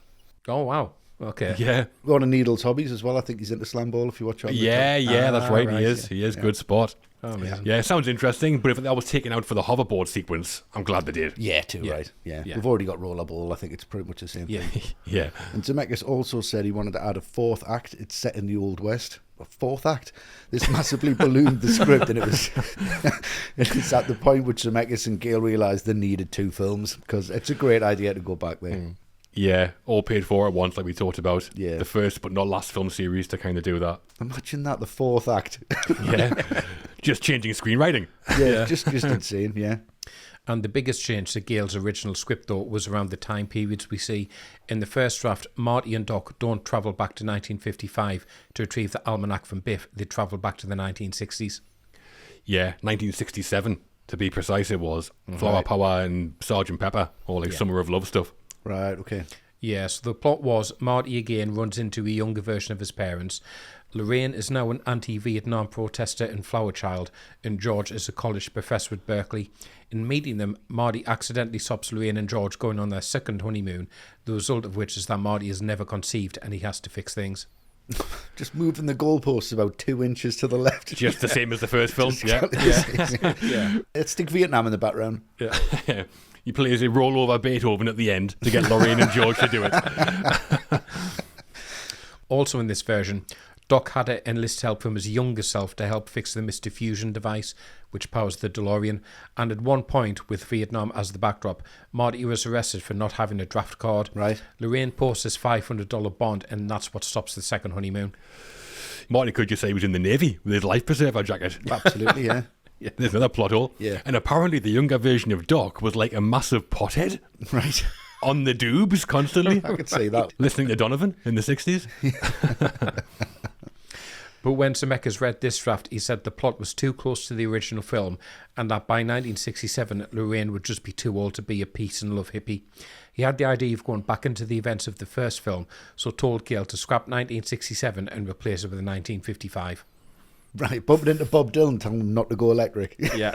Oh, wow. Okay. Yeah. One of Needle's hobbies as well. I think he's into slam ball if you watch on the Yeah, that's right. right, He is. yeah. He is. Good spot. Oh, amazing. Yeah, it sounds interesting, but if that was taken out for the hoverboard sequence, I'm glad they did. Yeah, too, Yeah. right. Yeah. Yeah. We've already got rollerball. I think it's pretty much the same Yeah. thing. Yeah. And Zemeckis also said he wanted to add a fourth act. It's set in the Old West. A fourth act. This massively ballooned the script, and it was it's at the point which Zemeckis and Gale realised they needed 2 films, because it's a great idea to go back there. Yeah, all paid for at once, like we talked about. Yeah. The first but not last film series to kind of do that. Imagine that, the fourth act. Yeah. Just changing screenwriting. Yeah, just insane, yeah. And the biggest change to Gale's original script, though, was around the time periods we see. In the first draft, Marty and Doc don't travel back to 1955 to retrieve the almanac from Biff. They travel back to the 1960s. Yeah, 1967, to be precise it was. Flower Power and Sgt. Pepper, or like Summer of Love stuff. Right, okay. Yeah, so the plot was Marty again runs into a younger version of his parents. Lorraine is now an anti-Vietnam protester and flower child, and George is a college professor at Berkeley. In meeting them, Marty accidentally stops Lorraine and George going on their second honeymoon, the result of which is that Marty is never conceived and he has to fix things. Just moving the goalposts about 2 inches to the left. Just the same as the first film. Yeah. Yeah. Let's stick Vietnam in the background. Yeah. He plays a rollover Beethoven at the end to get Lorraine and George to do it. Also in this version, Doc had to enlist help from his younger self to help fix the Mr. Fusion device, which powers the DeLorean. And at one point, with Vietnam as the backdrop, Marty was arrested for not having a draft card. Right. Lorraine posts his $500 bond, and that's what stops the second honeymoon. Marty could just say he was in the Navy with his life preserver jacket. Absolutely, yeah. Yeah, there's another plot hole. Yeah. And apparently the younger version of Doc was like a massive pothead Right. on the doobs constantly. I could see that. Listening to Donovan in the 60s. But when Zemeckis read this draft, he said the plot was too close to the original film and that by 1967, Lorraine would just be too old to be a peace and love hippie. He had the idea of going back into the events of the first film, so told Gale to scrap 1967 and replace it with 1955. Right, bump it into Bob Dylan, tell him not to go electric. Yeah.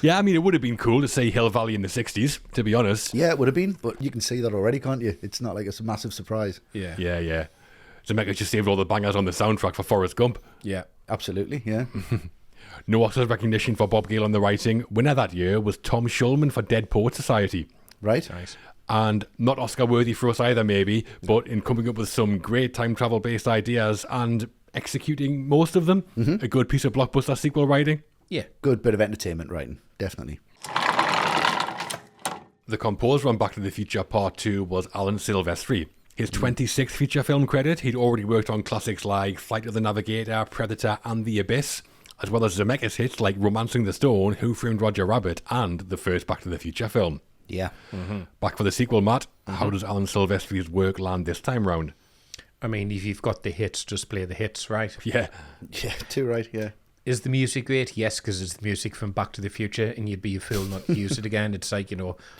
Yeah, I mean, it would have been cool to see Hill Valley in the 60s, to be honest. Yeah, it would have been, but you can see that already, can't you? It's not like it's a massive surprise. Yeah. Yeah. Zemeckis just saved all the bangers on the soundtrack for Forrest Gump. Yeah. Absolutely, yeah. No Oscars recognition for Bob Gale on the writing. Winner that year was Tom Shulman for Dead Poets Society. Right? Nice. And not Oscar worthy for us either, maybe, but in coming up with some great time travel based ideas and executing most of them, a good piece of blockbuster sequel writing. Yeah. Good bit of entertainment writing, definitely. The composer on Back to the Future Part 2 was Alan Silvestri. His 26th feature film credit, he'd already worked on classics like Flight of the Navigator, Predator and The Abyss, as well as Zemeckis hits like Romancing the Stone, Who Framed Roger Rabbit and the first Back to the Future film. Yeah. Back for the sequel, Matt. How does Alan Silvestri's work land this time round? I mean, if you've got the hits, just play the hits, right? Yeah. Yeah, too right, yeah. Is the music great? Yes, because it's the music from Back to the Future, and you'd be a fool not to use it again. It's like,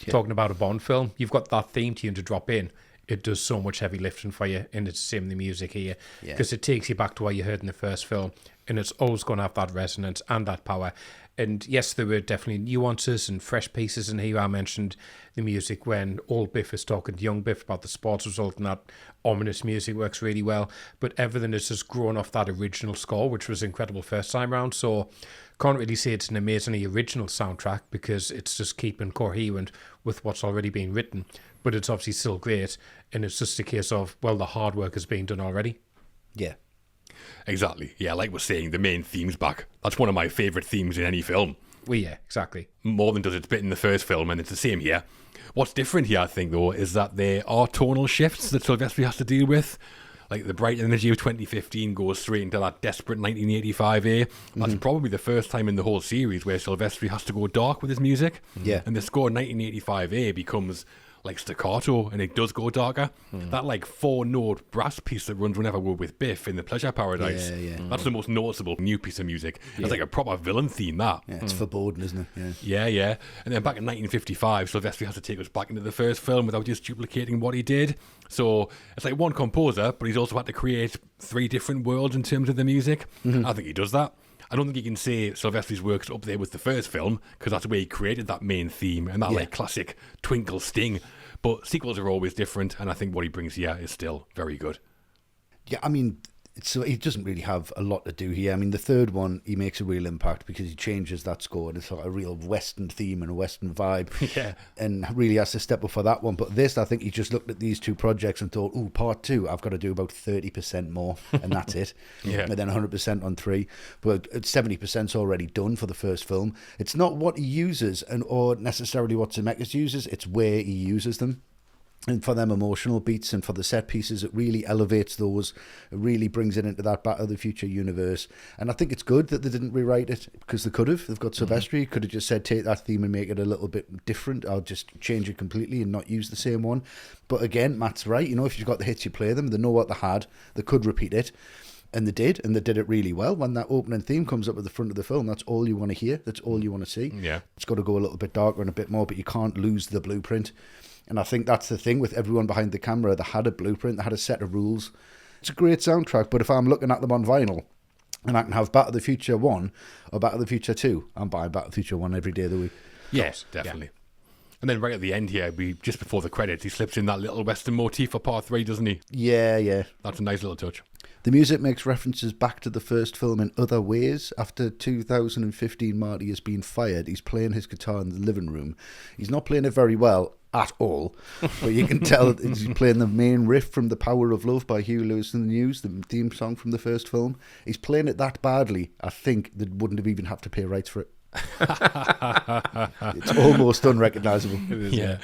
talking about a Bond film. You've got that theme tune to drop in. It does so much heavy lifting for you, and it's the same in the music here. Because it takes you back to what you heard in the first film, and it's always going to have that resonance and that power. And yes, there were definitely nuances and fresh pieces in here. I mentioned the music when old Biff is talking to young Biff about the sports result, and that ominous music works really well. But everything is just grown off that original score, which was incredible first time round. So can't really say it's an amazingly original soundtrack because it's just keeping coherent with what's already been written. But it's obviously still great, and it's just a case of, well, the hard work has been done already. Yeah. Exactly. Yeah, like we're saying, the main theme's back. That's one of my favourite themes in any film. Well, yeah, exactly. More than does its bit in the first film, and it's the same here. What's different here, I think, though, is that there are tonal shifts that Silvestri has to deal with. Like the bright energy of 2015 goes straight into that desperate 1985 That's probably the first time in the whole series where Silvestri has to go dark with his music. Yeah. And the score 1985 becomes like staccato, and it does go darker. That like 4-note brass piece that runs whenever we're with Biff in the Pleasure Paradise. Yeah. That's the most noticeable new piece of music. It's like a proper villain theme, that. Yeah, it's foreboding, isn't it? Yeah. And then back in 1955, Silvestri has to take us back into the first film without just duplicating what he did. So it's like one composer, but he's also had to create 3 different worlds in terms of the music. I think he does that. I don't think you can say Silvestri's work's up there with the first film, because that's where he created that main theme and that like classic twinkle sting. But sequels are always different, and I think what he brings here is still very good. Yeah, I mean, so he doesn't really have a lot to do here. I mean, the third one, he makes a real impact because he changes that score, and it's like a real Western theme and a Western vibe. Yeah. And really has to step up for that one. But this, I think he just looked at these 2 projects and thought, part 2, I've got to do about 30% more, and that's it. Yeah. And then 100% on 3. But 70%'s already done for the first film. It's not what he uses or necessarily what Zemeckis uses, it's where he uses them. And for them emotional beats and for the set pieces, it really elevates those. It really brings it into that Back to the Future universe. And I think it's good that they didn't rewrite it, because they could have. They've got Silvestri, could have just said, take that theme and make it a little bit different. I'll just change it completely and not use the same one. But again, Matt's right. If you've got the hits, you play them. They know what they had. They could repeat it. And they did it really well. When that opening theme comes up at the front of the film, that's all you want to hear. That's all you want to see. Yeah. It's got to go a little bit darker and a bit more, but you can't lose the blueprint. And I think that's the thing with everyone behind the camera. They had a blueprint, they had a set of rules. It's a great soundtrack, but if I'm looking at them on vinyl and I can have Back to the Future 1 or Back to the Future 2, I'm buying Back to the Future 1 every day of the week. Yes, definitely. Yeah. And then right at the end here, just before the credits, he slips in that little Western motif for Part 3, doesn't he? Yeah. That's a nice little touch. The music makes references back to the first film in other ways. After 2015, Marty has been fired. He's playing his guitar in the living room. He's not playing it very well at all, but you can tell he's playing the main riff from The Power of Love by Huey Lewis and the News, the theme song from the first film. He's playing it that badly, I think they wouldn't have even have to pay rights for it. It's almost unrecognisable. Yeah.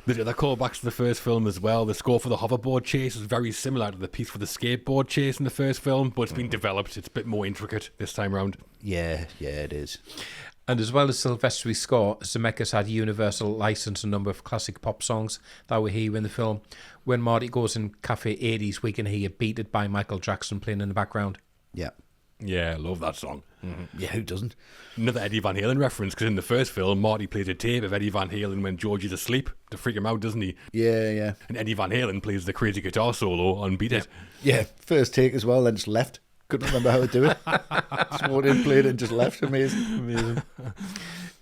The callbacks to the first film as well. The score for the hoverboard chase is very similar to the piece for the skateboard chase in the first film, but it's been developed. It's a bit more intricate this time round. Yeah, it is. And as well as Silvestri's score, Zemeckis had universal license a number of classic pop songs that were here in the film. When Marty goes in Cafe 80s, we can hear Beat It by Michael Jackson playing in the background. Yeah. Yeah, love that song. Yeah, who doesn't? Another Eddie Van Halen reference, because in the first film, Marty plays a tape of Eddie Van Halen when George is asleep to freak him out, doesn't he? Yeah. And Eddie Van Halen plays the crazy guitar solo on Beat It. Yeah, first take as well, then just left. Couldn't remember how to do it. Just walked in, played it, and just left. Amazing.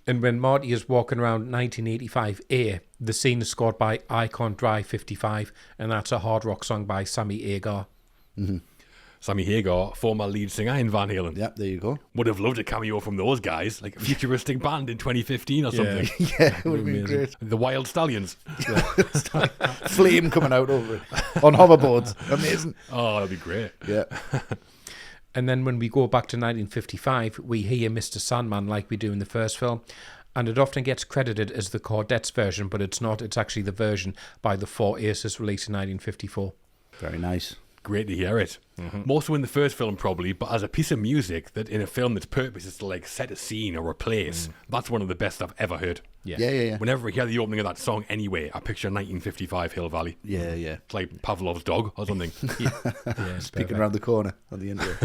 And when Marty is walking around 1985A, the scene is scored by I Can't Drive 55, and that's a hard rock song by Sammy Hagar. Sammy Hagar, former lead singer in Van Halen. Yep, there you go. Would have loved a cameo from those guys, like a futuristic band in 2015 or something. Yeah, it would have been great. The Wild Stallions. Flame coming out over it on hoverboards. Amazing. Oh, that'd be great. Yeah. And then when we go back to 1955, we hear Mr. Sandman like we do in the first film. And it often gets credited as the Cordettes version, but it's not. It's actually the version by the Four Aces released in 1954. Very nice. Great to hear it. More so in the first film, probably, but as a piece of music that in a film that's purpose is to like set a scene or a place, that's one of the best I've ever heard. Yeah. Whenever I hear the opening of that song anyway, I picture 1955 Hill Valley. Yeah. It's like Pavlov's dog or something. Speaking around the corner on the intro.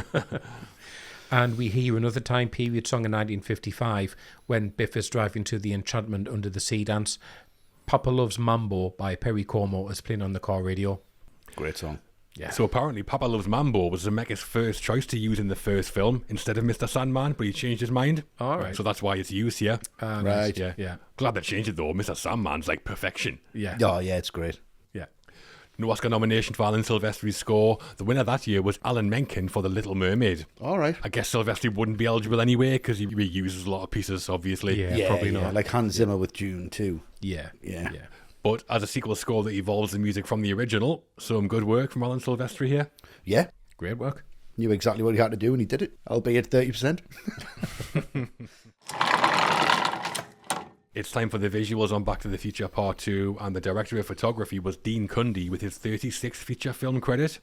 And we hear another time period song in 1955 when Biff is driving to the Enchantment Under the Sea dance. Papa Loves Mambo by Perry Como is playing on the car radio. Great song. Yeah. So apparently Papa Loves Mambo was Zemeckis' first choice to use in the first film instead of Mr. Sandman, but he changed his mind. All right. So that's why it's used here. Right. Yeah. Glad they changed it though. Mr. Sandman's like perfection. Yeah. Oh, yeah, it's great. Yeah. No Oscar nomination for Alan Silvestri's score. The winner that year was Alan Menken for The Little Mermaid. All right. I guess Silvestri wouldn't be eligible anyway because he reuses a lot of pieces, obviously. Yeah, probably not. Like Hans Zimmer with Dune too. Yeah. Yeah. But as a sequel score that evolves the music from the original, some good work from Alan Silvestri here. Yeah. Great work. Knew exactly what he had to do and he did it, albeit 30%. It's time for the visuals on Back to the Future Part 2, and the director of photography was Dean Cundy with his 36th feature film credit.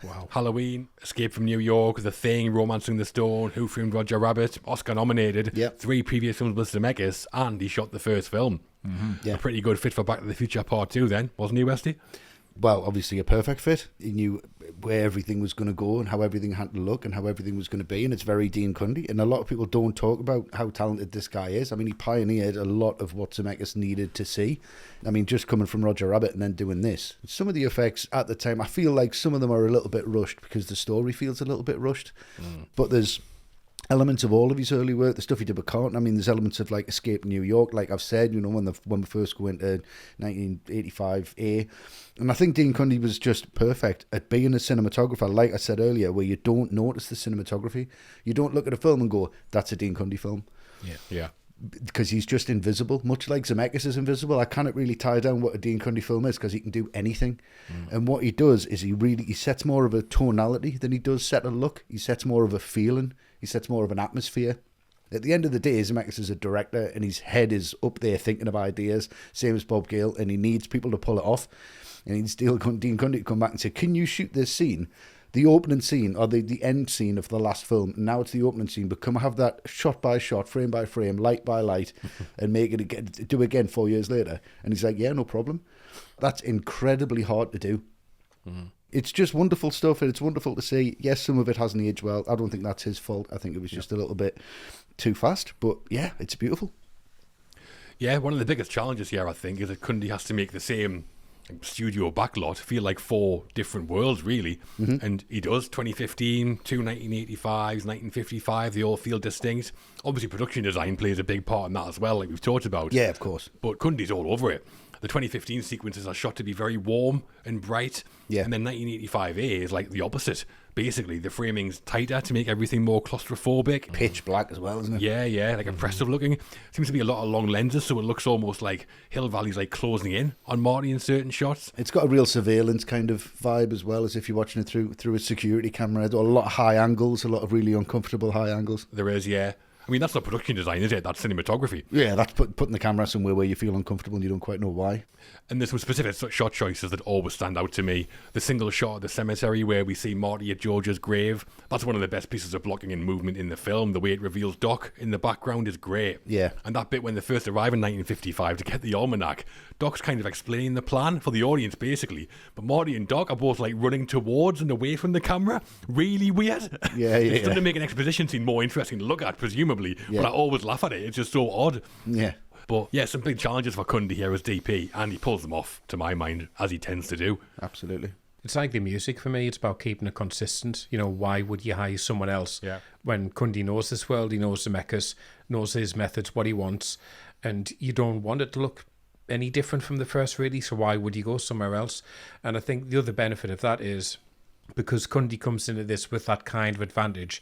Wow. Halloween, Escape from New York, The Thing, Romancing the Stone, Who Framed Roger Rabbit, Oscar nominated, Yep. 3 previous films with Zemeckis, and he shot the first film. Yeah. A pretty good fit for Back to the Future Part 2 then, wasn't he, Westy? Well, obviously a perfect fit. He knew where everything was going to go and how everything had to look and how everything was going to be, and it's very Dean Cundy. And a lot of people don't talk about how talented this guy is. I mean, he pioneered a lot of what Zemeckis needed to see. I mean, just coming from Roger Rabbit and then doing this. Some of the effects at the time, I feel like some of them are a little bit rushed because the story feels a little bit rushed. But there's elements of all of his early work, the stuff he did with Carlton. I mean, there's elements of like Escape New York, like I've said, you know, when we first go into 1985A. And I think Dean Cundy was just perfect at being a cinematographer, like I said earlier, where you don't notice the cinematography. You don't look at a film and go, that's a Dean Cundy film. Yeah. Because he's just invisible, much like Zemeckis is invisible. I cannot really tie down what a Dean Cundy film is because he can do anything. And what he does is he sets more of a tonality than he does set a look. He sets more of a feeling. He sets more of an atmosphere. At the end of the day, Zemeckis is a director and his head is up there thinking of ideas, same as Bob Gale, and he needs people to pull it off. And he needs Dean Cundy to come back and say, can you shoot this scene? The opening scene or the end scene of the last film. Now it's the opening scene, but come have that shot by shot, frame by frame, light by light, and make it again, do it again 4 years later. And he's like, yeah, no problem. That's incredibly hard to do. It's just wonderful stuff, and it's wonderful to see. Yes, some of it hasn't aged well. I don't think that's his fault. I think it was just a little bit too fast. But yeah, it's beautiful. Yeah, one of the biggest challenges here, I think, is that Cundy has to make the same studio backlot feel like 4 different worlds, really. And he does. 2015, 2 1985s, 1955, they all feel distinct. Obviously, production design plays a big part in that as well, like we've talked about. Yeah, of course. But Cundy's all over it. The 2015 sequences are shot to be very warm and bright. Yeah. And then 1985A is like the opposite. Basically, the framing's tighter to make everything more claustrophobic. Pitch black as well, isn't it? Yeah, like oppressive looking. Seems to be a lot of long lenses, so it looks almost like Hill Valley's like closing in on Marty in certain shots. It's got a real surveillance kind of vibe as well, as if you're watching it through a security camera. A lot of high angles, a lot of really uncomfortable high angles. There is, yeah. I mean, that's not production design, is it? That's cinematography. Yeah, that's putting the camera somewhere where you feel uncomfortable and you don't quite know why. And there's some specific shot choices that always stand out to me. The single shot of the cemetery where we see Marty at George's grave, that's one of the best pieces of blocking and movement in the film. The way it reveals Doc in the background is great. Yeah. And that bit when they first arrive in 1955 to get the almanac, Doc's kind of explaining the plan for the audience, basically. But Marty and Doc are both like running towards and away from the camera. Really weird. Yeah. It's done to make an exposition scene more interesting to look at, presumably. Yeah. But I always laugh at it. It's just so odd. Yeah. But yeah, some big challenges for Cundy here as DP, and he pulls them off, to my mind, as he tends to do. Absolutely. It's like the music for me. It's about keeping it consistent. You know, why would you hire someone else when Cundy knows this world, he knows Zemeckis, knows his methods, what he wants, and you don't want it to look any different from the first release, so why would you go somewhere else? And I think the other benefit of that is because Cundy comes into this with that kind of advantage,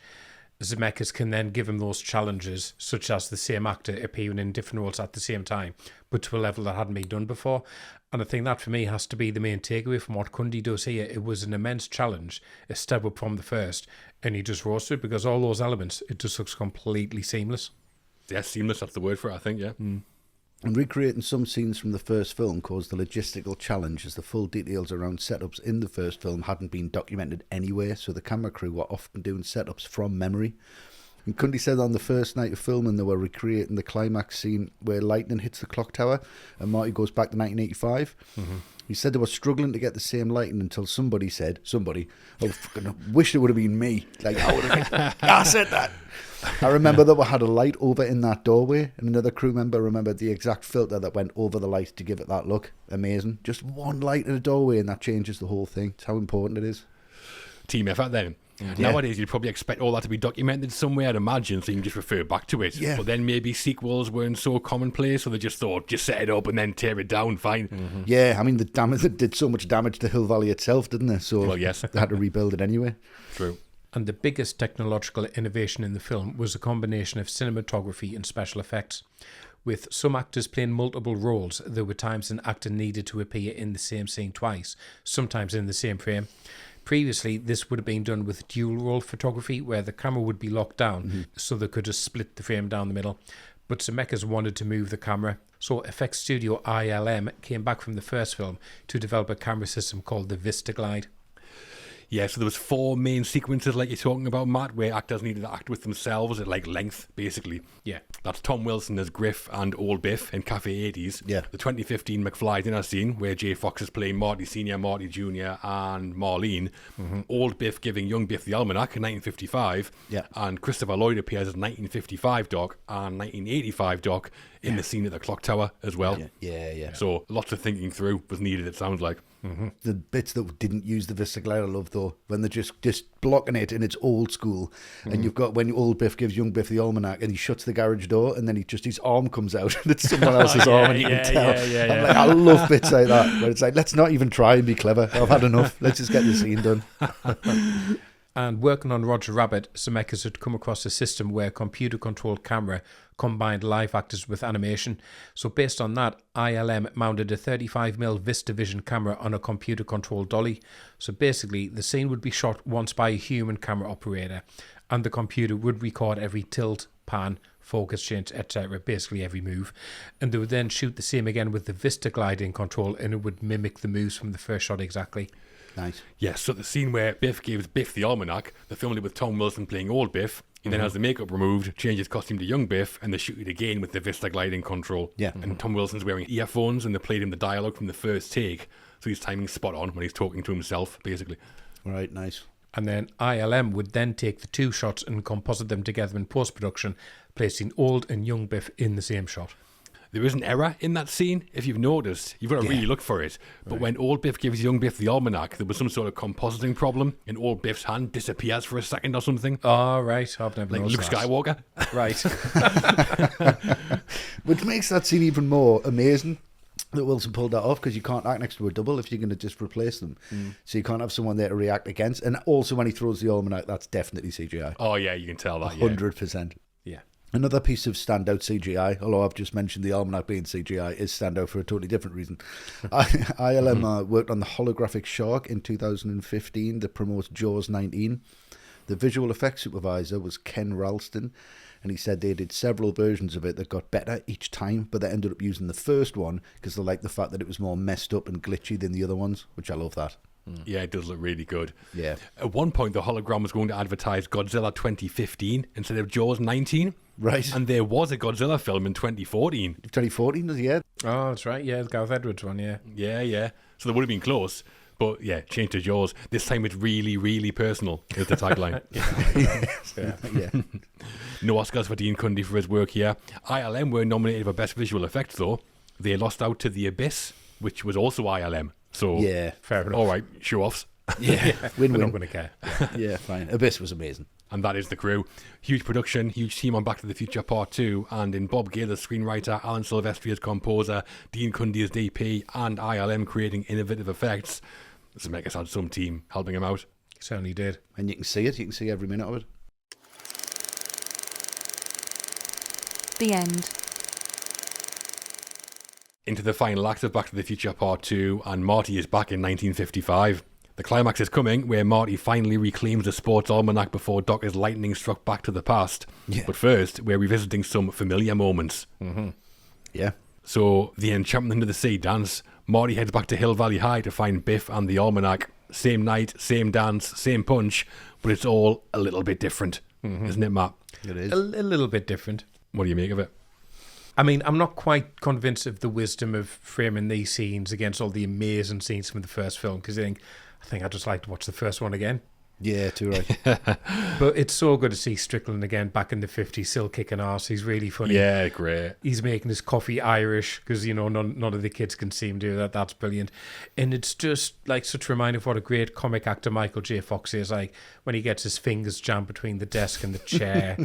Zemeckis can then give him those challenges, such as the same actor appearing in different roles at the same time, but to a level that hadn't been done before. And I think that for me has to be the main takeaway from what Cundy does here. It was an immense challenge, a step up from the first, and he just rose to it because all those elements, it just looks completely seamless. Yeah, seamless, that's the word for it, I think, yeah. And recreating some scenes from the first film caused the logistical challenge, as the full details around setups in the first film hadn't been documented anywhere, so the camera crew were often doing setups from memory. And Cundy said on the first night of filming they were recreating the climax scene where lightning hits the clock tower and Marty goes back to 1985. He said they were struggling to get the same lighting until somebody, oh, fucking, I wish it would have been me. Like, I said that. I remember that we had a light over in that doorway, and another crew member remembered the exact filter that went over the light to give it that look. Amazing. Just one light in a doorway, and that changes the whole thing. It's how important it is. Team effort then. Nowadays, you'd probably expect all that to be documented somewhere, I'd imagine, so you can just refer back to it. Yeah. But then maybe sequels weren't so commonplace, so they just thought, just set it up and then tear it down, fine. Yeah, I mean, the damage, it did so much damage to Hill Valley itself, didn't it? So Well, yes. they had to rebuild it anyway. True. And the biggest technological innovation in the film was a combination of cinematography and special effects. With some actors playing multiple roles, there were times an actor needed to appear in the same scene twice, sometimes in the same frame. Previously, this would have been done with dual role photography, where the camera would be locked down, so they could just split the frame down the middle. But Zemeckis wanted to move the camera, so effects studio ILM came back from the first film to develop a camera system called the Vista Glide. Yeah, so there was 4 main sequences like you're talking about, Matt, where actors needed to act with themselves at like length, basically. Yeah. That's Tom Wilson as Griff and Old Biff in Cafe 80s. Yeah. The 2015 McFly dinner scene where Jay Fox is playing Marty Sr., Marty Jr. and Marlene. Old Biff giving young Biff the almanac in 1955. Yeah. And Christopher Lloyd appears as 1955 Doc and 1985 Doc in the scene at the clock tower as well. Yeah. So lots of thinking through was needed, it sounds like. The bits that didn't use the Vista Glide I love, though, when they're just blocking it and it's old school. And you've got when old Biff gives young Biff the almanac and he shuts the garage door and then his arm comes out and it's someone else's arm and you can tell. I'm like, I love bits like that, where it's like, let's not even try and be clever. I've had enough. Let's just get the scene done. And working on Roger Rabbit, Zemeckis had come across a system where computer-controlled camera combined live actors with animation. So based on that, ILM mounted a 35mm VistaVision camera on a computer-controlled dolly. So basically, the scene would be shot once by a human camera operator, and the computer would record every tilt, pan, focus change, etc., basically every move. And they would then shoot the same again with the Vista Glide in control, and it would mimic the moves from the first shot exactly. Nice. Yes, so the scene where Biff gives Biff the almanac, they filmed it with Tom Wilson playing Old Biff. He then has the makeup removed, changes costume to young Biff, and they shoot it again with the Vista gliding control. Yeah. And Tom Wilson's wearing earphones, and they played him the dialogue from the first take, so his timing's spot on when he's talking to himself, basically. Right, nice. And then ILM would then take the 2 shots and composite them together in post-production, placing old and young Biff in the same shot. There is an error in that scene, if you've noticed. You've got to really look for it. But when Old Biff gives young Biff the almanac, there was some sort of compositing problem, and Old Biff's hand disappears for a second or something. Oh, right. I've never Like Luke noticed that. Skywalker. Right. Which makes that scene even more amazing that Wilson pulled that off, because you can't act next to a double if you're going to just replace them. So you can't have someone there to react against. And also when he throws the almanac, that's definitely CGI. Oh, yeah, you can tell that, 100%. Yeah. Another piece of standout CGI, although I've just mentioned the almanac being CGI, is standout for a totally different reason. ILM worked on the holographic shark in 2015 that promotes Jaws 19. The visual effects supervisor was Ken Ralston, and he said they did several versions of it that got better each time, but they ended up using the first one because they liked the fact that it was more messed up and glitchy than the other ones, which I love that. Yeah, it does look really good. Yeah. At one point, the hologram was going to advertise Godzilla 2015 instead of Jaws 19. Right. And there was a Godzilla film in 2014. 2014, yeah. Oh, that's right. Yeah, the Gareth Edwards one, yeah. Yeah. So they would have been close. But yeah, changed to Jaws. This time it's really, really personal, is the tagline. Yeah. No Oscars for Dean Cundy for his work here. ILM were nominated for Best Visual Effects, though. They lost out to The Abyss, which was also ILM. So, Yeah. Fair enough. all right, show-offs. Yeah. We're not Win-win. going to care. Yeah, fine. Abyss was amazing. And that is the crew. Huge production, huge team on Back to the Future Part 2, and in Bob Gale as screenwriter, Alan Silvestri as composer, Dean Cundy as DP, and ILM creating innovative effects. Zemeckis had some team helping him out. Certainly did. And you can see it. You can see every minute of it. The end. Into the final act of Back to the Future Part 2, and Marty is back in 1955. The climax is coming, where Marty finally reclaims the sports almanac before Doc is lightning struck back to the past. Yeah. But first, we're revisiting some familiar moments. Yeah. So, the Enchantment of the Sea dance. Marty heads back to Hill Valley High to find Biff and the almanac. Same night, same dance, same punch, but it's all a little bit different, isn't it, Matt? It is. A little bit different. What do you make of it? I mean, I'm not quite convinced of the wisdom of framing these scenes against all the amazing scenes from the first film, because I think I'd just like to watch the first one again. Yeah, too right. But it's so good to see Strickland again back in the 50s, still kicking ass. He's really funny. Yeah, great. He's making his coffee Irish because, none of the kids can see him do that. That's brilliant. And it's just like such a reminder of what a great comic actor Michael J. Fox is, like when he gets his fingers jammed between the desk and the chair.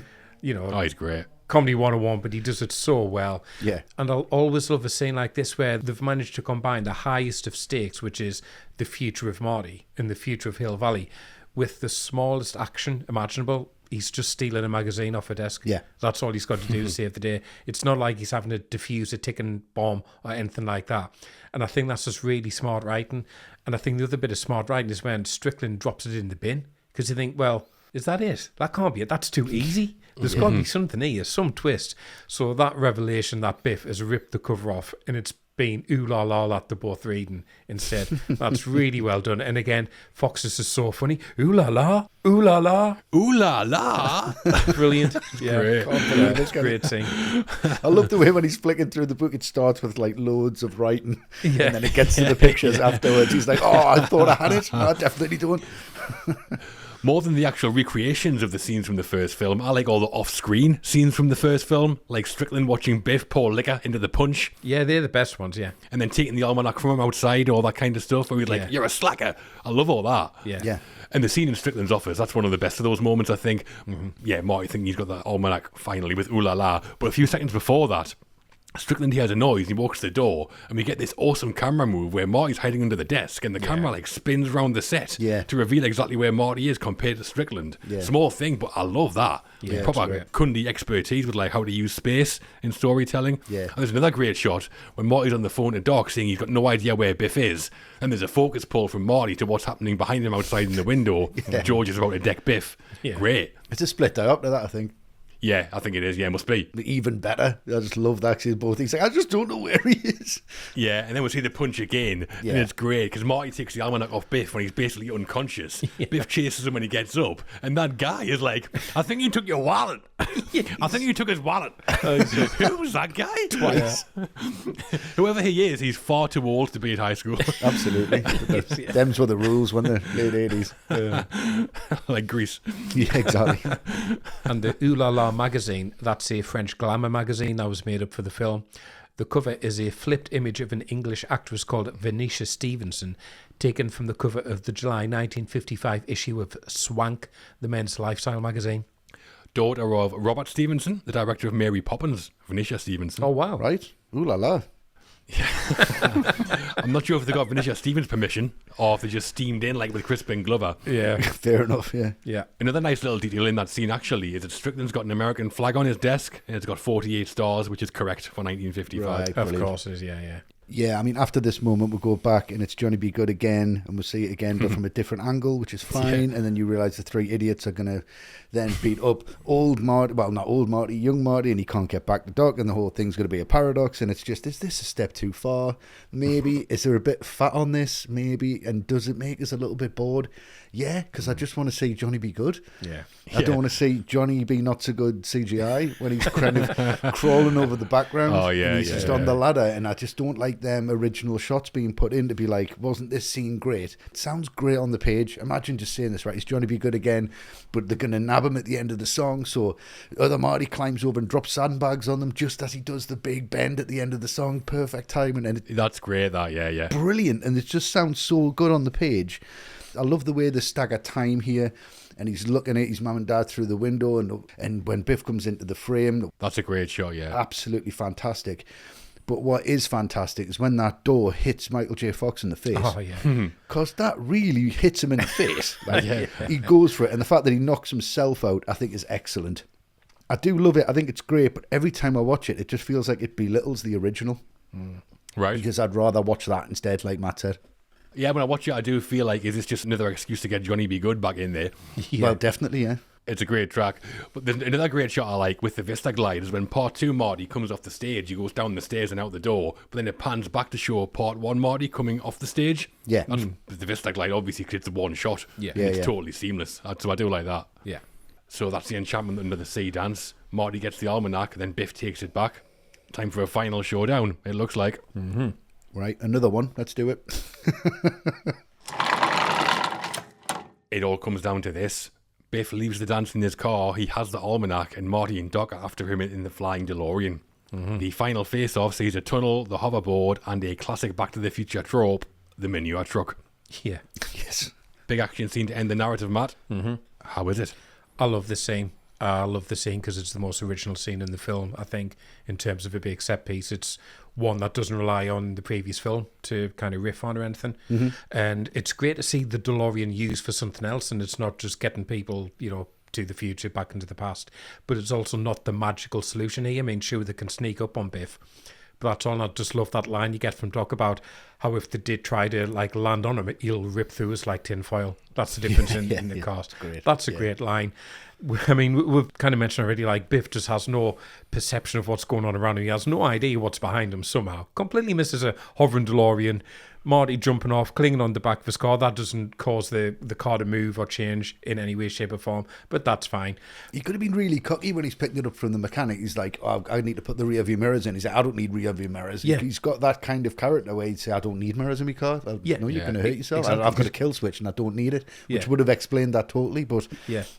Oh, he's great. Comedy 101, but he does it so well. Yeah. And I'll always love a scene like this where they've managed to combine the highest of stakes, which is the future of Marty and the future of Hill Valley, with the smallest action imaginable. He's just stealing a magazine off a desk. Yeah. That's all he's got to do to save the day. It's not like he's having to defuse a ticking bomb or anything like that. And I think that's just really smart writing. And I think the other bit of smart writing is when Strickland drops it in the bin, because you think, well, is that it? That can't be it. That's too easy. There's got to be something here, some twist. So that revelation that Biff has ripped the cover off and it's been ooh la la that they're both reading instead. That's really well done. And again, Fox's is so funny. Ooh la la, ooh la la. Ooh la la! Brilliant. Yeah, Great. can't believe it. Great scene. I love the way when he's flicking through the book, it starts with like loads of writing, Yeah. and then it gets to the pictures afterwards. He's like, "Oh, I thought I had it. I definitely don't." More than the actual recreations of the scenes from the first film, I like all the off-screen scenes from the first film, like Strickland watching Biff pour liquor into the punch, Yeah, they're the best ones, yeah. and then taking the almanac from him outside, all that kind of stuff, where he's like, Yeah. you're a slacker. I love all that. Yeah. Yeah, And the scene in Strickland's office, that's one of the best of those moments, I think. Yeah, Marty thinking he's got that almanac finally with ooh la la. But a few seconds before that, Strickland hears a noise, he walks to the door, and we get this awesome camera move where Marty's hiding under the desk, and the camera like spins around the set Yeah. to reveal exactly where Marty is compared to Strickland. Yeah. Small thing, but I love that. Yeah, Like, proper it's Cundy expertise with like how to use space in storytelling. Yeah. And there's another great shot when Marty's on the phone to Doc saying he's got no idea where Biff is, and there's a focus pull from Marty to what's happening behind him outside in the window. Yeah. George is about to deck Biff. Yeah. Great. it's a split diopter, that I think. Yeah, I think it is. Yeah, must be. Even better. I just love that. 'Cause he's both. He's like, I just don't know where he is. Yeah, and then we'll see the punch again, Yeah. and it's great because Marty takes the almanac off Biff when he's basically unconscious. Biff chases him when he gets up, and that guy is like, I think you took your wallet. I think you took his wallet. Who's that guy? Twice. Whoever he is, he's far too old to be at high school. Absolutely. Them's were the rules when the late 80s. Like Grease. Yeah, exactly. And the Ooh La La magazine, that's a French glamour magazine that was made up for the film. The cover is a flipped image of an English actress called Venetia Stevenson, taken from the cover of the July 1955 issue of Swank, the men's lifestyle magazine. Daughter of Robert Stevenson, the director of Mary Poppins, Venetia Stevenson. Oh, wow. Right? Ooh la la. I'm not sure if they got Venetia Stevens' permission or if they just steamed in like with Crispin Glover. Yeah. Fair enough, yeah. Yeah. Another nice little detail in that scene actually is that Strickland's got an American flag on his desk and it's got 48 stars, which is correct for 1955. Right. Of Brilliant. course it is, yeah. Yeah, I mean, after this moment, we'll go back and it's Johnny Be Good again, and we'll see it again, but from a different angle, which is fine. And then you realise the three idiots are going to then beat up old Marty, well, not old Marty, young Marty, and he can't get back to Doc, and the whole thing's going to be a paradox. And it's just, is this a step too far? Maybe. Is there a bit fat on this? Maybe. And does it make us a little bit bored? Yeah, because I just want to see Johnny be good. Yeah. I don't want to see Johnny be not so good CGI when he's kind of crawling over the background. Oh, yeah, and he's yeah, just yeah. on the ladder, and I just don't like them original shots being put in to be like, wasn't this scene great? It sounds great on the page. Imagine just saying this, right? Is Johnny be good again? But they're going to nab him at the end of the song, so other Marty climbs over and drops sandbags on them just as he does the big bend at the end of the song. Perfect timing, and That's great, that, yeah. brilliant, and it just sounds so good on the page. I love the way they stagger time here, and he's looking at his mum and dad through the window, and when Biff comes into the frame, That's a great shot, yeah. absolutely fantastic. But what is fantastic is when that door hits Michael J. Fox in the face. Oh, yeah. Because that really hits him in the face. Like, he goes for it, and the fact that he knocks himself out, I think, is excellent. I do love it. I think it's great, but every time I watch it, it just feels like it belittles the original. Right. Because I'd rather watch that instead, like Matt said. Yeah, when I watch it, I do feel like, is this just another excuse to get Johnny Be Good back in there? Well, definitely, yeah. It's a great track. But there's another great shot I like with the Vista Glide is when part 2 Marty comes off the stage, he goes down the stairs and out the door, but then it pans back to show part 1 Marty coming off the stage. Yeah. That's the Vista Glide, obviously, because it's a one shot. Yeah. And it's totally seamless. So I do like that. Yeah. So that's the enchantment under the sea dance. Marty gets the almanac, and then Biff takes it back. Time for a final showdown, it looks like. Right, another one. Let's do it. It all comes down to this. Biff leaves the dance in his car, he has the almanac, and Marty and Doc are after him in the flying DeLorean. The final face-off sees a tunnel, the hoverboard, and a classic Back to the Future trope, the manure truck. Yeah. Yes. Big action scene to end the narrative, Matt. How is it? I love this scene. I love the scene because it's the most original scene in the film, I think, in terms of a big set piece. It's one that doesn't rely on the previous film to kind of riff on or anything. And it's great to see the DeLorean used for something else, and it's not just getting people, to the future, back into the past. But it's also not the magical solution here. I mean, sure, they can sneak up on Biff, but that's all. I just love that line you get from Doc about how if they did try to land on him, he'll rip through us like tinfoil. That's the difference in the cast. That's a great line. I mean, we've kind of mentioned already, Biff just has no perception of what's going on around him. He has no idea what's behind him somehow. Completely misses a hovering DeLorean. Marty jumping off, clinging on the back of his car. That doesn't cause the car to move or change in any way, shape or form, but that's fine. He could have been really cocky when he's picking it up from the mechanic. He's like, oh, I need to put the rear view mirrors in. He's like, I don't need rear view mirrors. Yeah. He's got that kind of character where he'd say, I don't need mirrors in my car. No, you're going to hurt yourself. Exactly. I've got a kill switch and I don't need it, which would have explained that totally, but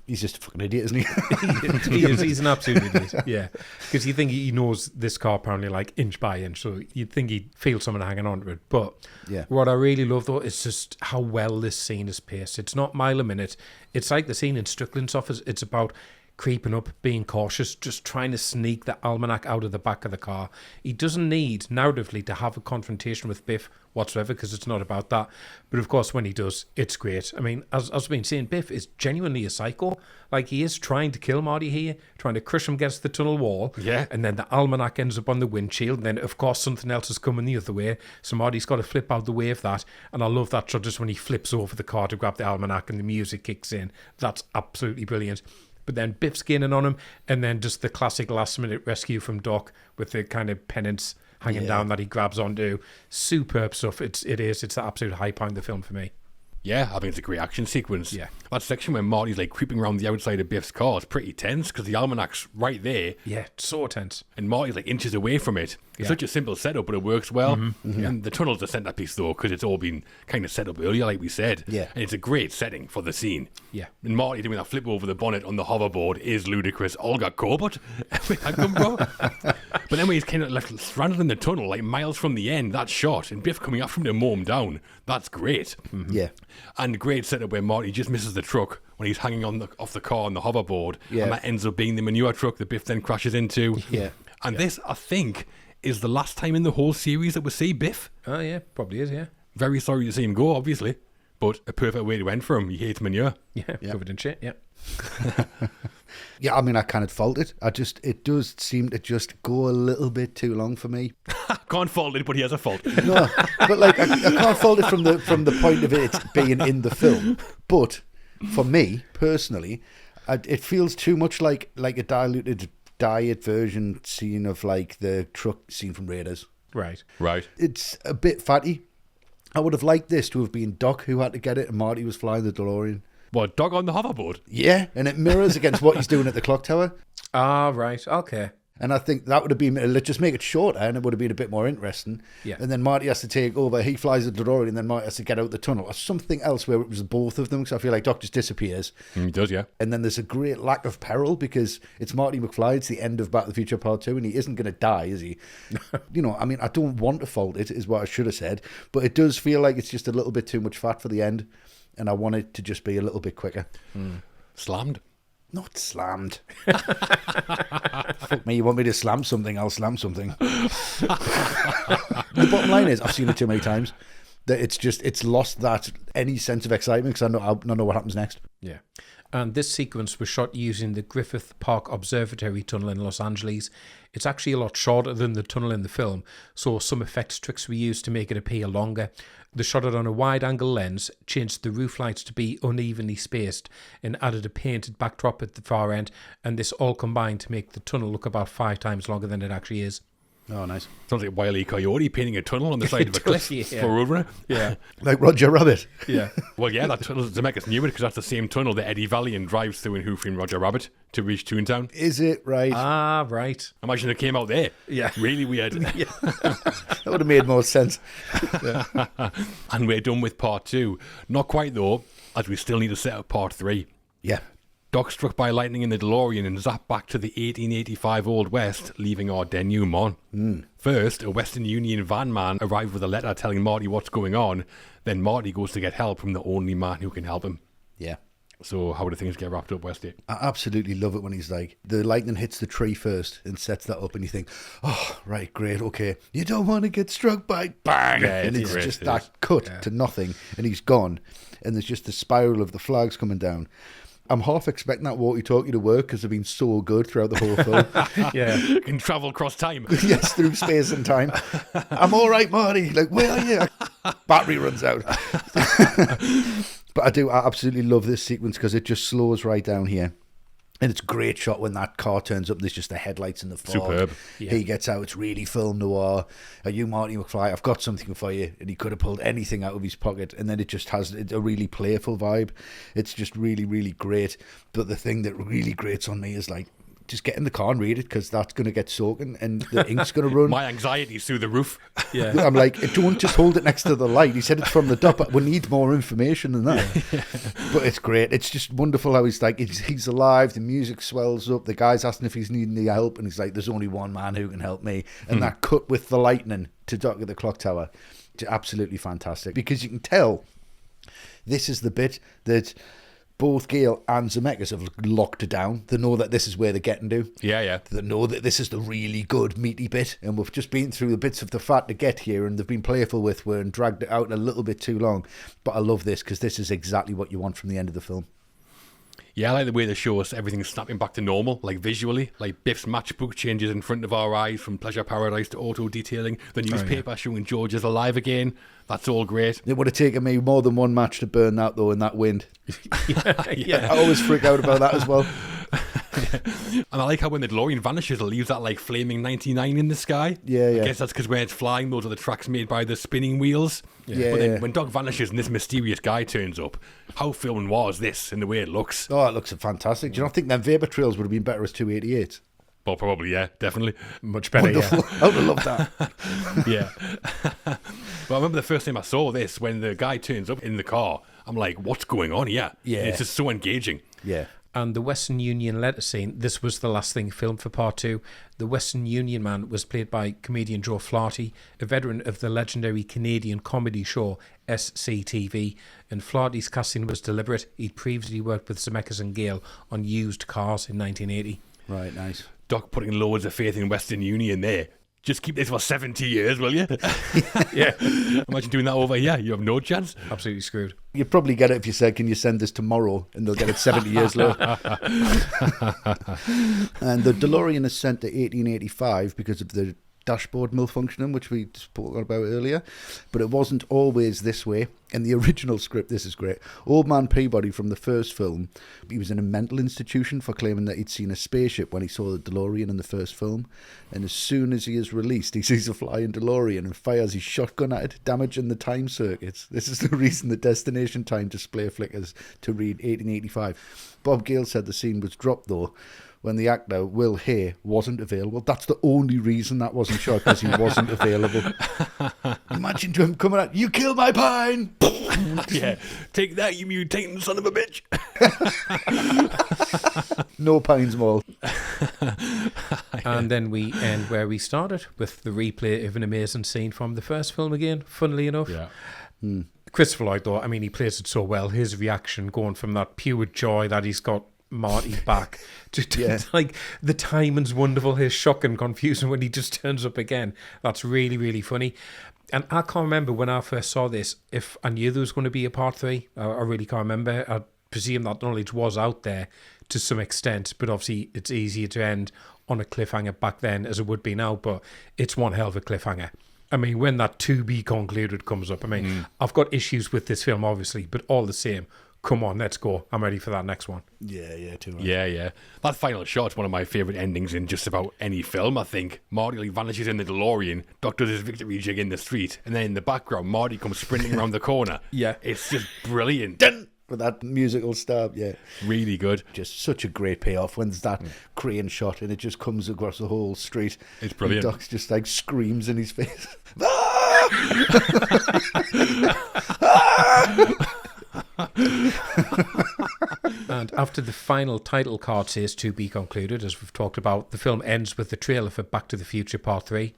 he's just a fucking idiot, isn't he? He's an absolute idiot. Yeah. Because you think he knows this car apparently inch by inch, so you'd think he'd feel someone hanging on to it. But what I really love though is just how well this scene is paced. It's not mile a minute. It's like the scene in Strickland's office. It's about creeping up, being cautious, just trying to sneak the almanac out of the back of the car. He doesn't need narratively to have a confrontation with Biff whatsoever, because it's not about that. But of course, when he does, it's great. I mean, as we've been saying, Biff is genuinely a psycho. He is trying to kill Marty here, trying to crush him against the tunnel wall. Yeah. And then the almanac ends up on the windshield. And then, of course, something else is coming the other way. So Marty's got to flip out the way of that. And I love that shot just when he flips over the car to grab the almanac and the music kicks in. That's absolutely brilliant. But then Biff's gaining on him, and then just the classic last-minute rescue from Doc with the kind of pennants hanging down that he grabs onto. Superb stuff. It's the absolute high point of the film for me. Yeah, I think it's a great action sequence. Yeah. That section where Marty's creeping around the outside of Biff's car is pretty tense because the almanac's right there. Yeah, so tense. And Marty's inches away from it. It's such a simple setup, but it works well. And the tunnel's the centerpiece though, because it's all been kind of set up earlier, like we said. Yeah. And it's a great setting for the scene. Yeah. And Marty doing that flip over the bonnet on the hoverboard is ludicrous. Olga Corbett. Where'd that come from? But then when he's kind of left stranded in the tunnel, miles from the end, that shot, and Biff coming up from the mow him down, that's great. Yeah. And great setup where Marty just misses the truck when he's hanging off the car on the hoverboard. Yeah. And that ends up being the manure truck that Biff then crashes into. Yeah. And this, I think, is the last time in the whole series that we see Biff. Oh, yeah, probably is, yeah. Very sorry to see him go, obviously. But a perfect way to end for him. He hates manure. Yeah, covered in shit, yeah. Yeah, I mean, I can't fault it. It does seem to just go a little bit too long for me. Can't fault it, but he has a fault. No, but like I can't fault it from the point of it being in the film. But for me personally, it feels too much like a diluted diet version scene of like the truck scene from Raiders. Right. It's a bit fatty. I would have liked this to have been Doc who had to get it, and Marty was flying the DeLorean. What, Dog on the hoverboard? Yeah, and it mirrors against what he's doing at the clock tower. Ah, right. Okay. And I think that would have been, let's just make it shorter, and it would have been a bit more interesting. Yeah. And then Marty has to take over. He flies the DeLorean, and then Marty has to get out the tunnel, or something else where it was both of them, because I feel like Doc just disappears. He does, yeah. And then there's a great lack of peril, because it's Marty McFly. It's the end of Back to the Future Part 2, and he isn't going to die, is he? You know, I mean, I don't want to fault it, is what I should have said, but it does feel like it's just a little bit too much fat for the end, and I want it to just be a little bit quicker. Slammed. Not slammed. Fuck me, you want me to slam something, I'll slam something. The bottom line is, I've seen it too many times, that it's lost that any sense of excitement, because I know what happens next. Yeah. And this sequence was shot using the Griffith Park Observatory tunnel in Los Angeles. It's actually a lot shorter than the tunnel in the film, so some effects tricks were used to make it appear longer. They shot it on a wide-angle lens, changed the roof lights to be unevenly spaced, and added a painted backdrop at the far end, and this all combined to make the tunnel look about 5 times longer than it actually is. Oh, nice. Sounds like Wile E. Coyote painting a tunnel on the side of a cliff for over it. Yeah. Like Roger Rabbit. Yeah. Well, yeah, that tunnel, Zemeckis knew it because that's the same tunnel that Eddie Valiant drives through in Who Framed Roger Rabbit to reach Toontown. Is it right? Ah, right. Imagine it came out there. Yeah. Really weird. That would have made more sense. And we're done with part 2. Not quite, though, as we still need to set up part 3. Yeah. Doc struck by lightning in the DeLorean and zapped back to the 1885 Old West, leaving our denouement. First, a Western Union van man arrived with a letter telling Marty what's going on. Then Marty goes to get help from the only man who can help him. Yeah. So how do things get wrapped up, Westy? I absolutely love it when he's like, the lightning hits the tree first and sets that up, and you think, oh, right, great, okay. You don't want to get struck by bang. Yeah, and it's it's great, just it that is. cut to nothing, and he's gone. And there's just the spiral of the flags coming down. I'm half expecting that walkie-talkie to work because they've been so good throughout the whole film. Yeah. Can travel across time. Yes, through space and time. I'm all right, Marty. Like, where are you? Battery runs out. But I absolutely love this sequence because it just slows right down here. And it's a great shot when that car turns up. There's just the headlights in the fog. Superb. Yeah. He gets out. It's really film noir. Are you Marty McFly? I've got something for you. And he could have pulled anything out of his pocket. And then it just has a really playful vibe. It's just really, really great. But the thing that really grates on me is like, just get in the car and read it because that's going to get soaking and the ink's going to run. My anxiety's through the roof. Yeah. I'm like, don't just hold it next to the light. He said it's from the top, but we need more information than that. But it's great. It's just wonderful how he's like, he's alive. The music swells up. The guy's asking if he's needing the help, and he's like, there's only one man who can help me. And that cut with the lightning to Doc at the clock tower, it's absolutely fantastic because you can tell this is the bit that both Gale and Zemeckis have locked it down. They know that this is where they're getting to. Yeah. They know that this is the really good meaty bit, and we've just been through the bits of the fat to get here, and they've been playful with it and dragged it out a little bit too long. But I love this because this is exactly what you want from the end of the film. Yeah, I like the way they show us everything snapping back to normal, like visually. Like Biff's matchbook changes in front of our eyes from Pleasure Paradise to auto detailing. The newspaper showing George is alive again. That's all great. It would have taken me more than one match to burn that, though, in that wind. Yeah. I always freak out about that as well. And I like how when the DeLorean vanishes, it leaves that like flaming 99 in the sky. Yeah. I guess that's because when it's flying, those are the tracks made by the spinning wheels. Yeah. But then when Doc vanishes and this mysterious guy turns up, how filmed was this in the way it looks? Oh, it looks fantastic. Do you not think them Vapor Trails would have been better as 288? Well, probably, yeah, definitely. Much better, Wonderful. yeah. I would have loved that. Yeah. But I remember the first time I saw this, when the guy turns up in the car, I'm like, what's going on here? Yeah. And it's just so engaging. Yeah. And the Western Union letter scene, this was the last thing filmed for part 2. The Western Union man was played by comedian Joe Flaherty, a veteran of the legendary Canadian comedy show SCTV, and Flaherty's casting was deliberate. He'd previously worked with Zemeckis and Gale on Used Cars in 1980. Right, nice. Doc putting loads of faith in Western Union there. just keep this for 70 years, will you? Yeah. Imagine doing that over here. You have no chance. Absolutely screwed. You'd probably get it if you said, can you send this tomorrow? And they'll get it 70 years later. And the DeLorean is sent to 1885 because of the dashboard malfunctioning, which we spoke about earlier. But it wasn't always this way. In the original script, this is great, Old Man Peabody from the first film, he was in a mental institution for claiming that he'd seen a spaceship when he saw the DeLorean in the first film. And as soon as he is released, he sees a flying DeLorean and fires his shotgun at it, damaging the time circuits. This is the reason the destination time display flickers to read 1885. Bob Gale said the scene was dropped, though, when the actor, Will Hay, wasn't available. That's the only reason that wasn't shot, because he wasn't available. Imagine him coming out, you killed my pine! Yeah, take that, you mutating son of a bitch. No Pines Mall. And then we end where we started, with the replay of an amazing scene from the first film again, funnily enough. Yeah. Christopher Lloyd, though, I mean, he plays it so well. His reaction going from that pure joy that he's got Marty back to like, the timing's wonderful. His shock and confusion when he just turns up again. That's really, really funny. And I can't remember when I first saw this if I knew there was going to be a part 3. I really can't remember. I presume that knowledge was out there to some extent, but obviously it's easier to end on a cliffhanger back then as it would be now. But it's one hell of a cliffhanger. I mean, when that to be concluded comes up, I mean, I've got issues with this film, obviously, but all the same, come on, let's go. I'm ready for that next one. Yeah, too much. Yeah. That final shot's one of my favourite endings in just about any film, I think. Marty vanishes in the DeLorean, Doc does his victory jig in the street, and then in the background, Marty comes sprinting around the corner. Yeah. It's just brilliant. Dun! With that musical stab, yeah. Really good. Just such a great payoff when there's that crane shot and it just comes across the whole street. It's brilliant. And Doc's just like screams in his face. And after the final title card says to be concluded, as we've talked about, the film ends with the trailer for Back to the Future Part 3.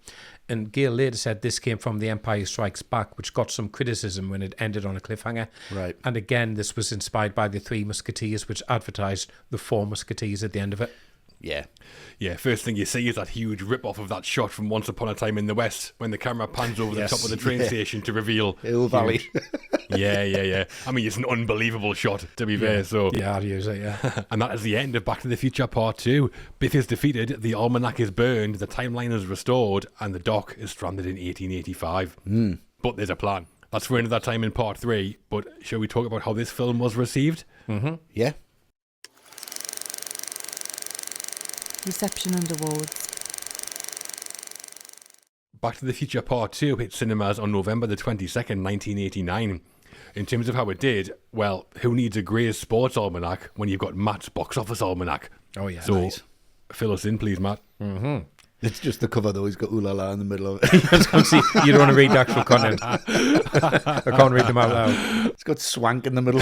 And Gale later said this came from The Empire Strikes Back, which got some criticism when it ended on a cliffhanger. Right. And again, this was inspired by the Three Musketeers, which advertised the Four Musketeers at the end of it. Yeah, first thing you see is that huge rip-off of that shot from Once Upon a Time in the West when the camera pans over the top of the train station to reveal Hill Valley. Yeah. I mean, it's an unbelievable shot, to be fair. So Yeah, I'd use it, yeah. And that is the end of Back to the Future Part 2. Biff is defeated, the almanac is burned, the timeline is restored, and the Doc is stranded in 1885. But there's a plan. That's for another time in Part 3, but shall we talk about how this film was received? Yeah. Reception and awards. Back to the Future Part 2 hit cinemas on November the 22nd, 1989. In terms of how it did, well, who needs a Gray's Sports Almanac when you've got Matt's Box Office Almanac? Oh, yeah. So, nice. Fill us in, please, Matt. It's just the cover, though. He's got ooh la la in the middle of it. See, you don't want to read the actual content. I can't read them out loud. It's got swank in the middle.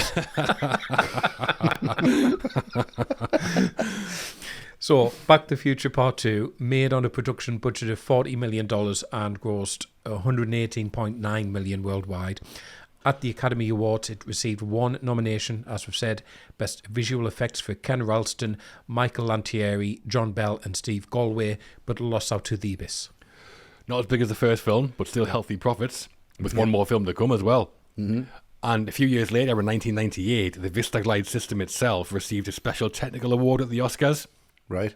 So, Back to the Future Part 2, made on a production budget of $40 million and grossed $118.9 million worldwide. At the Academy Awards, it received one nomination, as we've said, Best Visual Effects for Ken Ralston, Michael Lantieri, John Bell and Steve Galway, but lost out to The Abyss. Not as big as the first film, but still healthy profits, with one more film to come as well. And a few years later, in 1998, the Vista Glide system itself received a special technical award at the Oscars. Right.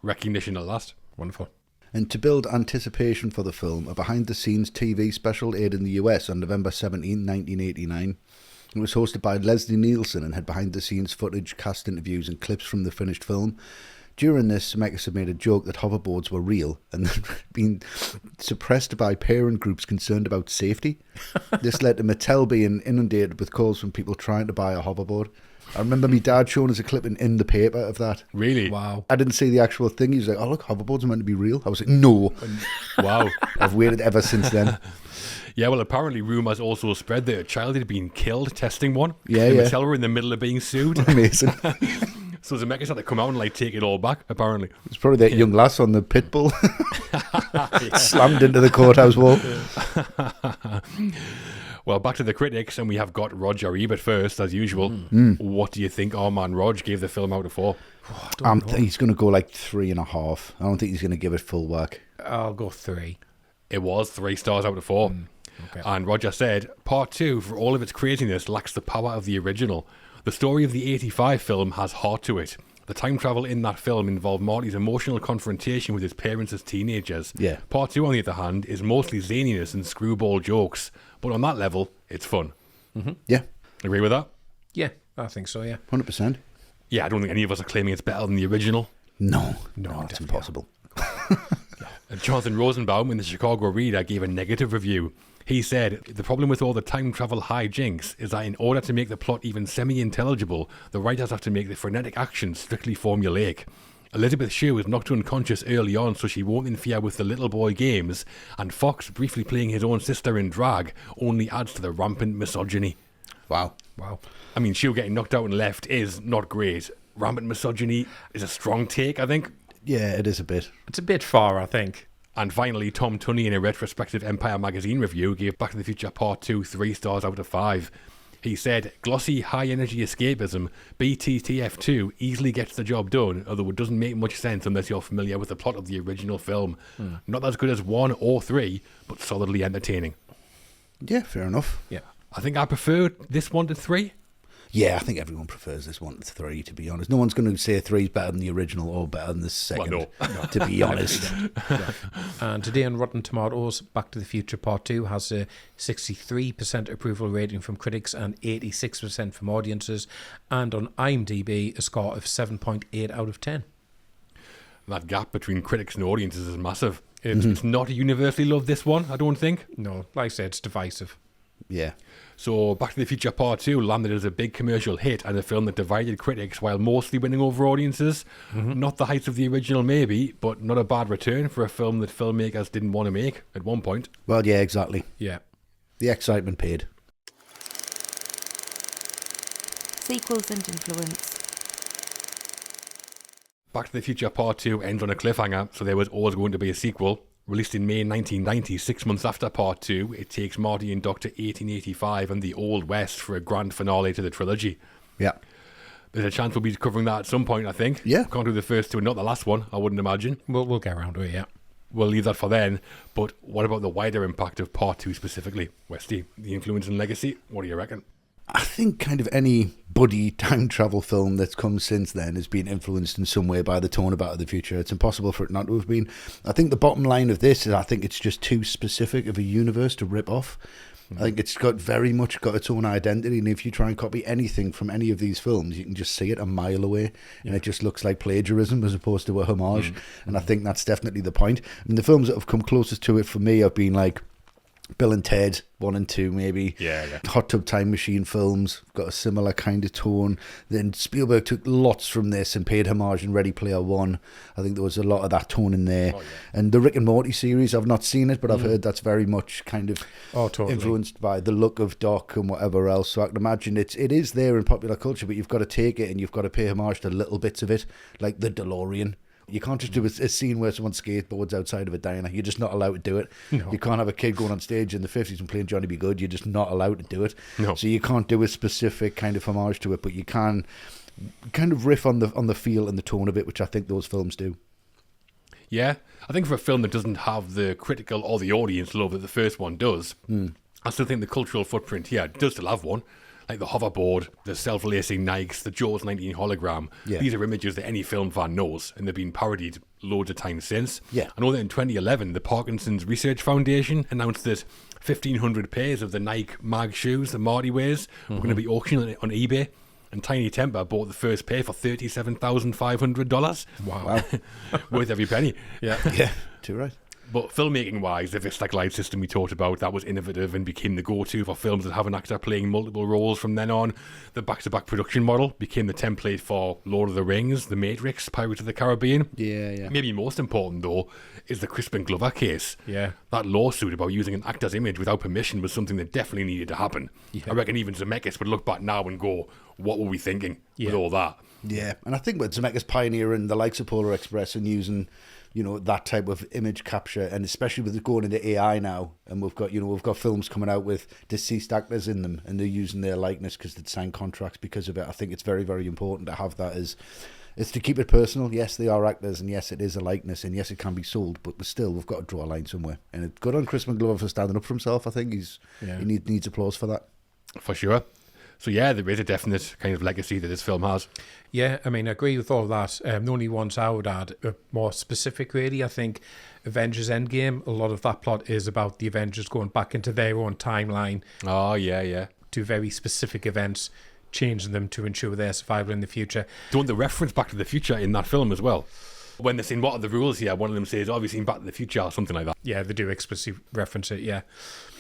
Recognition at last. Wonderful. And to build anticipation for the film, a behind-the-scenes TV special aired in the US on November 17, 1989. It was hosted by Leslie Nielsen and had behind-the-scenes footage, cast interviews and clips from the finished film. During this, Zemeckis had made a joke that hoverboards were real and had been suppressed by parent groups concerned about safety. This led to Mattel being inundated with calls from people trying to buy a hoverboard. I remember my dad showing us a clipping in the paper of that. Really? Wow. I didn't see the actual thing. He was like, oh, look, hoverboards are meant to be real. I was like, no. Wow. I've waited ever since then. Yeah, well, apparently rumours also spread that a child had been killed testing one. Yeah, and yeah. Mattel were in the middle of being sued. Amazing. So Zemeckis had to come out and take it all back, apparently. It's probably that young lass on the pit bull. Slammed into the courthouse wall. Well, back to the critics, and we have got Roger Ebert first, as usual. What do you think our man Rog gave the film out of 4? He's going to go 3.5. I don't think he's going to give it full whack. I'll go 3. It was 3 stars out of 4. Okay. And Roger said, Part 2, for all of its craziness, lacks the power of the original. The story of the 85 film has heart to it. The time travel in that film involved Marty's emotional confrontation with his parents as teenagers. Yeah. Part 2, on the other hand, is mostly zaniness and screwball jokes. But on that level, it's fun. Yeah, Agree with that? Yeah, I think so, yeah. 100%. Yeah, I don't think any of us are claiming it's better than the original. No, it's impossible. Jonathan Rosenbaum in the Chicago Reader gave a negative review. He said, the problem with all the time travel hijinks is that in order to make the plot even semi-intelligible, the writers have to make the frenetic action strictly formulaic. Elizabeth Shue is knocked unconscious early on so she won't interfere with the little boy games, and Fox briefly playing his own sister in drag only adds to the rampant misogyny. Wow. I mean, Shue getting knocked out and left is not great. Rampant misogyny is a strong take, I think. Yeah, it is a bit. It's a bit far, I think. And finally, Tom Tunney in a retrospective Empire magazine review gave Back to the Future Part 2 3 stars out of 5. He said, glossy, high-energy escapism, BTTF2 easily gets the job done, although it doesn't make much sense unless you're familiar with the plot of the original film. Not as good as 1 or 3, but solidly entertaining. Yeah, fair enough. Yeah. I think I prefer this one to 3. Yeah, I think everyone prefers this one to 3, to be honest. No one's going to say 3 is better than the original or better than the second, to be honest. And today on Rotten Tomatoes, Back to the Future Part 2 has a 63% approval rating from critics and 86% from audiences. And on IMDb, a score of 7.8 out of 10. That gap between critics and audiences is massive. It's not universally loved, this one, I don't think. No, like I said, it's divisive. Yeah. So Back to the Future Part 2 landed as a big commercial hit and a film that divided critics while mostly winning over audiences. Not the heights of the original maybe, but not a bad return for a film that filmmakers didn't want to make at one point. Well, yeah, exactly. Yeah. The excitement paid. Sequels and influence. Back to the Future Part 2 ends on a cliffhanger, so there was always going to be a sequel. Released in May 1990, 6 months after Part 2, it takes Marty and Doc to 1885 and the Old West for a grand finale to the trilogy. Yeah. There's a chance we'll be covering that at some point, I think. Yeah. Can't do the first two, not the last one, I wouldn't imagine. We'll get around to it, yeah. We'll leave that for then. But what about the wider impact of Part 2 specifically? Westy, the influence and legacy, what do you reckon? I think kind of any buddy time travel film that's come since then has been influenced in some way by the tone of Back to the Future. It's impossible for it not to have been. I think the bottom line of this is I think it's just too specific of a universe to rip off. I think it's very much got its own identity, and if you try and copy anything from any of these films, you can just see it a mile away, and it just looks like plagiarism as opposed to a homage. And I think that's definitely the point. I mean, the films that have come closest to it for me have been like Bill and Ted 1 and 2, maybe. Yeah. Hot Tub Time Machine films got a similar kind of tone. Then Spielberg took lots from this and paid homage in Ready Player One. I think there was a lot of that tone in there. And the Rick and Morty series, I've not seen it, but I've heard that's very much kind of influenced by the look of Doc and whatever else. So I can imagine it is there in popular culture, but you've got to take it and you've got to pay homage to little bits of it, like the DeLorean. You can't just do a scene where someone skateboards outside of a diner. You're just not allowed to do it. No. You can't have a kid going on stage in the 50s and playing Johnny B. Good. You're just not allowed to do it. No. So you can't do a specific kind of homage to it, but you can kind of riff on the feel and the tone of it, which I think those films do. Yeah, I think for a film that doesn't have the critical or the audience love that the first one does, I still think the cultural footprint here does still have one. Like the hoverboard, the self-lacing Nikes, the Jaws 19 hologram. Yeah. These are images that any film fan knows, and they've been parodied loads of times since. Yeah. I know that in 2011, the Parkinson's Research Foundation announced that 1,500 pairs of the Nike mag shoes that Marty wears were going to be auctioned on eBay. And Tiny Temper bought the first pair for $37,500. Wow. Worth every penny. Yeah, too right. But filmmaking-wise, the Vista Glide system we talked about, that was innovative and became the go-to for films that have an actor playing multiple roles from then on. The back-to-back production model became the template for Lord of the Rings, The Matrix, Pirates of the Caribbean. Yeah. Maybe most important, though, is the Crispin Glover case. Yeah. That lawsuit about using an actor's image without permission was something that definitely needed to happen. Yeah. I reckon even Zemeckis would look back now and go, what were we thinking with all that? Yeah, and I think with Zemeckis pioneering the likes of Polar Express and using, that type of image capture, and especially with it going into AI now, and we've got films coming out with deceased actors in them, and they're using their likeness because they'd signed contracts because of it. I think it's very, very important to have that it's to keep it personal. Yes, they are actors, and yes, it is a likeness, and yes, it can be sold, but we've got to draw a line somewhere. And it's good on Chris McGlover for standing up for himself. I think he needs applause for that. For sure. So yeah, there is a definite kind of legacy that this film has. Yeah, I mean, I agree with all that. The only ones I would add are more specific, really. I think Avengers Endgame, a lot of that plot is about the Avengers going back into their own timeline. Oh, yeah. To very specific events, changing them to ensure their survival in the future. Don't they reference Back to the Future in that film as well? When they're saying, what are the rules here? One of them says, oh, have you seen Back to the Future or something like that? Yeah, they do explicitly reference it, yeah.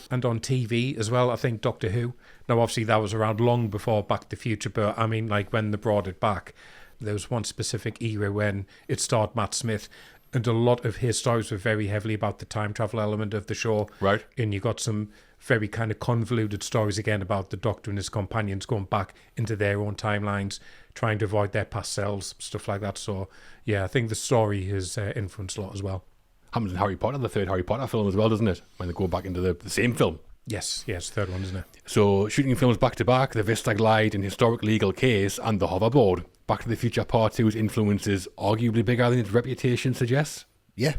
And on TV as well, I think Doctor Who. Now, obviously, that was around long before Back to the Future, but I mean, like when they brought it back, there was one specific era when it starred Matt Smith, and a lot of his stories were very heavily about the time travel element of the show. Right. And you got some very kind of convoluted stories again about the Doctor and his companions going back into their own timelines, trying to avoid their past selves, stuff like that. So, yeah, I think the story has influenced a lot as well. Happens in Harry Potter, the third Harry Potter film as well, doesn't it? When they go back into the same film. Yes, the third one, isn't it? So, shooting films back to back, the Vista Glide, An Historic Legal Case, and the Hoverboard. Back to the Future Part 2's influence is arguably bigger than its reputation suggests. Yeah.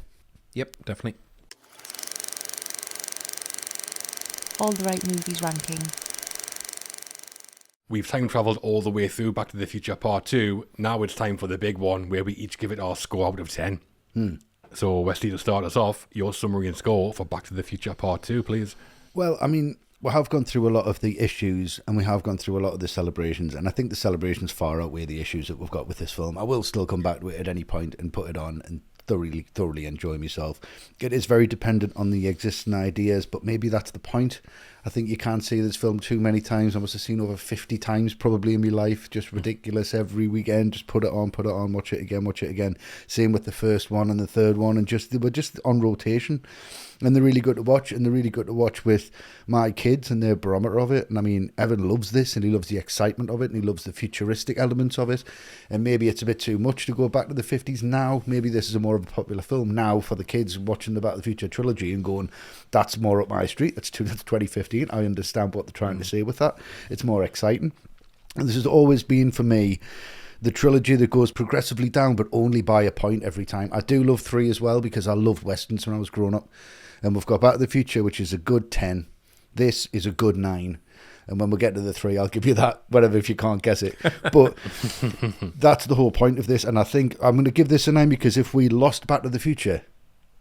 Yep, definitely. All the right movies ranking. We've time travelled all the way through Back to the Future Part 2. Now it's time for the big one, where we each give it our score out of 10. So, Westy, to start us off, your summary and score for Back to the Future Part 2, please. Well, I mean, we have gone through a lot of the issues, and we have gone through a lot of the celebrations, and I think the celebrations far outweigh the issues that we've got with this film. I will still come back to it at any point and put it on and thoroughly enjoy myself. It is very dependent on the existing ideas, but maybe that's the point. I think you can't see this film too many times. I must have seen over 50 times probably in my life. Just ridiculous every weekend. Just put it on, watch it again. Same with the first one and the third one, and they were just on rotation. And they're really good to watch, with my kids and their barometer of it. And I mean, Evan loves this, and he loves the excitement of it, and he loves the futuristic elements of it. And maybe it's a bit too much to go back to the 50s now. Maybe this is a more of a popular film now for the kids watching the Back to the Future trilogy and going, that's more up my street. That's 2015. I understand what they're trying to say with that. It's more exciting. And this has always been, for me, the trilogy that goes progressively down, but only by a point every time. I do love 3 as well, because I loved Westerns when I was growing up. And we've got Back to the Future, which is a good 10. This is a good 9. And when we get to the 3, I'll give you that, whatever, if you can't guess it. But that's the whole point of this. And I think I'm going to give this a 9, because if we lost Back to the Future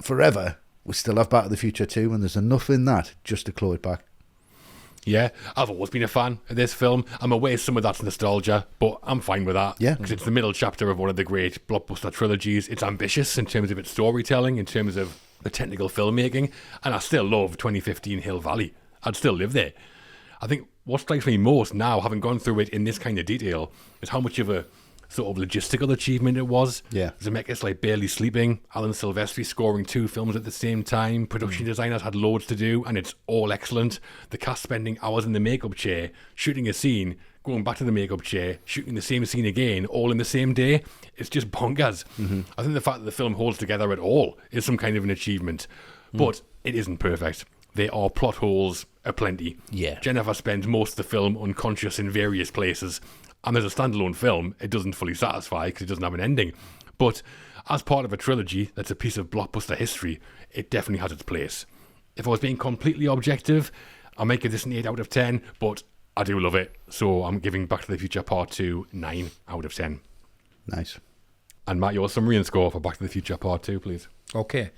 forever, we still have Back to the Future 2, and there's enough in that just to claw it back. Yeah, I've always been a fan of this film. I'm aware some of that's nostalgia, but I'm fine with that. Yeah. Because it's the middle chapter of one of the great blockbuster trilogies. It's ambitious in terms of its storytelling, in terms of the technical filmmaking, and I still love 2015 Hill Valley. I'd still live there. I think what strikes me most now, having gone through it in this kind of detail, is how much of a sort of logistical achievement it was. Yeah. Zemeckis like barely sleeping, Alan Silvestri scoring 2 films at the same time, production designers had loads to do, and it's all excellent. The cast spending hours in the makeup chair, shooting a scene, going back to the makeup chair, shooting the same scene again, all in the same day. It's just bonkers. I think the fact that the film holds together at all is some kind of an achievement, but it isn't perfect. There are plot holes aplenty. Yeah. Jennifer spends most of the film unconscious in various places, and as a standalone film, it doesn't fully satisfy because it doesn't have an ending. But as part of a trilogy that's a piece of blockbuster history, it definitely has its place. If I was being completely objective, I might give this an 8 out of 10, but I do love it. So I'm giving Back to the Future Part 2 9 out of 10. Nice. And Matt, your summary and score for Back to the Future Part 2, please. Okay.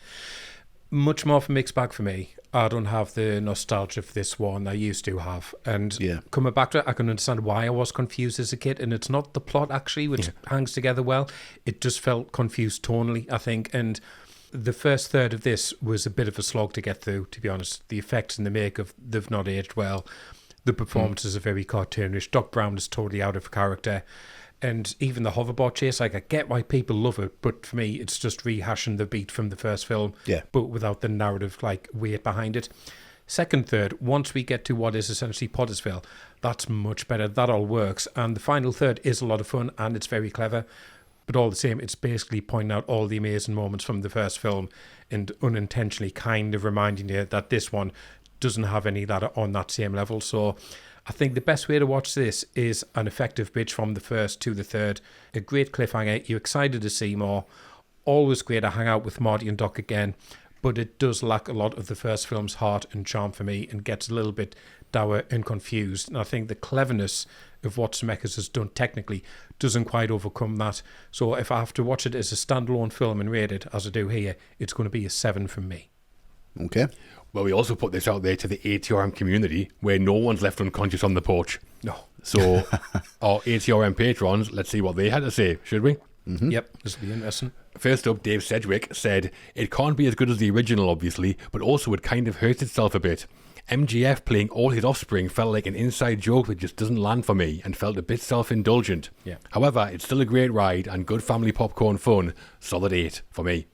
Much more of a mixed bag for me. I don't have the nostalgia for this one I used to have. And coming back to it, I can understand why I was confused as a kid. And it's not the plot, actually, which hangs together well. It just felt confused tonally, I think. And the first third of this was a bit of a slog to get through, to be honest. The effects and the makeup, they've not aged well. The performances are very cartoonish. Doc Brown is totally out of character. And even the hoverboard chase, like, I get why people love it, but for me, it's just rehashing the beat from the first film, but without the narrative, like, weight behind it. Second third, once we get to what is essentially Pottersville, that's much better. That all works. And the final third is a lot of fun and it's very clever. But all the same, it's basically pointing out all the amazing moments from the first film and unintentionally kind of reminding you that this one doesn't have any that are on that same level. So I think the best way to watch this is an effective bridge from the first to the third. A great cliffhanger. You're excited to see more. Always great to hang out with Marty and Doc again. But it does lack a lot of the first film's heart and charm for me and gets a little bit dour and confused. And I think the cleverness of what Zemeckis has done technically doesn't quite overcome that. So if I have to watch it as a standalone film and rate it, as I do here, it's going to be a 7 from me. Okay. Well, we also put this out there to the ATRM community where no one's left unconscious on the porch. No. So our ATRM patrons, let's see what they had to say, should we? Yep, this will be interesting. First up, Dave Sedgwick said, "It can't be as good as the original, obviously, but also it kind of hurts itself a bit. MGF playing all his offspring felt like an inside joke that just doesn't land for me and felt a bit self-indulgent. Yeah. However, it's still a great ride and good family popcorn fun. Solid 8 for me."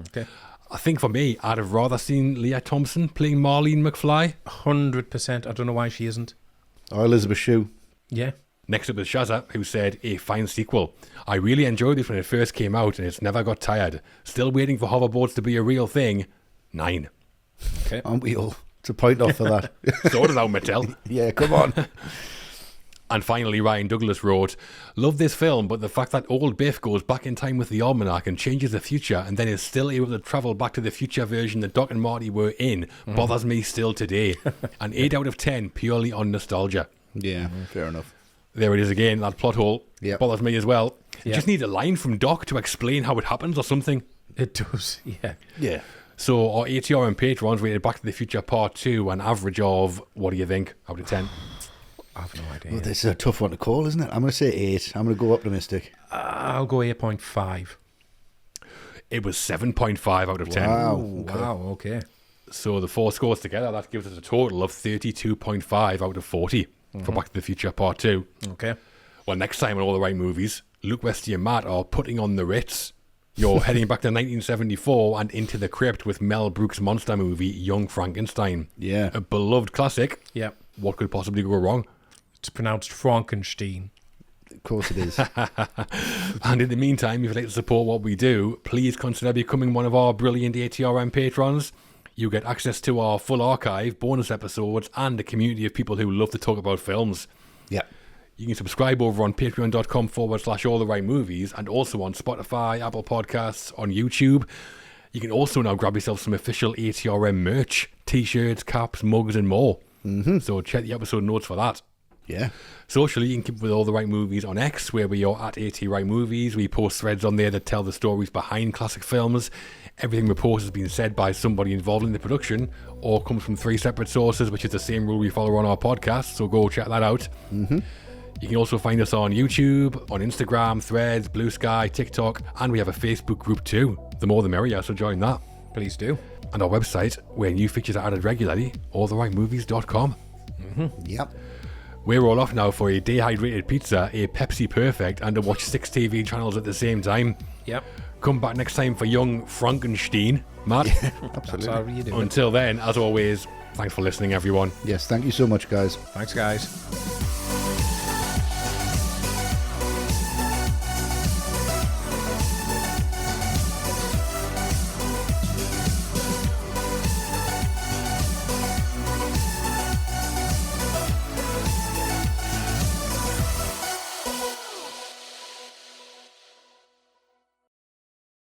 Okay. I think for me, I'd have rather seen Leah Thompson playing Marlene McFly. 100%. I don't know why she isn't. Or Elizabeth Shue. Yeah. Next up is Shazza, who said, "A fine sequel. I really enjoyed it when it first came out and it's never got tired. Still waiting for hoverboards to be a real thing. 9. Okay. Aren't we all? It's a point off for that. Sorted out, Mattel. Yeah, come on. And finally, Ryan Douglas wrote, "Love this film, but the fact that old Biff goes back in time with the almanac and changes the future and then is still able to travel back to the future version that Doc and Marty were in bothers me still today. An 8 out of 10 purely on nostalgia." Yeah, fair enough. There it is again, that plot hole. Yep. Bothers me as well. Yep. Just need a line from Doc to explain how it happens or something. It does, yeah. Yeah. So our ATRM patrons rated Back to the Future Part 2 an average of, what do you think, out of 10? I have no idea. Well, this is a tough one to call, isn't it? I'm going to say 8. I'm going to go optimistic. I'll go 8.5. It was 7.5 out of 10. Wow. Wow, okay. So the 4 scores together, that gives us a total of 32.5 out of 40 for Back to the Future Part 2. Okay. Well, next time on All the Right Movies, Luke, Westy and Matt are putting on the Ritz. You're heading back to 1974 and into the crypt with Mel Brooks' monster movie, Young Frankenstein. Yeah. A beloved classic. Yeah. What could possibly go wrong? It's pronounced Frankenstein. Of course it is. And in the meantime, if you'd like to support what we do, please consider becoming one of our brilliant ATRM patrons. You get access to our full archive, bonus episodes, and a community of people who love to talk about films. Yeah. You can subscribe over on patreon.com/alltherightmovies and also on Spotify, Apple Podcasts, on YouTube. You can also now grab yourself some official ATRM merch, t-shirts, caps, mugs and more. So check the episode notes for that. Yeah. Socially, you can keep up with All the Right Movies on X, where we are at ATRightMovies. We post threads on there that tell the stories behind classic films. Everything we post has been said by somebody involved in the production or comes from 3 separate sources, which is the same rule we follow on our podcast, so go check that out. You can also find us on YouTube, on Instagram, Threads, Blue Sky, TikTok, and we have a Facebook group too. The more the merrier, so join that. Please do. And our website, where new features are added regularly, alltherightmovies.com. Yep. We're all off now for a dehydrated pizza, a Pepsi Perfect, and to watch 6 TV channels at the same time. Yep. Come back next time for Young Frankenstein. Matt? That's how you do it. Until then, as always, thanks for listening, everyone. Yes, thank you so much, guys. Thanks, guys.